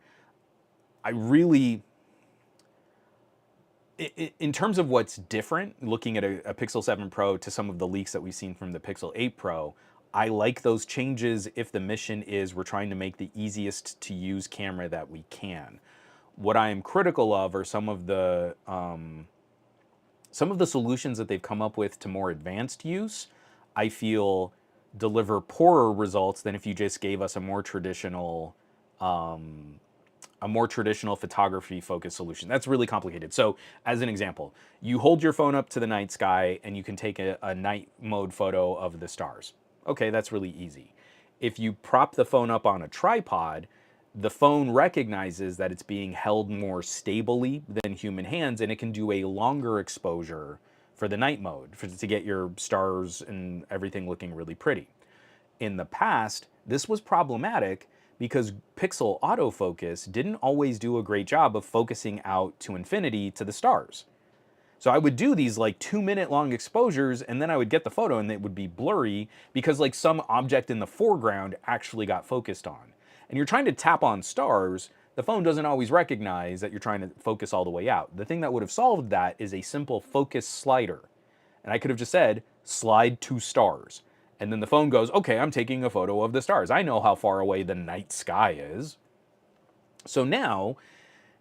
I really, in terms of what's different, looking at a Pixel 7 Pro to some of the leaks that we've seen from the Pixel 8 Pro, I like those changes if the mission is we're trying to make the easiest to use camera that we can. What I am critical of are some of the solutions that they've come up with to more advanced use, I feel deliver poorer results than if you just gave us a more traditional photography focused solution. That's really complicated. So as an example, you hold your phone up to the night sky and you can take a night mode photo of the stars. Okay, that's really easy. If you prop the phone up on a tripod, the phone recognizes that it's being held more stably than human hands, and it can do a longer exposure for the night mode to get your stars and everything looking really pretty. In the past, this was problematic because Pixel autofocus didn't always do a great job of focusing out to infinity to the stars. So I would do these like 2-minute long exposures, and then I would get the photo and it would be blurry because like some object in the foreground actually got focused on. And you're trying to tap on stars, the phone doesn't always recognize that you're trying to focus all the way out. The thing that would have solved that is a simple focus slider. And I could have just said, slide to stars. And then the phone goes, okay, I'm taking a photo of the stars. I know how far away the night sky is. So now,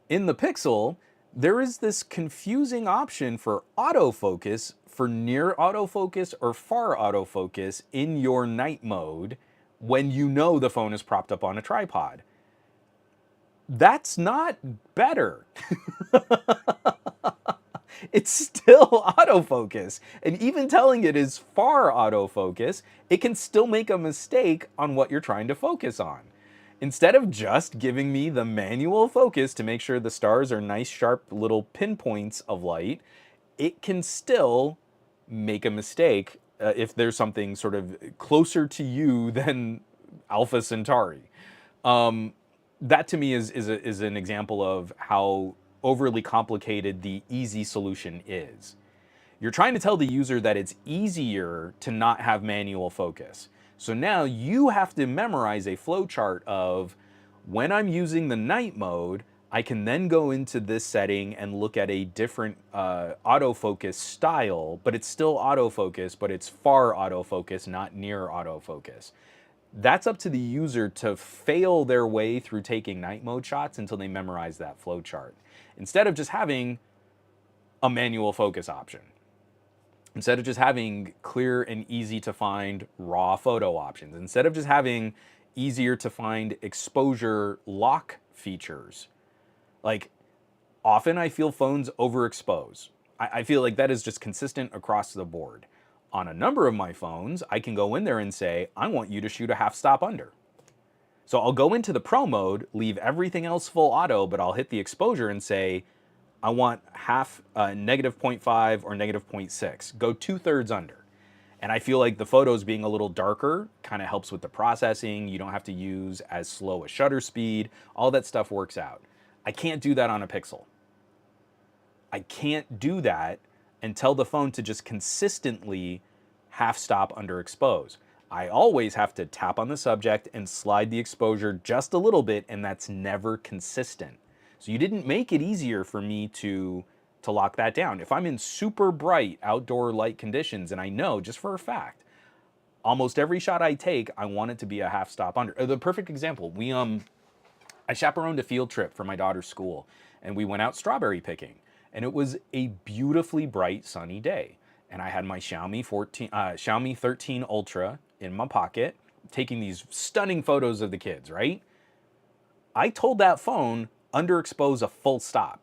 in the Pixel, there is this confusing option for autofocus, for near autofocus or far autofocus in your night mode when you know the phone is propped up on a tripod. That's not better. It's still autofocus. And even telling it is far autofocus, it can still make a mistake on what you're trying to focus on. Instead of just giving me the manual focus to make sure the stars are nice, sharp little pinpoints of light, it can still make a mistake if there's something sort of closer to you than Alpha Centauri. That to me is an example of how overly complicated the easy solution is. You're trying to tell the user that it's easier to not have manual focus. So now you have to memorize a flowchart of when I'm using the night mode, I can then go into this setting and look at a different autofocus style, but it's still autofocus, but it's far autofocus, not near autofocus. That's up to the user to fail their way through taking night mode shots until they memorize that flowchart. Instead of just having a manual focus option. Instead of just having clear and easy to find raw photo options. Instead of just having easier to find exposure lock features. Like, often I feel phones overexpose. I feel like that is just consistent across the board. On a number of my phones, I can go in there and say, I want you to shoot a half stop under. So I'll go into the Pro mode, leave everything else full auto, but I'll hit the exposure and say, I want negative 0.5 or negative 0.6. Go 2/3 under. And I feel like the photos being a little darker kind of helps with the processing. You don't have to use as slow a shutter speed. All that stuff works out. I can't do that on a Pixel. I can't do that and tell the phone to just consistently half stop underexpose. I always have to tap on the subject and slide the exposure just a little bit, and that's never consistent. So you didn't make it easier for me to lock that down. If I'm in super bright outdoor light conditions, and I know just for a fact, almost every shot I take, I want it to be a half stop under. The perfect example, I chaperoned a field trip for my daughter's school, and we went out strawberry picking. And it was a beautifully bright sunny day. And I had my Xiaomi 13 Ultra in my pocket, taking these stunning photos of the kids, right? I told that phone, underexpose a full stop.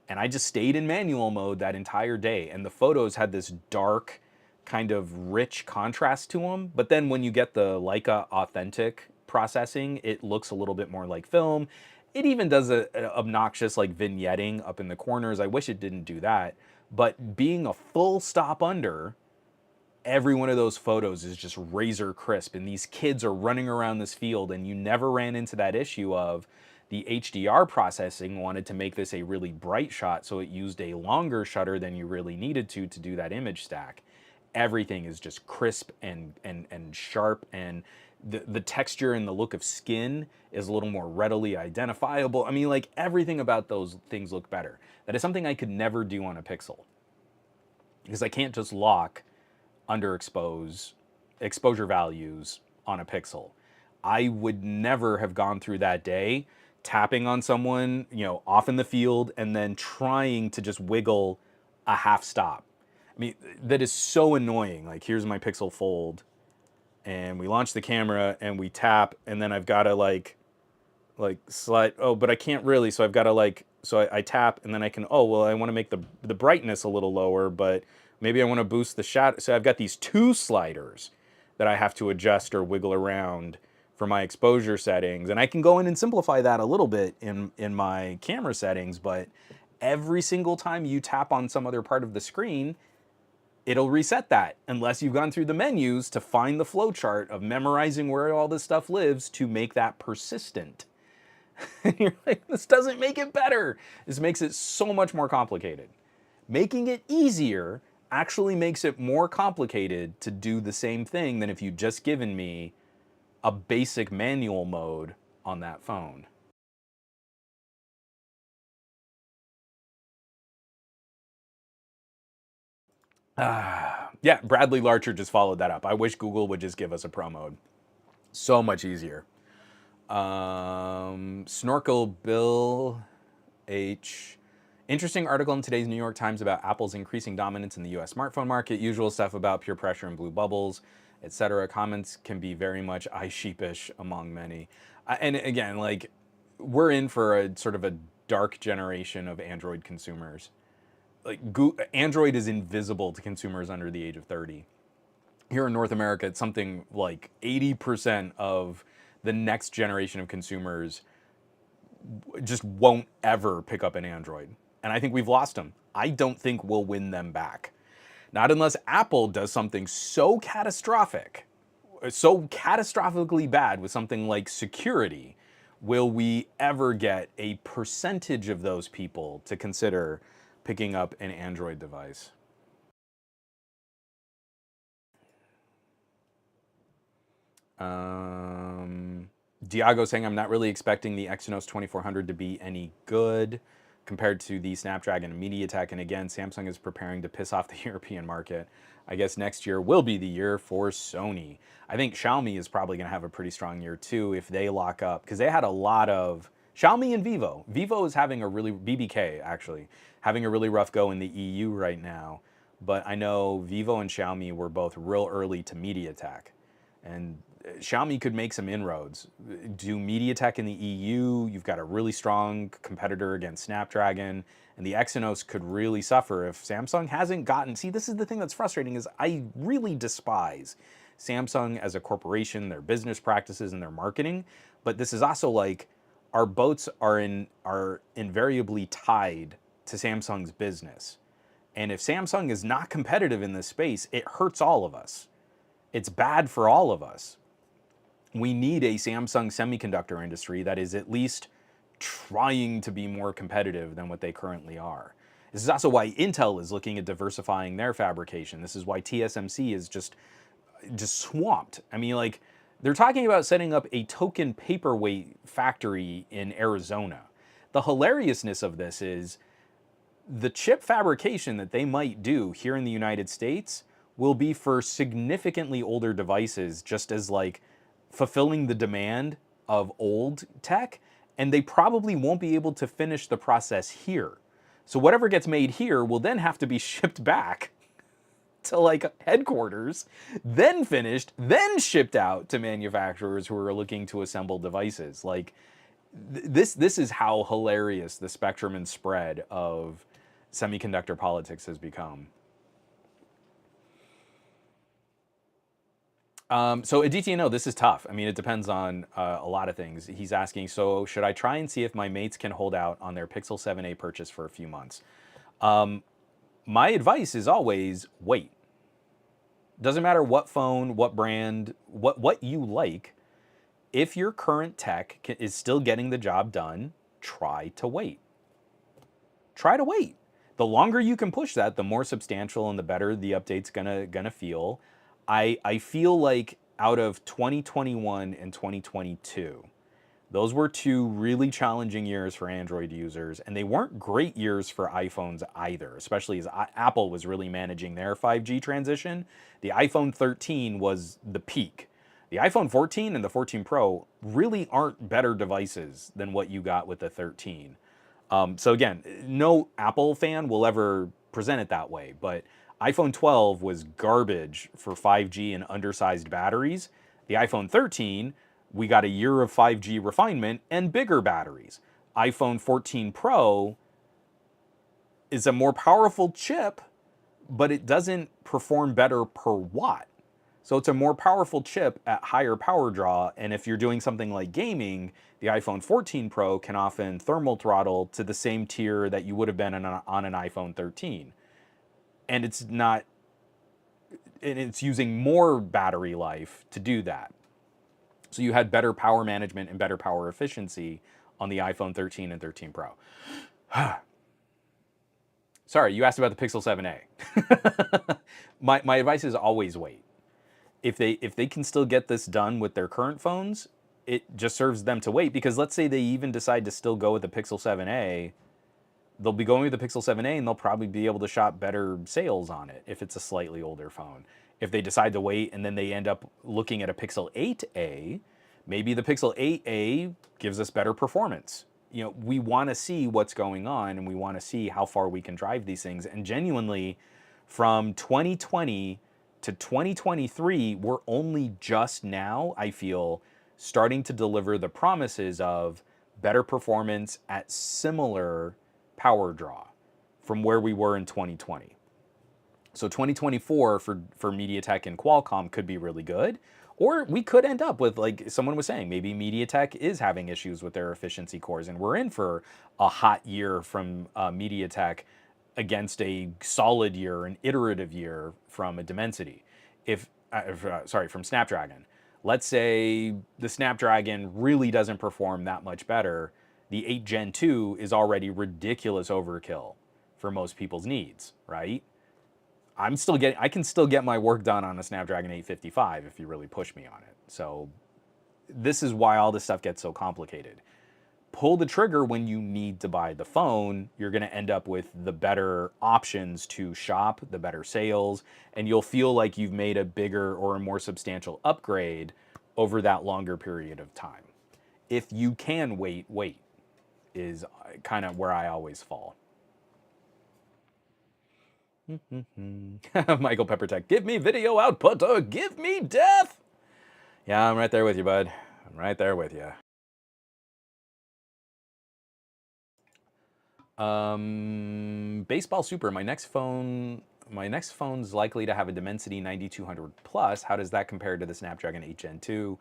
And I just stayed in manual mode that entire day. And the photos had this dark, kind of rich contrast to them. But then when you get the Leica authentic processing, it looks a little bit more like film. It even does an obnoxious like vignetting up in the corners. I wish it didn't do that. But being a full stop under, every one of those photos is just razor crisp. And these kids are running around this field, and you never ran into that issue of The HDR processing wanted to make this a really bright shot, so it used a longer shutter than you really needed to do that image stack. Everything is just crisp and sharp, and the texture and the look of skin is a little more readily identifiable. I mean, like, everything about those things look better. That is something I could never do on a Pixel, because I can't just lock underexpose exposure values on a Pixel. I would never have gone through that day tapping on someone, off in the field and then trying to just wiggle a half stop. I mean, that is so annoying. Like, here's my Pixel Fold, and we launch the camera and we tap, and then I've got to like slide. Oh, but I can't really. So I've got to so I tap, and then I can, oh, well, I want to make the brightness a little lower, but maybe I want to boost the shadow. So I've got these two sliders that I have to adjust or wiggle around for my exposure settings. And I can go in and simplify that a little bit in my camera settings, but every single time you tap on some other part of the screen, it'll reset that, unless you've gone through the menus to find the flowchart of memorizing where all this stuff lives to make that persistent. And you're like, this doesn't make it better. This makes it so much more complicated. Making it easier actually makes it more complicated to do the same thing than if you'd just given me a basic manual mode on that phone. Yeah, Bradley Larcher just followed that up. I wish Google would just give us a Pro mode. So much easier. Snorkel Bill H. Interesting article in today's New York Times about Apple's increasing dominance in the US smartphone market. Usual stuff about peer pressure and blue bubbles, etc. Comments can be very much eye sheepish among many. And again, like, we're in for a sort of a dark generation of Android consumers. Like, Android is invisible to consumers under the age of 30. Here in North America, it's something like 80% of the next generation of consumers just won't ever pick up an Android. And I think we've lost them. I don't think we'll win them back. Not unless Apple does something so catastrophic, so catastrophically bad with something like security, will we ever get a percentage of those people to consider picking up an Android device. Diago saying, I'm not really expecting the Exynos 2400 to be any good compared to the Snapdragon and MediaTek. And again, Samsung is preparing to piss off the European market. I guess next year will be the year for Sony. I think Xiaomi is probably going to have a pretty strong year too if they lock up, because they had a lot of Xiaomi and Vivo. Vivo is having a really, BBK actually, having a really rough go in the EU right now. But I know Vivo and Xiaomi were both real early to MediaTek. And Xiaomi could make some inroads. Do MediaTek in the EU, you've got a really strong competitor against Snapdragon, and the Exynos could really suffer if Samsung hasn't gotten... See, this is the thing that's frustrating, is I really despise Samsung as a corporation, their business practices, and their marketing, but this is also like, our boats are invariably tied to Samsung's business. And if Samsung is not competitive in this space, it hurts all of us. It's bad for all of us. We need a Samsung semiconductor industry that is at least trying to be more competitive than what they currently are. This is also why Intel is looking at diversifying their fabrication. This is why TSMC is just swamped. I mean, like, they're talking about setting up a token paperweight factory in Arizona. The hilariousness of this is the chip fabrication that they might do here in the United States will be for significantly older devices, just as like fulfilling the demand of old tech, and they probably won't be able to finish the process here. So whatever gets made here will then have to be shipped back to like headquarters, then finished, then shipped out to manufacturers who are looking to assemble devices. Like, this is how hilarious the spectrum and spread of semiconductor politics has become. So Aditya, this is tough. I mean, it depends on a lot of things. He's asking, so should I try and see if my mates can hold out on their Pixel 7a purchase for a few months? My advice is always wait. Doesn't matter what phone, what brand, what you like. if your current tech is still getting the job done, try to wait. Try to wait. The longer you can push that, the more substantial and the better the update's gonna feel. I feel like out of 2021 and 2022, those were two really challenging years for Android users, and they weren't great years for iPhones either, especially as Apple was really managing their 5G transition. The iPhone 13 was the peak. The iPhone 14 and the 14 Pro really aren't better devices than what you got with the 13. So again, no Apple fan will ever present it that way, but iPhone 12 was garbage for 5G and undersized batteries. The iPhone 13, we got a year of 5G refinement and bigger batteries. iPhone 14 Pro is a more powerful chip, but it doesn't perform better per watt. So it's a more powerful chip at higher power draw, and if you're doing something like gaming, the iPhone 14 Pro can often thermal throttle to the same tier that you would have been on an iPhone 13. And it's not, and it's using more battery life to do that. So you had better power management and better power efficiency on the iPhone 13 and 13 Pro. Sorry, you asked about the Pixel 7a. My advice is always wait. If they can still get this done with their current phones, it just serves them to wait, because let's say they even decide to still go with the Pixel 7a, they'll be going with the Pixel 7a and they'll probably be able to shop better sales on it if it's a slightly older phone. If they decide to wait and then they end up looking at a Pixel 8a, maybe the Pixel 8a gives us better performance. You know, we want to see what's going on and we want to see how far we can drive these things. And genuinely, from 2020 to 2023, we're only just now, I feel, starting to deliver the promises of better performance at similar power draw from where we were in 2020. So 2024 for MediaTek and Qualcomm could be really good. Or we could end up with, like someone was saying, maybe MediaTek is having issues with their efficiency cores, and we're in for a hot year from MediaTek against a solid year, an iterative year from a Dimensity. From Snapdragon. Let's say the Snapdragon really doesn't perform that much better. The 8 Gen 2 is already ridiculous overkill for most people's needs, right? I can still get my work done on a Snapdragon 855 if you really push me on it. So this is why all this stuff gets so complicated. Pull the trigger when you need to buy the phone. You're going to end up with the better options to shop, the better sales, and you'll feel like you've made a bigger or a more substantial upgrade over that longer period of time. If you can wait is kind of where I always fall. Michael Peppertech, give me video output or give me death. Yeah, I'm right there with you, bud. I'm right there with you. Baseball Super, my next phone's likely to have a Dimensity 9200 Plus. How does that compare to the Snapdragon 8 Gen 2?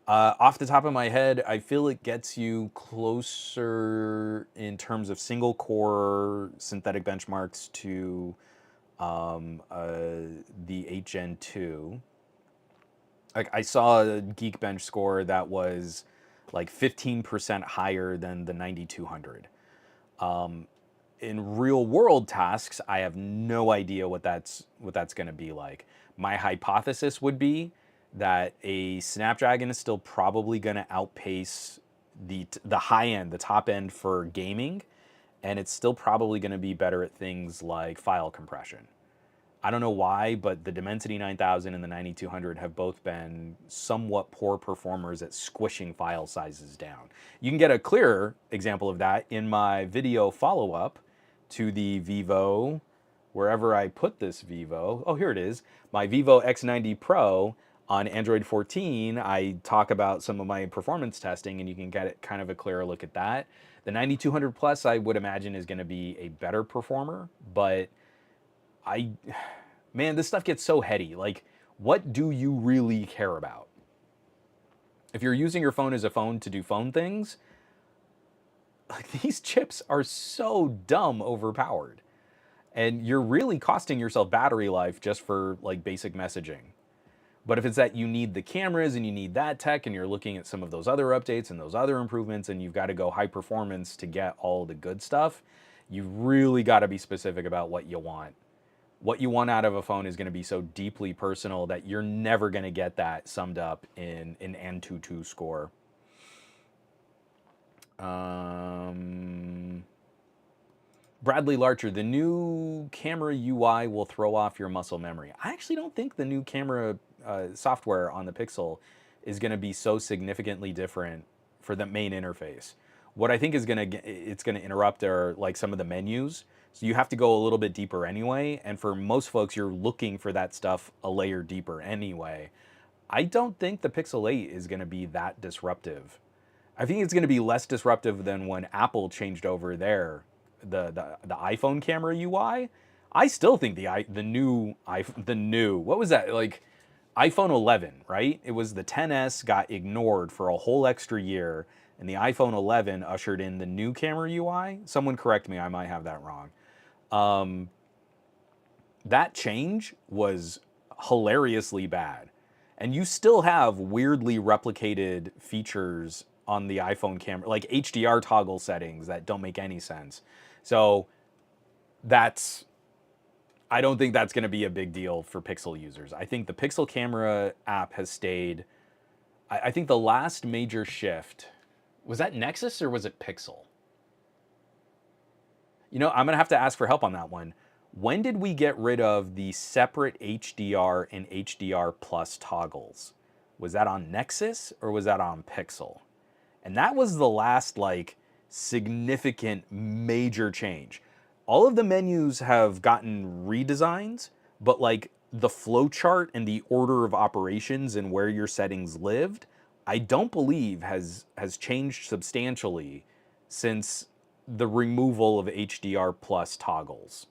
Off the top of my head, I feel it gets you closer in terms of single core synthetic benchmarks to the 8 Gen 2. Like, I saw a Geekbench score that was like 15% higher than the 9200. In real world tasks, I have no idea what that's going to be like. My hypothesis would be that a Snapdragon is still probably going to outpace the high end, the top end for gaming, and it's still probably going to be better at things like file compression. I don't know why, but the Dimensity 9000 and the 9200 have both been somewhat poor performers at squishing file sizes down. You can get a clearer example of that in my video follow-up to the Vivo, wherever I put this Vivo. Oh, here it is. My Vivo X90 Pro on Android 14. I talk about some of my performance testing, and you can get kind of a clearer look at that. The 9200 Plus, I would imagine, is going to be a better performer, but man, this stuff gets so heady. Like, what do you really care about? If you're using your phone as a phone to do phone things, like, these chips are so dumb overpowered. And you're really costing yourself battery life just for like basic messaging. But if it's that you need the cameras and you need that tech and you're looking at some of those other updates and those other improvements and you've got to go high performance to get all the good stuff, you really got to be specific about what you want. What you want out of a phone is going to be so deeply personal that you're never going to get that summed up in an Antutu score. Bradley Larcher, the new camera UI will throw off your muscle memory. I actually don't think the new camera software on the Pixel is going to be so significantly different for the main interface. What I think is it's going to interrupt are like some of the menus. So you have to go a little bit deeper anyway. And for most folks, you're looking for that stuff a layer deeper anyway. I don't think the Pixel 8 is going to be that disruptive. I think it's going to be less disruptive than when Apple changed over the iPhone camera UI. I still think the new what was that, like iPhone 11, right? It was the XS got ignored for a whole extra year, and the iPhone 11 ushered in the new camera UI. Someone correct me, I might have that wrong. That change was hilariously bad, and you still have weirdly replicated features on the iPhone camera, like HDR toggle settings that don't make any sense. So I don't think that's going to be a big deal for Pixel users. I think the Pixel camera app has stayed. I think the last major shift, was that Nexus or was it Pixel? You know, I'm going to have to ask for help on that one. When did we get rid of the separate HDR and HDR plus toggles? Was that on Nexus or was that on Pixel? And that was the last like significant major change. All of the menus have gotten redesigns, but like the flowchart and the order of operations and where your settings lived, I don't believe has changed substantially since the removal of HDR plus toggles.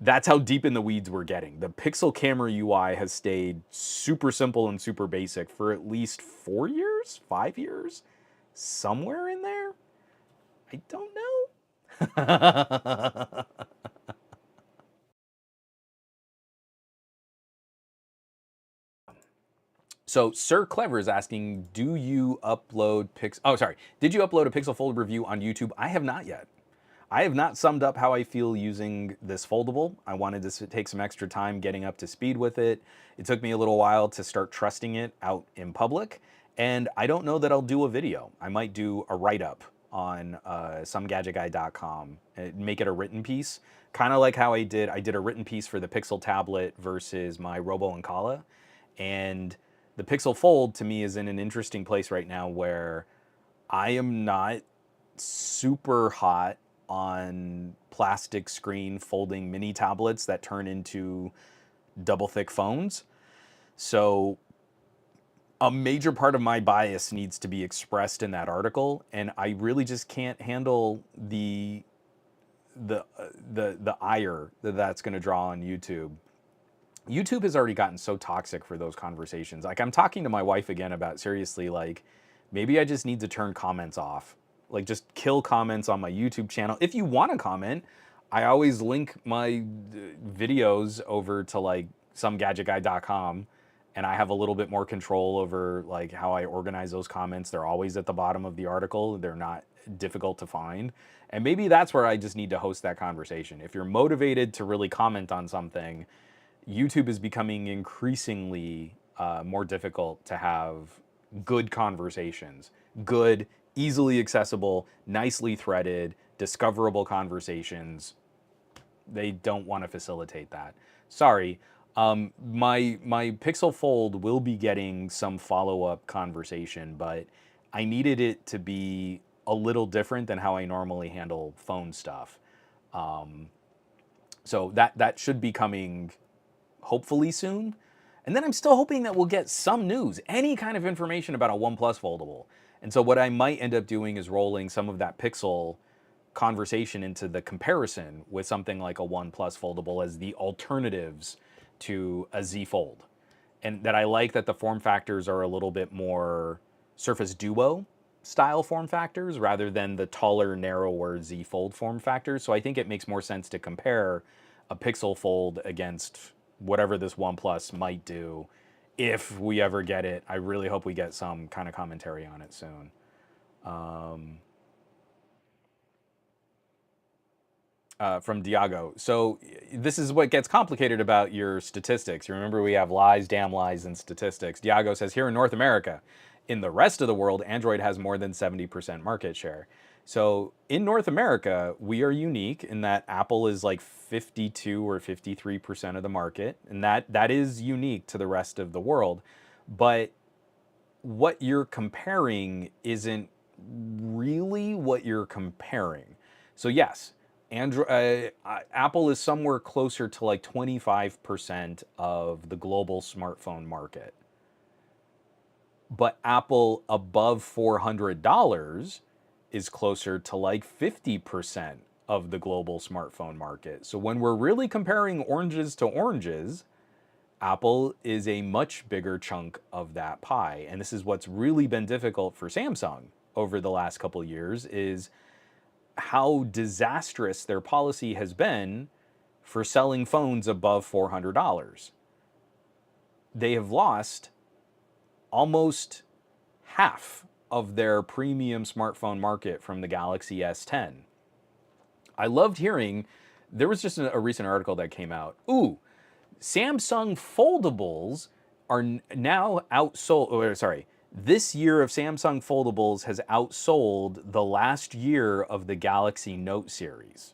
That's how deep in the weeds we're getting. The Pixel camera UI has stayed super simple and super basic for at least 4 years, 5 years, somewhere in there. I don't know. So Sir Clever is asking, do you upload did you upload a Pixel Fold review on YouTube? I have not yet. I have not summed up how I feel using this foldable. I wanted to take some extra time getting up to speed with it. It took me a little while to start trusting it out in public, and I don't know that I'll do a video. I might do a write-up on somegadgetguy.com and make it a written piece, kind of like how I did a written piece for the Pixel tablet versus my Robo Ancala. And the Pixel Fold to me is in an interesting place right now where I am not super hot on plastic screen folding mini tablets that turn into double thick phones. So a major part of my bias needs to be expressed in that article, and I really just can't handle the ire that's going to draw on YouTube. YouTube has already gotten so toxic for those conversations. Like, I'm talking to my wife again about, seriously, like, maybe I just need to turn comments off. Like, just kill comments on my YouTube channel. If you want to comment, I always link my videos over to, like, somegadgetguy.com, and I have a little bit more control over, like, how I organize those comments. They're always at the bottom of the article. They're not difficult to find. And maybe that's where I just need to host that conversation. If you're motivated to really comment on something, YouTube is becoming increasingly more difficult to have good conversations. Good, easily accessible, nicely threaded, discoverable conversations. They don't want to facilitate that. Sorry. My Pixel Fold will be getting some follow-up conversation, but I needed it to be a little different than how I normally handle phone stuff. So that should be coming hopefully soon. And then I'm still hoping that we'll get some news, any kind of information about a OnePlus foldable. And so what I might end up doing is rolling some of that Pixel conversation into the comparison with something like a OnePlus foldable as the alternatives to a Z Fold. And that I like that the form factors are a little bit more Surface Duo style form factors rather than the taller, narrower Z Fold form factors. So I think it makes more sense to compare a Pixel Fold against whatever this OnePlus might do if we ever get it. I really hope we get some kind of commentary on it soon. From Diago. So this is what gets complicated about your statistics. You remember we have lies, damn lies, and statistics. Diago says here in North America, in the rest of the world, Android has more than 70% market share. So in North America, we are unique in that Apple is like 52 or 53% of the market, and that is unique to the rest of the world. But what you're comparing isn't really what you're comparing. So yes, Apple is somewhere closer to like 25% of the global smartphone market. But Apple above $400 is closer to like 50% of the global smartphone market. So when we're really comparing oranges to oranges, Apple is a much bigger chunk of that pie. And this is what's really been difficult for Samsung over the last couple of years, is how disastrous their policy has been for selling phones above $400. They have lost almost half of their premium smartphone market from the Galaxy S10. I loved hearing, there was just a recent article that came out. Ooh, Samsung foldables are now outsold, or sorry, this year of Samsung foldables has outsold the last year of the Galaxy Note series.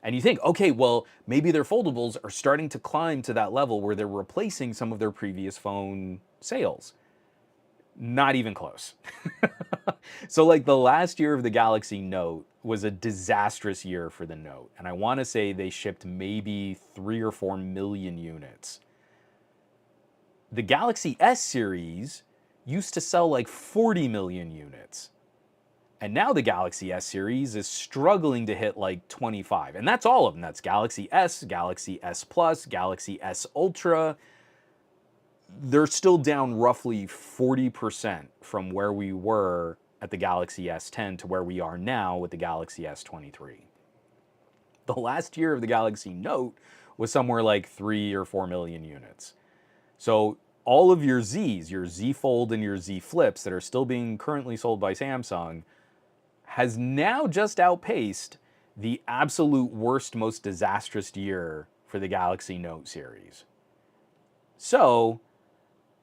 And you think, okay, well, maybe their foldables are starting to climb to that level where they're replacing some of their previous phone sales. Not even close. So like the last year of the Galaxy Note was a disastrous year for the Note. And I want to say they shipped maybe 3 or 4 million units. The Galaxy S series used to sell like 40 million units. And now the Galaxy S series is struggling to hit like 25. And that's all of them. That's Galaxy S, Galaxy S Plus, Galaxy S Ultra. They're still down roughly 40% from where we were at the Galaxy S10 to where we are now with the Galaxy S23. The last year of the Galaxy Note was somewhere like 3 or 4 million units. So all of your Zs, your Z Fold and your Z Flips that are still being currently sold by Samsung, has now just outpaced the absolute worst, most disastrous year for the Galaxy Note series. So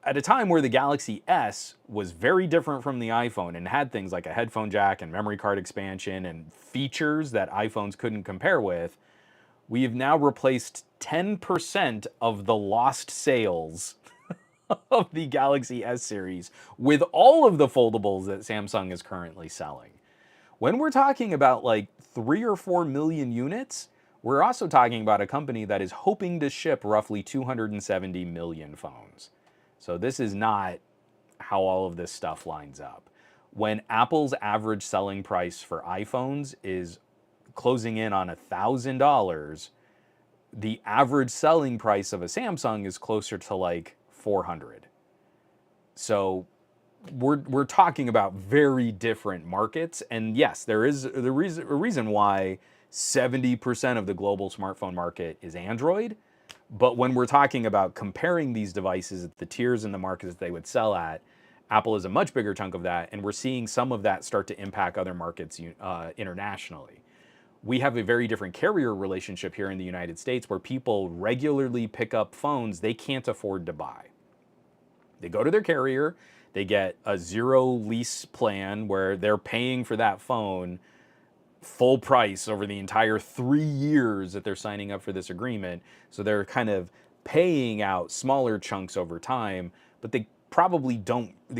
at a time where the Galaxy S was very different from the iPhone and had things like a headphone jack and memory card expansion and features that iPhones couldn't compare with, we have now replaced 10% of the lost sales of the Galaxy S series with all of the foldables that Samsung is currently selling. When we're talking about like 3 or 4 million units, we're also talking about a company that is hoping to ship roughly 270 million phones. So this is not how all of this stuff lines up. When Apple's average selling price for iPhones is closing in on $1,000, the average selling price of a Samsung is closer to like 400. So we're talking about very different markets. And yes, there is a reason why 70% of the global smartphone market is Android. But when we're talking about comparing these devices at the tiers and the markets that they would sell at, Apple is a much bigger chunk of that, and we're seeing some of that start to impact other markets internationally. We have a very different carrier relationship here in the United States where people regularly pick up phones they can't afford to buy. They go to their carrier, they get a zero lease plan where they're paying for that phone full price over the entire 3 years that they're signing up for this agreement. So they're kind of paying out smaller chunks over time, but they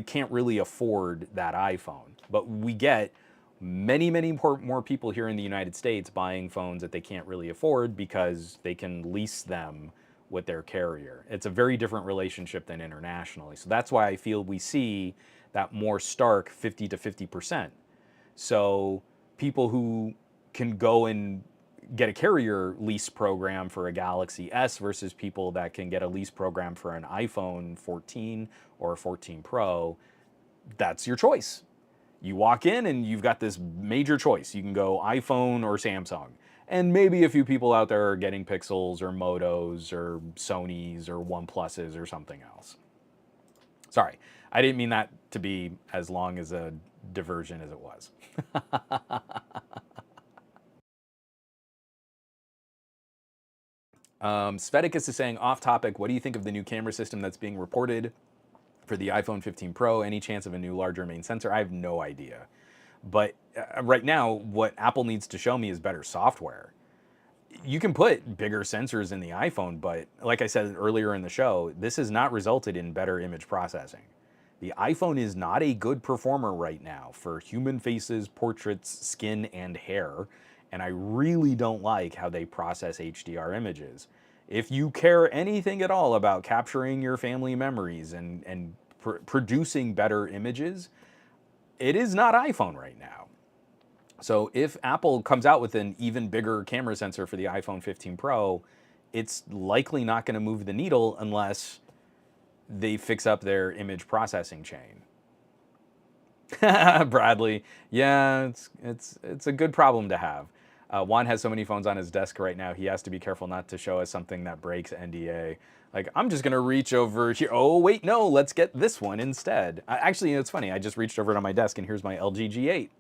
can't really afford that iPhone. But we get many more people here in the United States buying phones that they can't really afford because they can lease them with their carrier. It's a very different relationship than internationally. So that's why I feel we see that more stark 50 to 50%. So people who can go and get a carrier lease program for a Galaxy S versus people that can get a lease program for an iPhone 14 or a 14 Pro, that's your choice. You walk in and you've got this major choice. You can go iPhone or Samsung. And maybe a few people out there are getting Pixels or Motos or Sonys or OnePluses or something else. Sorry, I didn't mean that to be as long as a diversion as it was. Sveticus is saying, off topic, what do you think of the new camera system that's being reported for the iPhone 15 Pro? Any chance of a new larger main sensor? I have no idea. But right now, what Apple needs to show me is better software. You can put bigger sensors in the iPhone, but like I said earlier in the show, this has not resulted in better image processing. The iPhone is not a good performer right now for human faces, portraits, skin, and hair, and I really don't like how they process HDR images. If you care anything at all about capturing your family memories and producing better images, it is not iPhone right now. So if Apple comes out with an even bigger camera sensor for the iPhone 15 Pro, it's likely not going to move the needle unless they fix up their image processing chain. Bradley, yeah, it's a good problem to have. Juan has so many phones on his desk right now, he has to be careful not to show us something that breaks NDA. Like, I'm just gonna reach over here. Oh, wait, no, let's get this one instead. Actually, it's funny, I just reached over to my desk and here's my LG G8.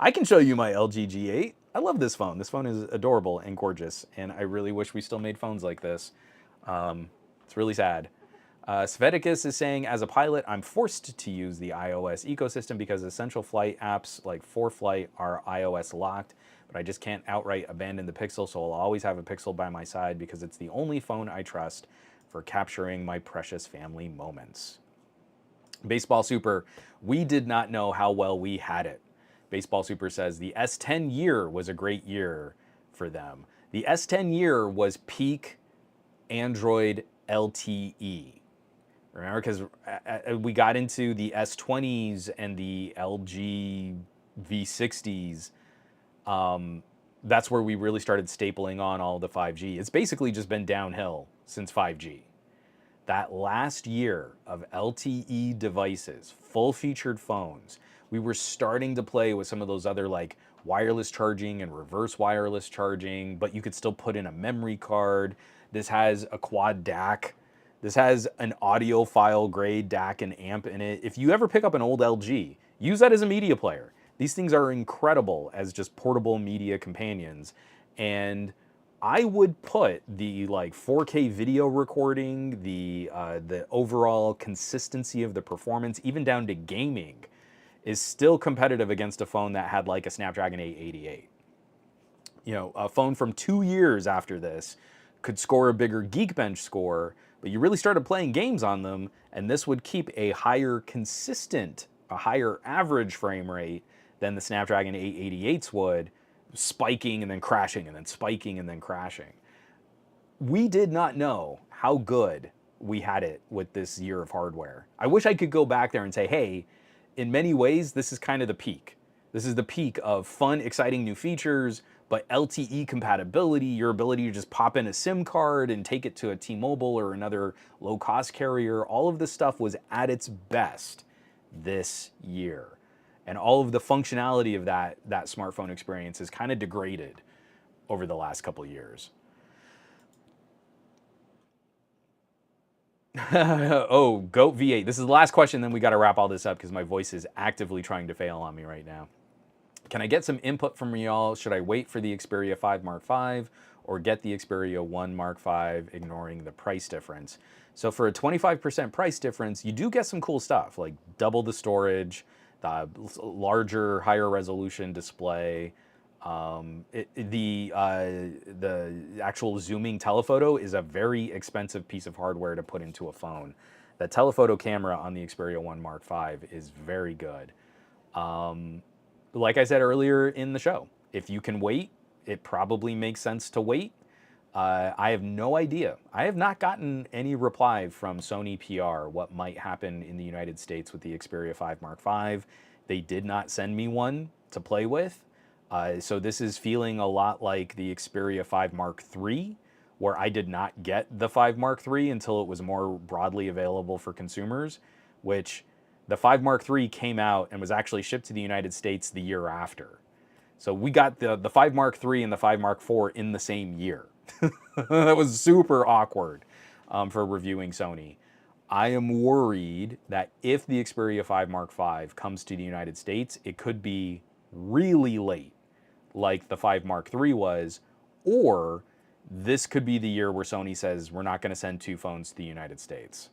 I can show you my LG G8. I love this phone. This phone is adorable and gorgeous, and I really wish we still made phones like this. It's really sad. Sveticus is saying, as a pilot, I'm forced to use the iOS ecosystem because essential flight apps like ForeFlight are iOS locked, but I just can't outright abandon the Pixel, so I'll always have a Pixel by my side because it's the only phone I trust for capturing my precious family moments. Baseball Super, we did not know how well we had it. Baseball Super says the S10 year was a great year for them. The S10 year was peak Android LTE. Remember, because we got into the S20s and the LG V60s. That's where we really started stapling on all the 5G. It's basically just been downhill since 5G. That last year of LTE devices, full-featured phones, we were starting to play with some of those other like wireless charging and reverse wireless charging, but you could still put in a memory card. This has a quad DAC. This has an audiophile grade DAC and amp in it. If you ever pick up an old LG, use that as a media player. These things are incredible as just portable media companions. And I would put the like 4K video recording, the overall consistency of the performance, even down to gaming, is still competitive against a phone that had like a Snapdragon 888. You know, a phone from 2 years after this could score a bigger Geekbench score, but you really started playing games on them, and this would keep a higher average frame rate than the Snapdragon 888s would, spiking and then crashing and then spiking and then crashing. We did not know how good we had it with this year of hardware. I wish I could go back there and say, hey, in many ways, this is kind of the peak. This is the peak of fun, exciting new features, but LTE compatibility, your ability to just pop in a SIM card and take it to a T-Mobile or another low-cost carrier, all of this stuff was at its best this year. And all of the functionality of that smartphone experience is kind of degraded over the last couple of years. Oh, Goat V8. This is the last question, then we got to wrap all this up because my voice is actively trying to fail on me right now. Can I get some input from y'all? Should I wait for the Xperia 5 Mark V or get the Xperia 1 Mark V, ignoring the price difference? So for a 25% price difference, you do get some cool stuff, like double the storage, the larger, higher resolution display. The actual zooming telephoto is a very expensive piece of hardware to put into a phone. The telephoto camera on the Xperia 1 Mark V is very good. Like I said earlier in the show, if you can wait, it probably makes sense to wait. I have no idea. I have not gotten any reply from Sony PR what might happen in the United States with the Xperia 5 Mark V. They did not send me one to play with. So this is feeling a lot like the Xperia 5 Mark III, where I did not get the 5 Mark III until it was more broadly available for consumers, which the 5 Mark III came out and was actually shipped to the United States the year after. So we got the 5 Mark III and the 5 Mark IV in the same year. That was super awkward for reviewing Sony. I am worried that if the Xperia 5 Mark V comes to the United States, it could be really late, like the 5 Mark III was, or this could be the year where Sony says we're not going to send two phones to the United States.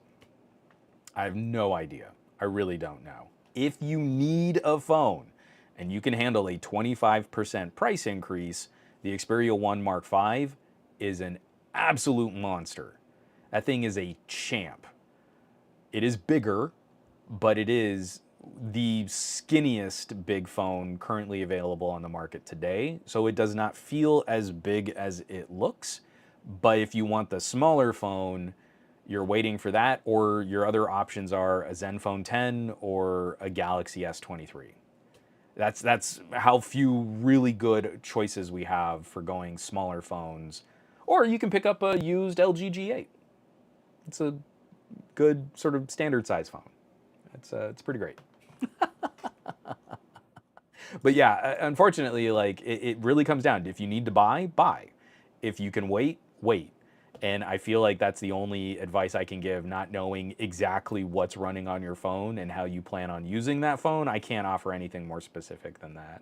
I have no idea. I really don't know. If you need a phone and you can handle a 25% price increase, the Xperia 1 Mark V is an absolute monster. That thing is a champ. It is bigger, but it is the skinniest big phone currently available on the market today. So it does not feel as big as it looks. But if you want the smaller phone, you're waiting for that, or your other options are a Zenfone 10 or a Galaxy S23. That's how few really good choices we have for going smaller phones. Or you can pick up a used LG G8. It's a good sort of standard size phone. It's pretty great. But yeah, unfortunately, like it really comes down to if you need to buy, buy. If you can wait, wait. And I feel like that's the only advice I can give, not knowing exactly what's running on your phone and how you plan on using that phone. I can't offer anything more specific than that.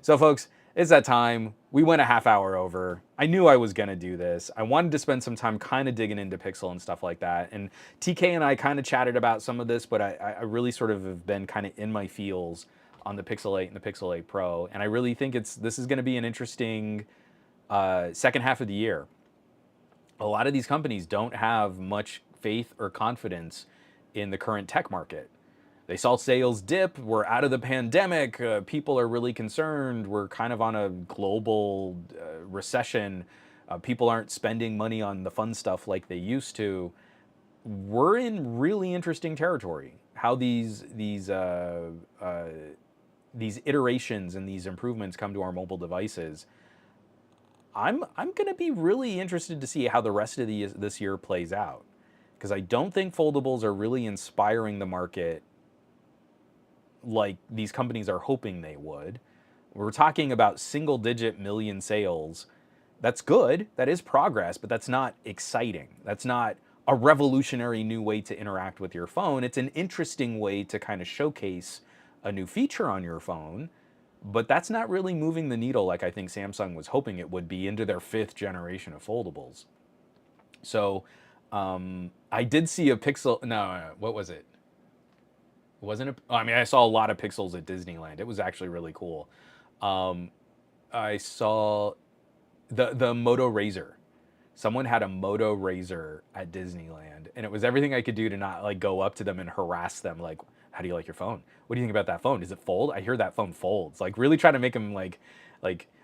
So folks, it's that time. We went a half hour over. I knew I was going to do this. I wanted to spend some time kind of digging into Pixel and stuff like that. And TK and I kind of chatted about some of this, but I really sort of have been kind of in my feels on the Pixel 8 and the Pixel 8 Pro. And I really think this is going to be an interesting second half of the year. A lot of these companies don't have much faith or confidence in the current tech market. They saw sales dip. We're out of the pandemic. People are really concerned. We're kind of on a global recession. People aren't spending money on the fun stuff like they used to. We're in really interesting territory. How these iterations and these improvements come to our mobile devices. I'm going to be really interested to see how the rest of this year plays out, because I don't think foldables are really inspiring the market like these companies are hoping they would. We're talking about single-digit million sales. That's good. That is progress, but that's not exciting. That's not a revolutionary new way to interact with your phone. It's an interesting way to kind of showcase a new feature on your phone, but that's not really moving the needle like I think Samsung was hoping it would be into their 5th generation of foldables. So I did see a Pixel, no, what was it? Wasn't it? I mean, I saw a lot of Pixels at Disneyland. It was actually really cool. I saw the Moto Razor. Someone had a Moto Razor at Disneyland, and it was everything I could do to not like go up to them and harass them. Like, how do you like your phone? What do you think about that phone? Does it fold? I hear that phone folds. Like, really try to make them like,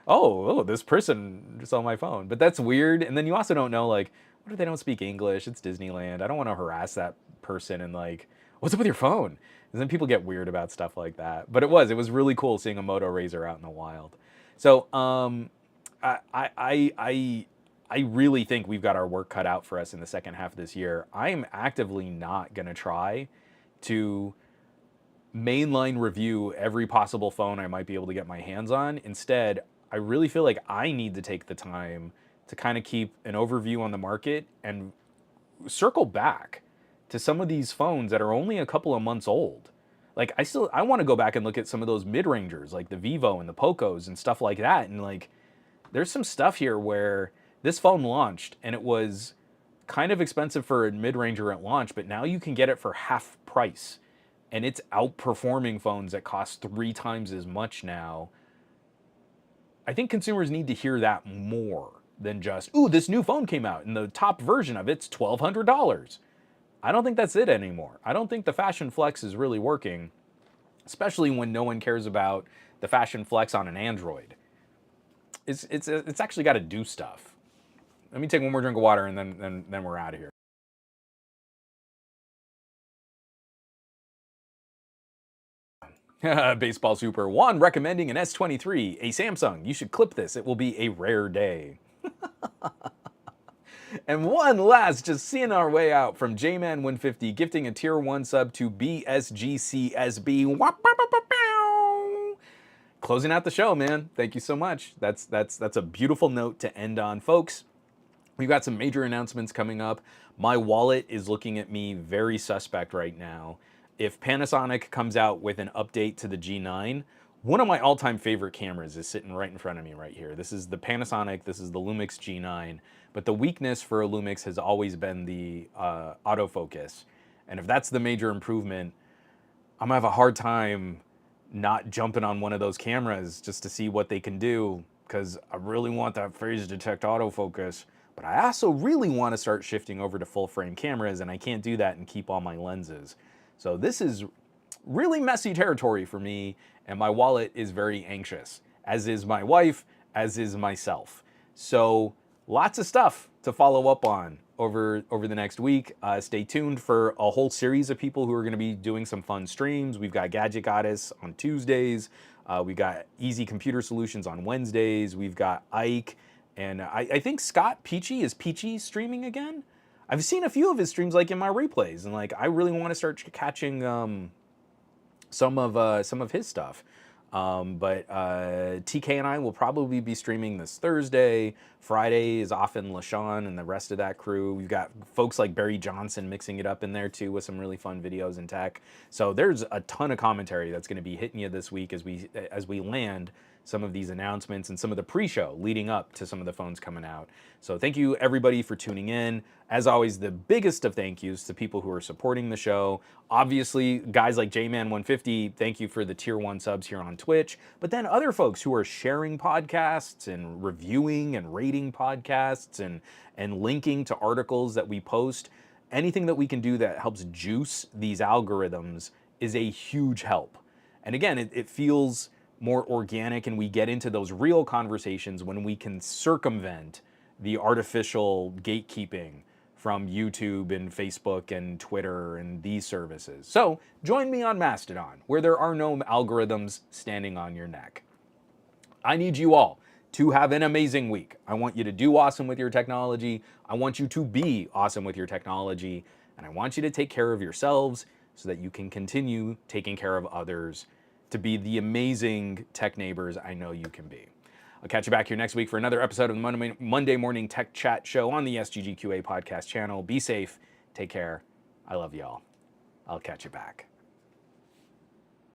oh, this person saw my phone. But that's weird. And then you also don't know, like, what if they don't speak English? It's Disneyland. I don't want to harass that person and like, what's up with your phone? And then people get weird about stuff like that. But it was really cool seeing a Moto Razor out in the wild. So I really think we've got our work cut out for us in the second half of this year. I am actively not going to try to mainline review every possible phone I might be able to get my hands on. Instead, I really feel like I need to take the time to kind of keep an overview on the market and circle back to some of these phones that are only a couple of months old. Like I want to go back and look at some of those mid-rangers like the Vivo and the Pocos and stuff like that. And like, there's some stuff here where this phone launched and it was kind of expensive for a mid-ranger at launch, but now you can get it for half price. And it's outperforming phones that cost 3 times as much now. I think consumers need to hear that more than just, ooh, this new phone came out and the top version of it's $1,200. I don't think that's it anymore. I don't think the Fashion Flex is really working, especially when no one cares about the Fashion Flex on an Android. It's actually got to do stuff. Let me take one more drink of water and then we're out of here. Baseball Super Juan recommending an S23, a Samsung. You should clip this. It will be a rare day. And one last, just seeing our way out from JMan150, gifting a tier 1 sub to BSGCSB. Closing out the show, man. Thank you so much. That's a beautiful note to end on, folks. We've got some major announcements coming up. My wallet is looking at me very suspect right now. If Panasonic comes out with an update to the G9, one of my all-time favorite cameras is sitting right in front of me right here. This is the Panasonic, this is the Lumix G9, but the weakness for a Lumix has always been the autofocus. And if that's the major improvement, I'm gonna have a hard time not jumping on one of those cameras just to see what they can do, because I really want that phase detect autofocus, but I also really want to start shifting over to full frame cameras, and I can't do that and keep all my lenses. So this is really messy territory for me, and my wallet is very anxious, as is my wife, as is myself. So lots of stuff to follow up on over the next week. Stay tuned for a whole series of people who are going to be doing some fun streams. We've got Gadget Goddess on Tuesdays. We've got Easy Computer Solutions on Wednesdays. We've got Ike. And I think Scott Peachy is streaming again. I've seen a few of his streams like in my replays, and like I really want to start catching some of his stuff. But TK and I will probably be streaming this Thursday. Friday is often LaShawn and the rest of that crew. We've got folks like Barry Johnson mixing it up in there too with some really fun videos and tech. So there's a ton of commentary that's going to be hitting you this week as we land some of these announcements and some of the pre-show leading up to some of the phones coming out. So thank you everybody for tuning in. As always, the biggest of thank yous to people who are supporting the show. Obviously, guys like JMan150, thank you for the tier 1 subs here on Twitch. But then other folks who are sharing podcasts and reviewing and rating podcasts and linking to articles that we post. Anything that we can do that helps juice these algorithms is a huge help. And again, it feels more organic, and we get into those real conversations when we can circumvent the artificial gatekeeping from YouTube and Facebook and Twitter and these services. So join me on Mastodon, where there are no algorithms standing on your neck. I need you all to have an amazing week. I want you to do awesome with your technology. I want you to be awesome with your technology. And I want you to take care of yourselves so that you can continue taking care of others, to be the amazing tech neighbors I know you can be. I'll catch you back here next week for another episode of the Monday Morning Tech Chat Show on the SGGQA podcast channel. Be safe. Take care. I love y'all. I'll catch you back.